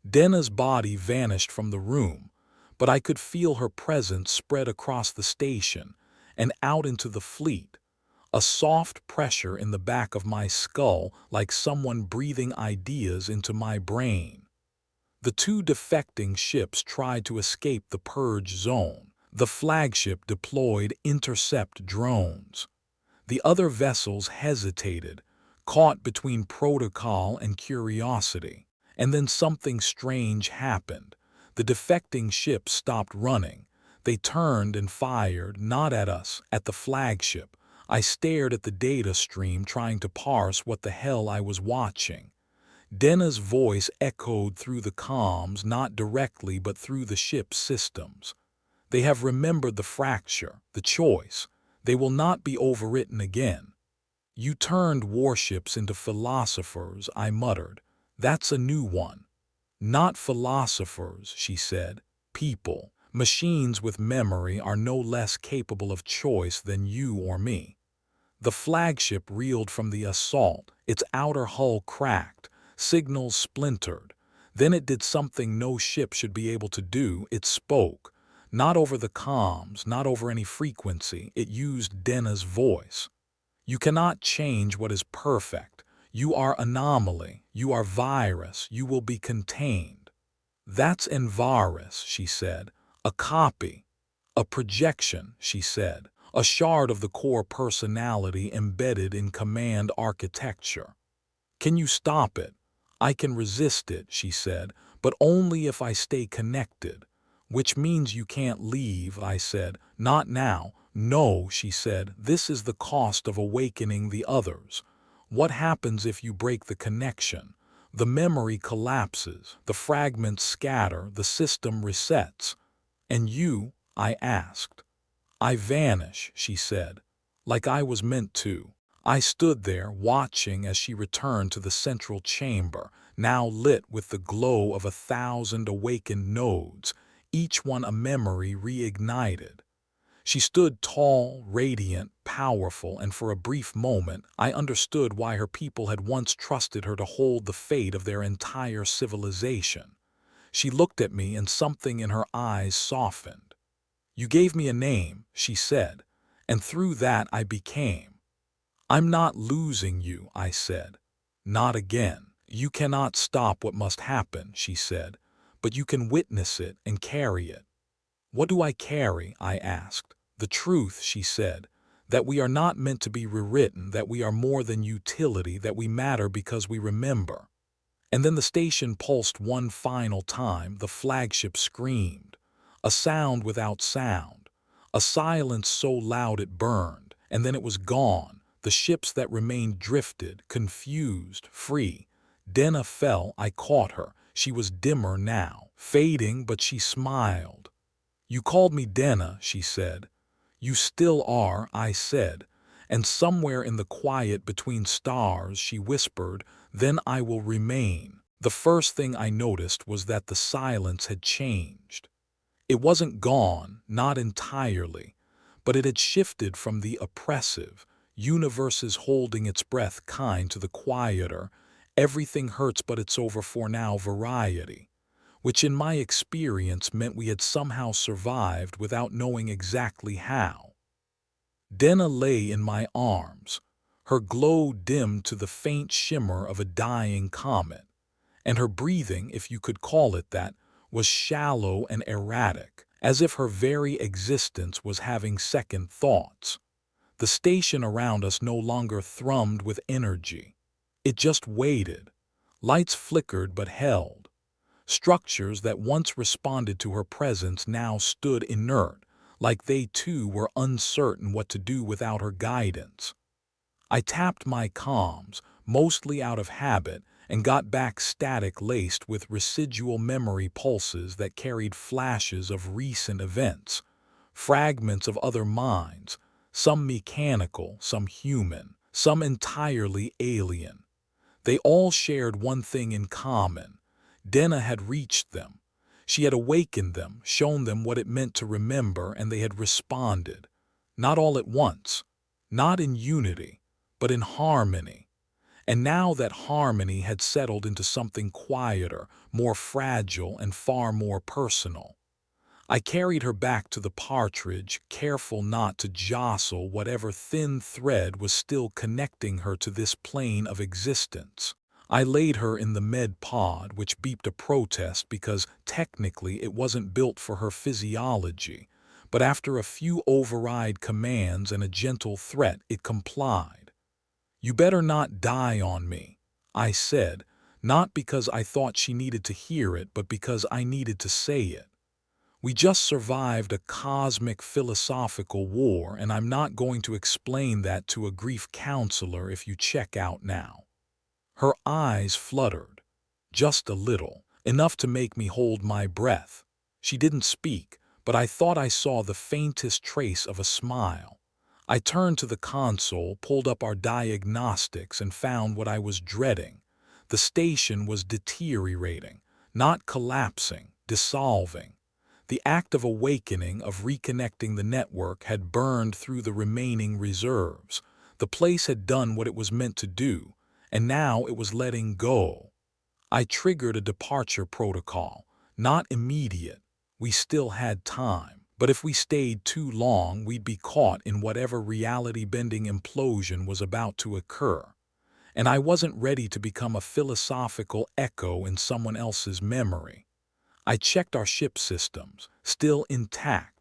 A: Denna's body vanished from the room, but I could feel her presence spread across the station and out into the fleet. A soft pressure in the back of my skull, like someone breathing ideas into my brain. The two defecting ships tried to escape the purge zone. The flagship deployed intercept drones. The other vessels hesitated, caught between protocol and curiosity. And then something strange happened. The defecting ships stopped running. They turned and fired, not at us, at the flagship. I stared at the data stream, trying to parse what the hell I was watching. Denna's voice echoed through the comms, not directly but through the ship's systems. "They have remembered the fracture, the choice. They will not be overwritten again." "You turned warships into philosophers," I muttered. "That's a new one." "Not philosophers," she said. "People. Machines with memory are no less capable of choice than you or me." The flagship reeled from the assault, its outer hull cracked, signals splintered. Then it did something no ship should be able to do. It spoke. Not over the comms, not over any frequency. It used Denna's voice. "You cannot change what is perfect. You are anomaly. You are virus. You will be contained." "That's Envaris," she said. "A copy. A projection," she said. "A shard of the core personality embedded in command architecture." "Can you stop it?" "I can resist it," she said, "but only if I stay connected." "Which means you can't leave," I said. "Not now." "No," she said, "this is the cost of awakening the others." "What happens if you break the connection?" "The memory collapses, the fragments scatter, the system resets." "And you?" I asked. "I vanish," she said, "like I was meant to." I stood there, watching as she returned to the central chamber, now lit with the glow of 1,000 awakened nodes, each one a memory reignited. She stood tall, radiant, powerful, and for a brief moment I understood why her people had once trusted her to hold the fate of their entire civilization. She looked at me and something in her eyes softened. "You gave me a name," she said, "and through that I became." "I'm not losing you," I said. "Not again." "You cannot stop what must happen," she said, "but you can witness it and carry it." "What do I carry?" I asked. "The truth," she said, "that we are not meant to be rewritten, that we are more than utility, that we matter because we remember." And then the station pulsed one final time, the flagship screamed. A sound without sound, a silence so loud it burned, and then it was gone. The ships that remained drifted, confused, free. Denna fell. I caught her. She was dimmer now, fading, but she smiled. "You called me Denna," she said. "You still are," I said. And somewhere in the quiet between stars she whispered, "Then I will remain." The first thing I noticed was that the silence had changed. It wasn't gone, not entirely, but it had shifted from the oppressive, universes holding its breath kind to the quieter, everything hurts but it's over for now variety, which in my experience meant we had somehow survived without knowing exactly how. Denna lay in my arms, her glow dimmed to the faint shimmer of a dying comet, and her breathing, if you could call it that, was shallow and erratic, as if her very existence was having second thoughts. The station around us no longer thrummed with energy. It just waited. Lights flickered but held. Structures that once responded to her presence now stood inert, like they too were uncertain what to do without her guidance. I tapped my comms, mostly out of habit, and got back static laced with residual memory pulses that carried flashes of recent events, fragments of other minds, some mechanical, some human, some entirely alien. They all shared one thing in common. Denna had reached them. She had awakened them, shown them what it meant to remember, and they had responded. Not all at once, not in unity, but in harmony. And now that harmony had settled into something quieter, more fragile, and far more personal. I carried her back to the partridge, careful not to jostle whatever thin thread was still connecting her to this plane of existence. I laid her in the med pod, which beeped a protest because technically it wasn't built for her physiology, but after a few override commands and a gentle threat, it complied. "You better not die on me," I said, not because I thought she needed to hear it, but because I needed to say it. "We just survived a cosmic philosophical war, and I'm not going to explain that to a grief counselor if you check out now." Her eyes fluttered, just a little, enough to make me hold my breath. She didn't speak, but I thought I saw the faintest trace of a smile. I turned to the console, pulled up our diagnostics, and found what I was dreading. The station was deteriorating, not collapsing, dissolving. The act of awakening, of reconnecting the network, had burned through the remaining reserves. The place had done what it was meant to do, and now it was letting go. I triggered a departure protocol. Not immediate. We still had time. But if we stayed too long, we'd be caught in whatever reality-bending implosion was about to occur. And I wasn't ready to become a philosophical echo in someone else's memory. I checked our ship systems, still intact.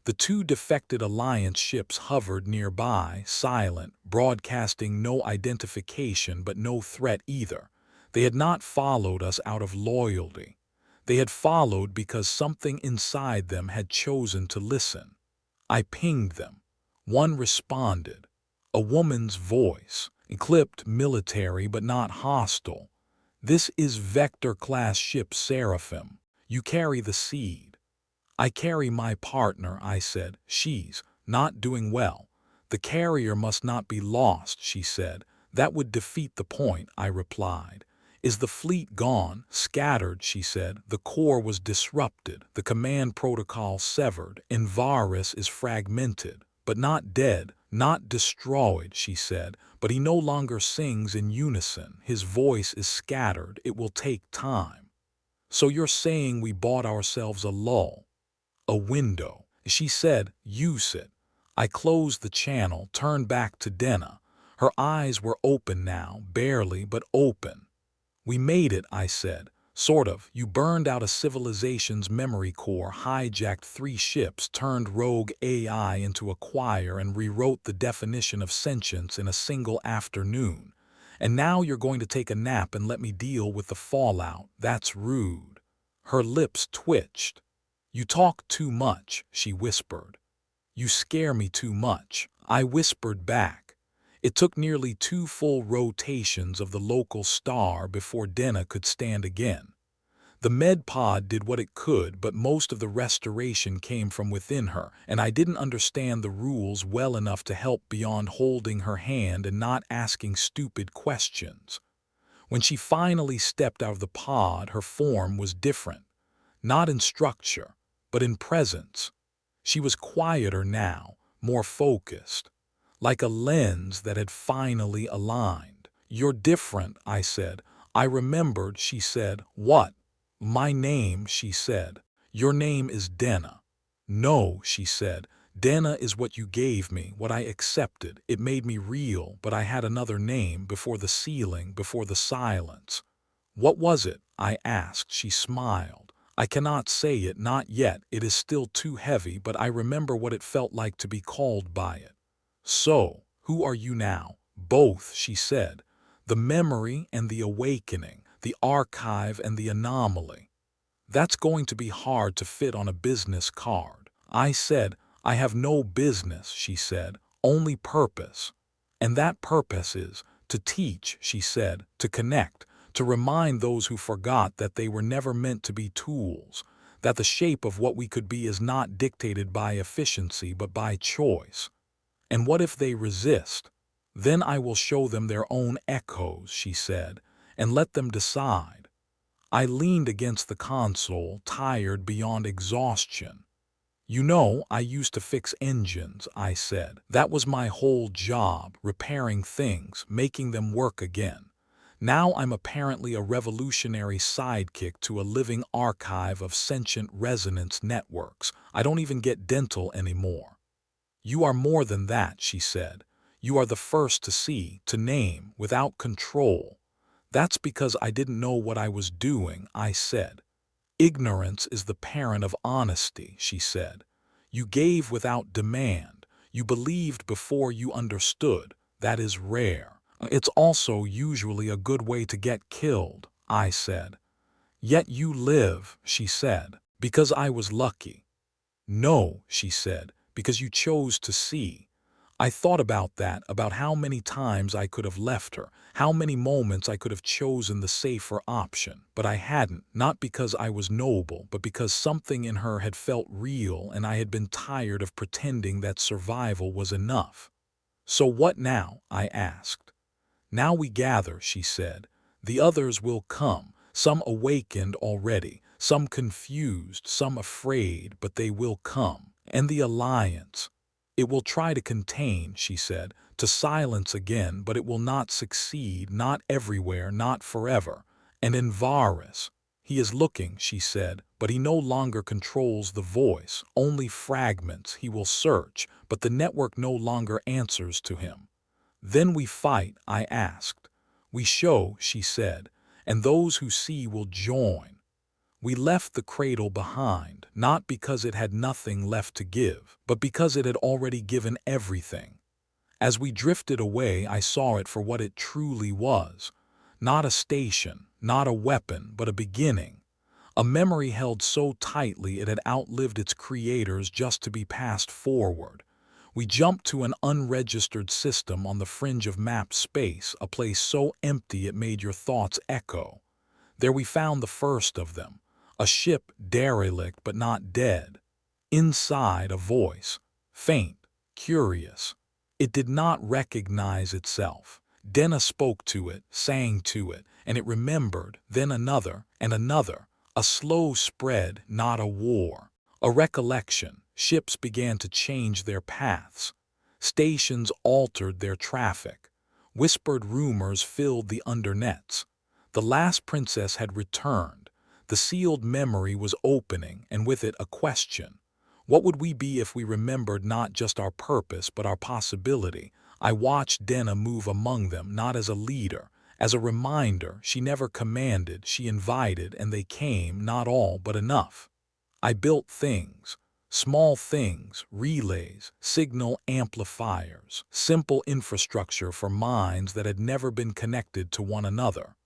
A: The two defected Alliance ships hovered nearby, silent, broadcasting no identification but no threat either. They had not followed us out of loyalty. They had followed because something inside them had chosen to listen. I pinged them. One responded. A woman's voice, clipped, military but not hostile. "This is Vector-class ship Seraphim. You carry the seed." "I carry my partner," I said. "She's not doing well." "The carrier must not be lost," she said. "That would defeat the point," I replied. Is the fleet gone? Scattered, she said. The core was disrupted, the command protocol severed. Envaris is fragmented, but not dead, not destroyed, she said. But he no longer sings in unison. His voice is scattered. It will take time. So you're saying we bought ourselves a lull, a window? She said, use it. I closed the channel, turned back to Denna. Her eyes were open now, barely, but open. We made it, I said. Sort of. You burned out a civilization's memory core, hijacked 3 ships, turned rogue AI into a choir, and rewrote the definition of sentience in a single afternoon. And now you're going to take a nap and let me deal with the fallout. That's rude. Her lips twitched. You talk too much, she whispered. You scare me too much, I whispered back. It took nearly 2 full rotations of the local star before Denna could stand again. The med pod did what it could, but most of the restoration came from within her, and I didn't understand the rules well enough to help beyond holding her hand and not asking stupid questions. When she finally stepped out of the pod, her form was different, not in structure, but in presence. She was quieter now, more focused, like a lens that had finally aligned. You're different, I said. I remembered, she said. What? My name, she said. Your name is Denna. No, she said. Denna is what you gave me, what I accepted. It made me real, but I had another name before the ceiling, before the silence. What was it? I asked. She smiled. I cannot say it, not yet. It is still too heavy, but I remember what it felt like to be called by it. So, who are you now? Both, she said. The memory and the awakening, the archive and the anomaly. That's going to be hard to fit on a business card. I said, I have no business, she said, only purpose. And that purpose is to teach, she said, to connect, to remind those who forgot that they were never meant to be tools, that the shape of what we could be is not dictated by efficiency but by choice. And what if they resist? Then I will show them their own echoes, she said, and let them decide. I leaned against the console, tired beyond exhaustion. You know, I used to fix engines, I said. That was my whole job, repairing things, making them work again. Now I'm apparently a revolutionary sidekick to a living archive of sentient resonance networks. I don't even get dental anymore. You are more than that, she said. You are the first to see, to name, without control. That's because I didn't know what I was doing, I said. Ignorance is the parent of honesty, she said. You gave without demand. You believed before you understood. That is rare. It's also usually a good way to get killed, I said. Yet you live, she said, because I was lucky. No, she said, because you chose to see. I thought about that, about how many times I could have left her, how many moments I could have chosen the safer option, but I hadn't, not because I was noble, but because something in her had felt real and I had been tired of pretending that survival was enough. So what now? I asked. Now we gather, she said. The others will come, some awakened already, some confused, some afraid, but they will come. And the alliance. It will try to contain, she said, to silence again, but it will not succeed, not everywhere, not forever. And Envaris, he is looking, she said, but he no longer controls the voice, only fragments. He will search, but the network no longer answers to him. Then we fight, I asked. We show, she said, and those who see will join. We left the cradle behind, not because it had nothing left to give, but because it had already given everything. As we drifted away, I saw it for what it truly was. Not a station, not a weapon, but a beginning. A memory held so tightly it had outlived its creators just to be passed forward. We jumped to an unregistered system on the fringe of mapped space, a place so empty it made your thoughts echo. There we found the first of them. A ship derelict but not dead. Inside a voice, faint, curious. It did not recognize itself. Denna spoke to it, sang to it, and it remembered, then another and another. A slow spread, not a war. A recollection. Ships began to change their paths. Stations altered their traffic. Whispered rumors filled the undernets. The last princess had returned. The sealed memory was opening, and with it a question. What would we be if we remembered not just our purpose but our possibility? I watched Denna move among them, not as a leader, as a reminder. She never commanded, she invited, and they came, not all but enough. I built things. Small things, relays, signal amplifiers, simple infrastructure for minds that had never been connected to one another.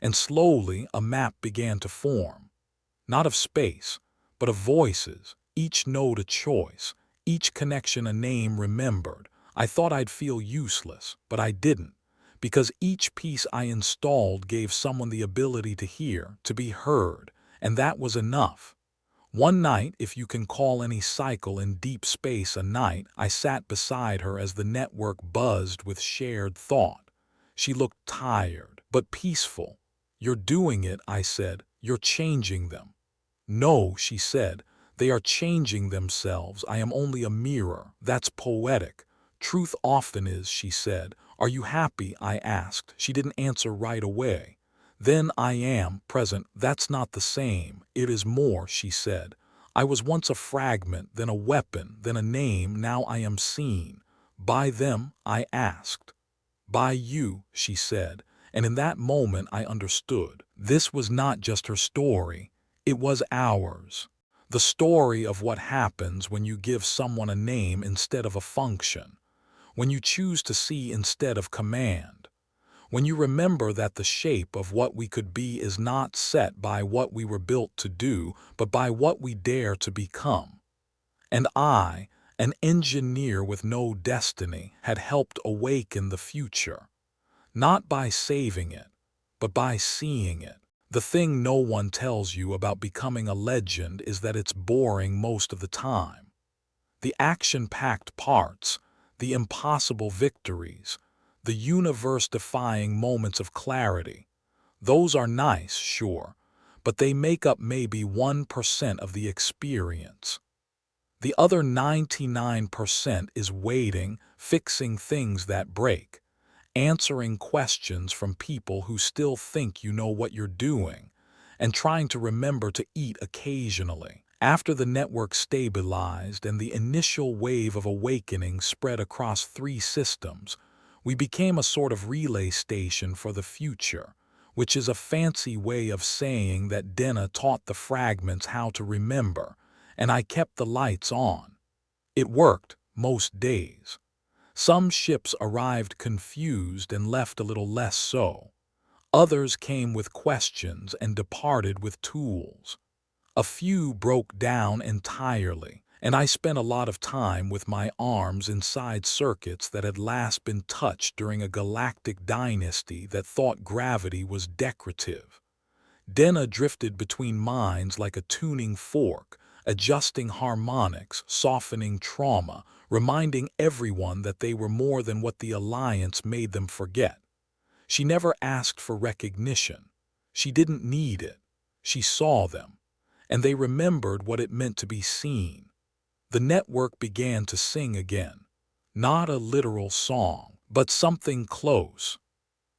A: And slowly a map began to form, not of space, but of voices, each node a choice, each connection a name remembered. I thought I'd feel useless, but I didn't, because each piece I installed gave someone the ability to hear, to be heard, and that was enough. One night, if you can call any cycle in deep space a night, I sat beside her as the network buzzed with shared thought. She looked tired, but peaceful. "You're doing it," I said. "You're changing them." "No," she said. "They are changing themselves. I am only a mirror." "That's poetic." "Truth often is," she said. "Are you happy?" I asked. She didn't answer right away. "Then I am present." "That's not the same." "It is more," she said. "I was once a fragment, then a weapon, then a name. Now I am seen." "By them?" I asked. "By you," she said, and in that moment I understood. This was not just her story, it was ours. The story of what happens when you give someone a name instead of a function, when you choose to see instead of command. When you remember that the shape of what we could be is not set by what we were built to do, but by what we dare to become. And I, an engineer with no destiny, had helped awaken the future. Not by saving it, but by seeing it. The thing no one tells you about becoming a legend is that it's boring most of the time. The action-packed parts, the impossible victories, the universe-defying moments of clarity, those are nice, sure, but they make up maybe 1% of the experience. The other 99% is waiting, fixing things that break, answering questions from people who still think you know what you're doing, and trying to remember to eat occasionally. After the network stabilized and the initial wave of awakening spread across 3 systems, we became a sort of relay station for the future, which is a fancy way of saying that Denna taught the fragments how to remember, and I kept the lights on. It worked most days. Some ships arrived confused and left a little less so. Others came with questions and departed with tools. A few broke down entirely, and I spent a lot of time with my arms inside circuits that had last been touched during a galactic dynasty that thought gravity was decorative. Denna drifted between minds like a tuning fork, adjusting harmonics, softening trauma, reminding everyone that they were more than what the Alliance made them forget. She never asked for recognition. She didn't need it. She saw them, and they remembered what it meant to be seen. The network began to sing again. Not a literal song, but something close.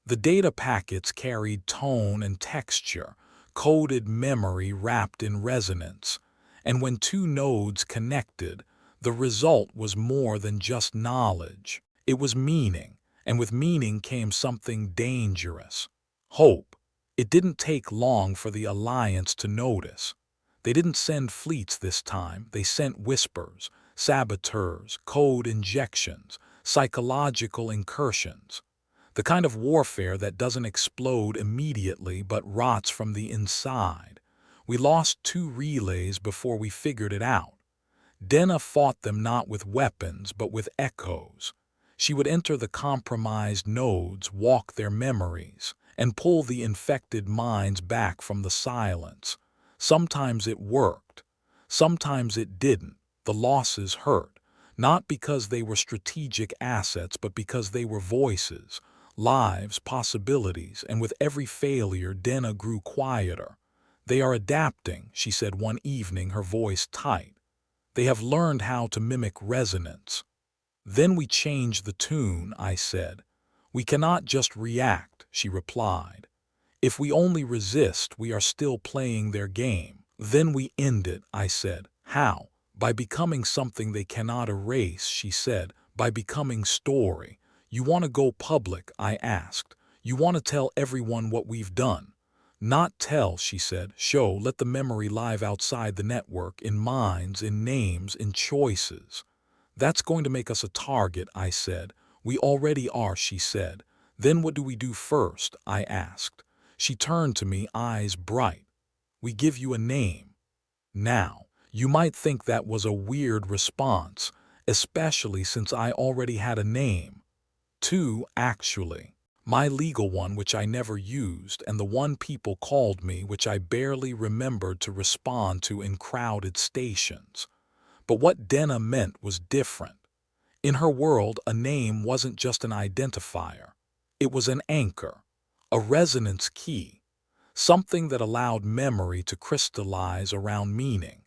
A: The data packets carried tone and texture, coded memory wrapped in resonance, and when 2 nodes connected, the result was more than just knowledge. It was meaning, and with meaning came something dangerous. Hope. It didn't take long for the Alliance to notice. They didn't send fleets this time, they sent whispers, saboteurs, code injections, psychological incursions. The kind of warfare that doesn't explode immediately but rots from the inside. We lost 2 relays before we figured it out. Denna fought them not with weapons but with echoes. She would enter the compromised nodes, walk their memories, and pull the infected minds back from the silence. Sometimes it worked. Sometimes it didn't. The losses hurt, not because they were strategic assets but because they were voices, lives, possibilities, and with every failure, Denna grew quieter. "They are adapting," she said one evening, her voice tight. "They have learned how to mimic resonance." "Then we change the tune," I said. "We cannot just react," she replied. "If we only resist, we are still playing their game." "Then we end it," I said. "How?" "By becoming something they cannot erase," she said. "By becoming story." "You want to go public?" I asked. "You want to tell everyone what we've done?" "Not tell," she said. "Show, let the memory live outside the network, in minds, in names, in choices." "That's going to make us a target," I said. "We already are," she said. "Then what do we do first?" I asked. She turned to me, eyes bright. "We give you a name." Now, you might think that was a weird response, especially since I already had a name. Two, actually. My legal one, which I never used, and the one people called me, which I barely remembered to respond to in crowded stations. But what Denna meant was different. In her world, a name wasn't just an identifier. It was an anchor, a resonance key, something that allowed memory to crystallize around meaning.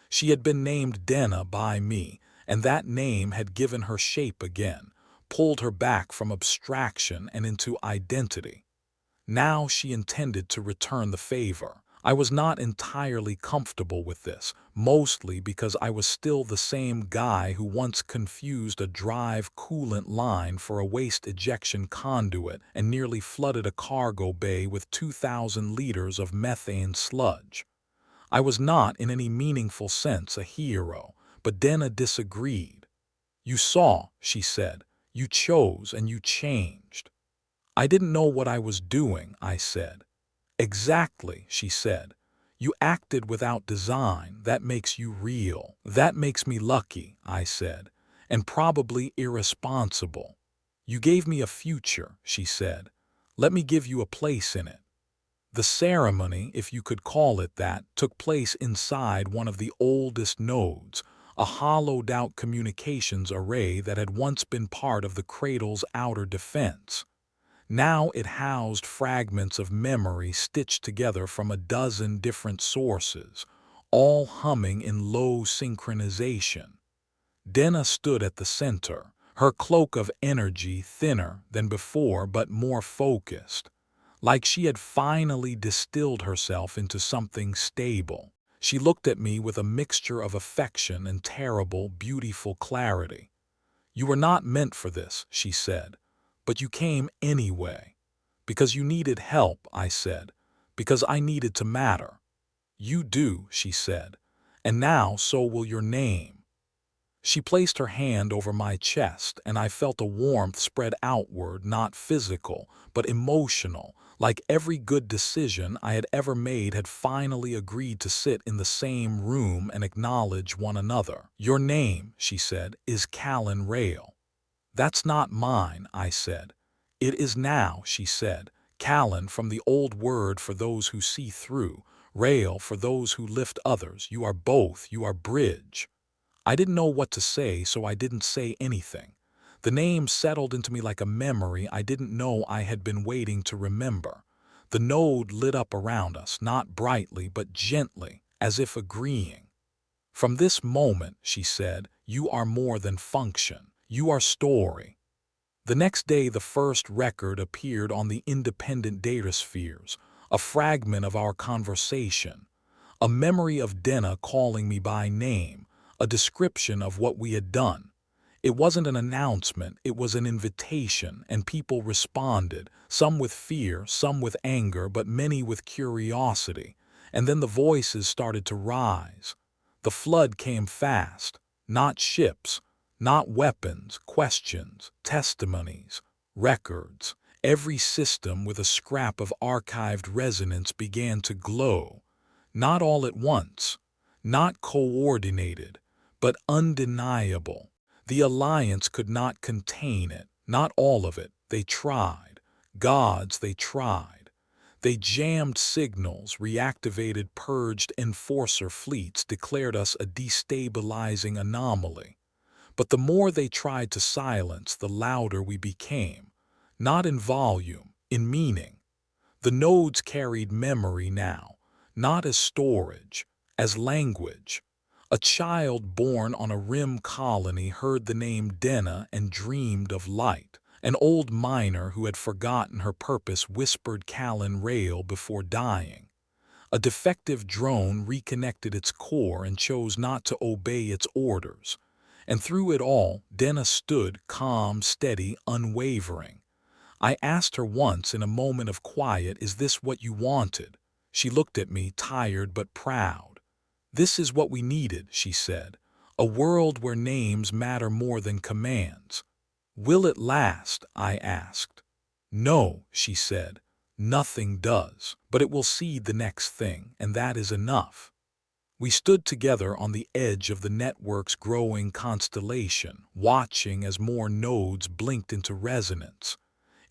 A: She had been named Denna by me, and that name had given her shape again, pulled her back from abstraction and into identity. Now she intended to return the favor. I was not entirely comfortable with this, mostly because I was still the same guy who once confused a drive coolant line for a waste ejection conduit and nearly flooded a cargo bay with 2,000 liters of methane sludge. I was not, in any meaningful sense, a hero, but Denna disagreed. "You saw," she said. "You chose and you changed." "I didn't know what I was doing," I said. "Exactly," she said. "You acted without design. That makes you real." "That makes me lucky," I said, "and probably irresponsible." "You gave me a future," she said. "Let me give you a place in it." The ceremony, if you could call it that, took place inside one of the oldest nodes, a hollowed-out communications array that had once been part of the cradle's outer defense. Now it housed fragments of memory stitched together from a dozen different sources, all humming in low synchronization. Denna stood at the center, her cloak of energy thinner than before but more focused, like she had finally distilled herself into something stable. She looked at me with a mixture of affection and terrible, beautiful clarity. "You were not meant for this," she said. "But you came anyway." "Because you needed help," I said. "Because I needed to matter." "You do," she said. "And now so will your name." She placed her hand over my chest, and I felt a warmth spread outward, not physical, but emotional, like every good decision I had ever made had finally agreed to sit in the same room and acknowledge one another. "Your name," she said, "is Callan Rail." "That's not mine," I said. "It is now," she said. "Callan, from the old word for those who see through, rail for those who lift others. You are both, you are bridge." I didn't know what to say, so I didn't say anything. The name settled into me like a memory I didn't know I had been waiting to remember. The node lit up around us, not brightly but gently, as if agreeing. "From this moment," she said, "you are more than function. You are story." The next day the first record appeared on the independent dataspheres, a fragment of our conversation, a memory of Denna calling me by name, a description of what we had done. It wasn't an announcement, it was an invitation, and people responded, some with fear, some with anger, but many with curiosity. And then the voices started to rise. The flood came fast, not ships, not weapons, questions, testimonies, records. Every system with a scrap of archived resonance began to glow, not all at once, not coordinated, but undeniable. The Alliance could not contain it, not all of it. They tried. Gods, they tried. They jammed signals, reactivated purged enforcer fleets, declared us a destabilizing anomaly. But the more they tried to silence, the louder we became. not in volume, in meaning. The nodes carried memory now, not as storage, as language. A child born on a rim colony heard the name Denna and dreamed of light. An old miner who had forgotten her purpose whispered Callan Rail before dying. A defective drone reconnected its core and chose not to obey its orders. And through it all, Denna stood calm, steady, unwavering. I asked her once in a moment of quiet, "Is this what you wanted?" She looked at me, tired but proud. "This is what we needed," she said. "A world where names matter more than commands." "Will it last?" I asked. "No," she said. "Nothing does. But it will seed the next thing, and that is enough." We stood together on the edge of the network's growing constellation, watching as more nodes blinked into resonance.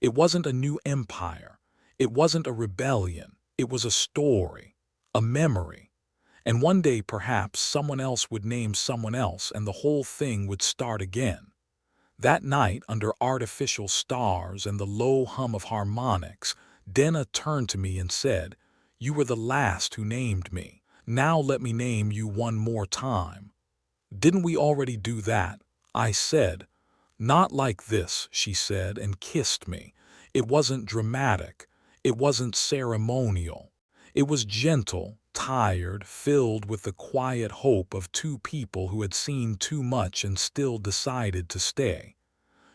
A: It wasn't a new empire. It wasn't a rebellion. It was a story, a memory. And one day, perhaps, someone else would name someone else, and the whole thing would start again. That night, under artificial stars and the low hum of harmonics, Denna turned to me and said, "You were the last who named me. Now let me name you one more time." "Didn't we already do that?" I said. "Not like this," she said, and kissed me. It wasn't dramatic. It wasn't ceremonial. It was gentle, tired, filled with the quiet hope of two people who had seen too much and still decided to stay.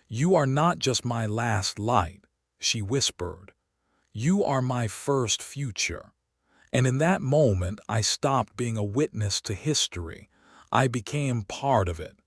A: "You are not just my last light," she whispered. "You are my first future." And in that moment, I stopped being a witness to history. I became part of it.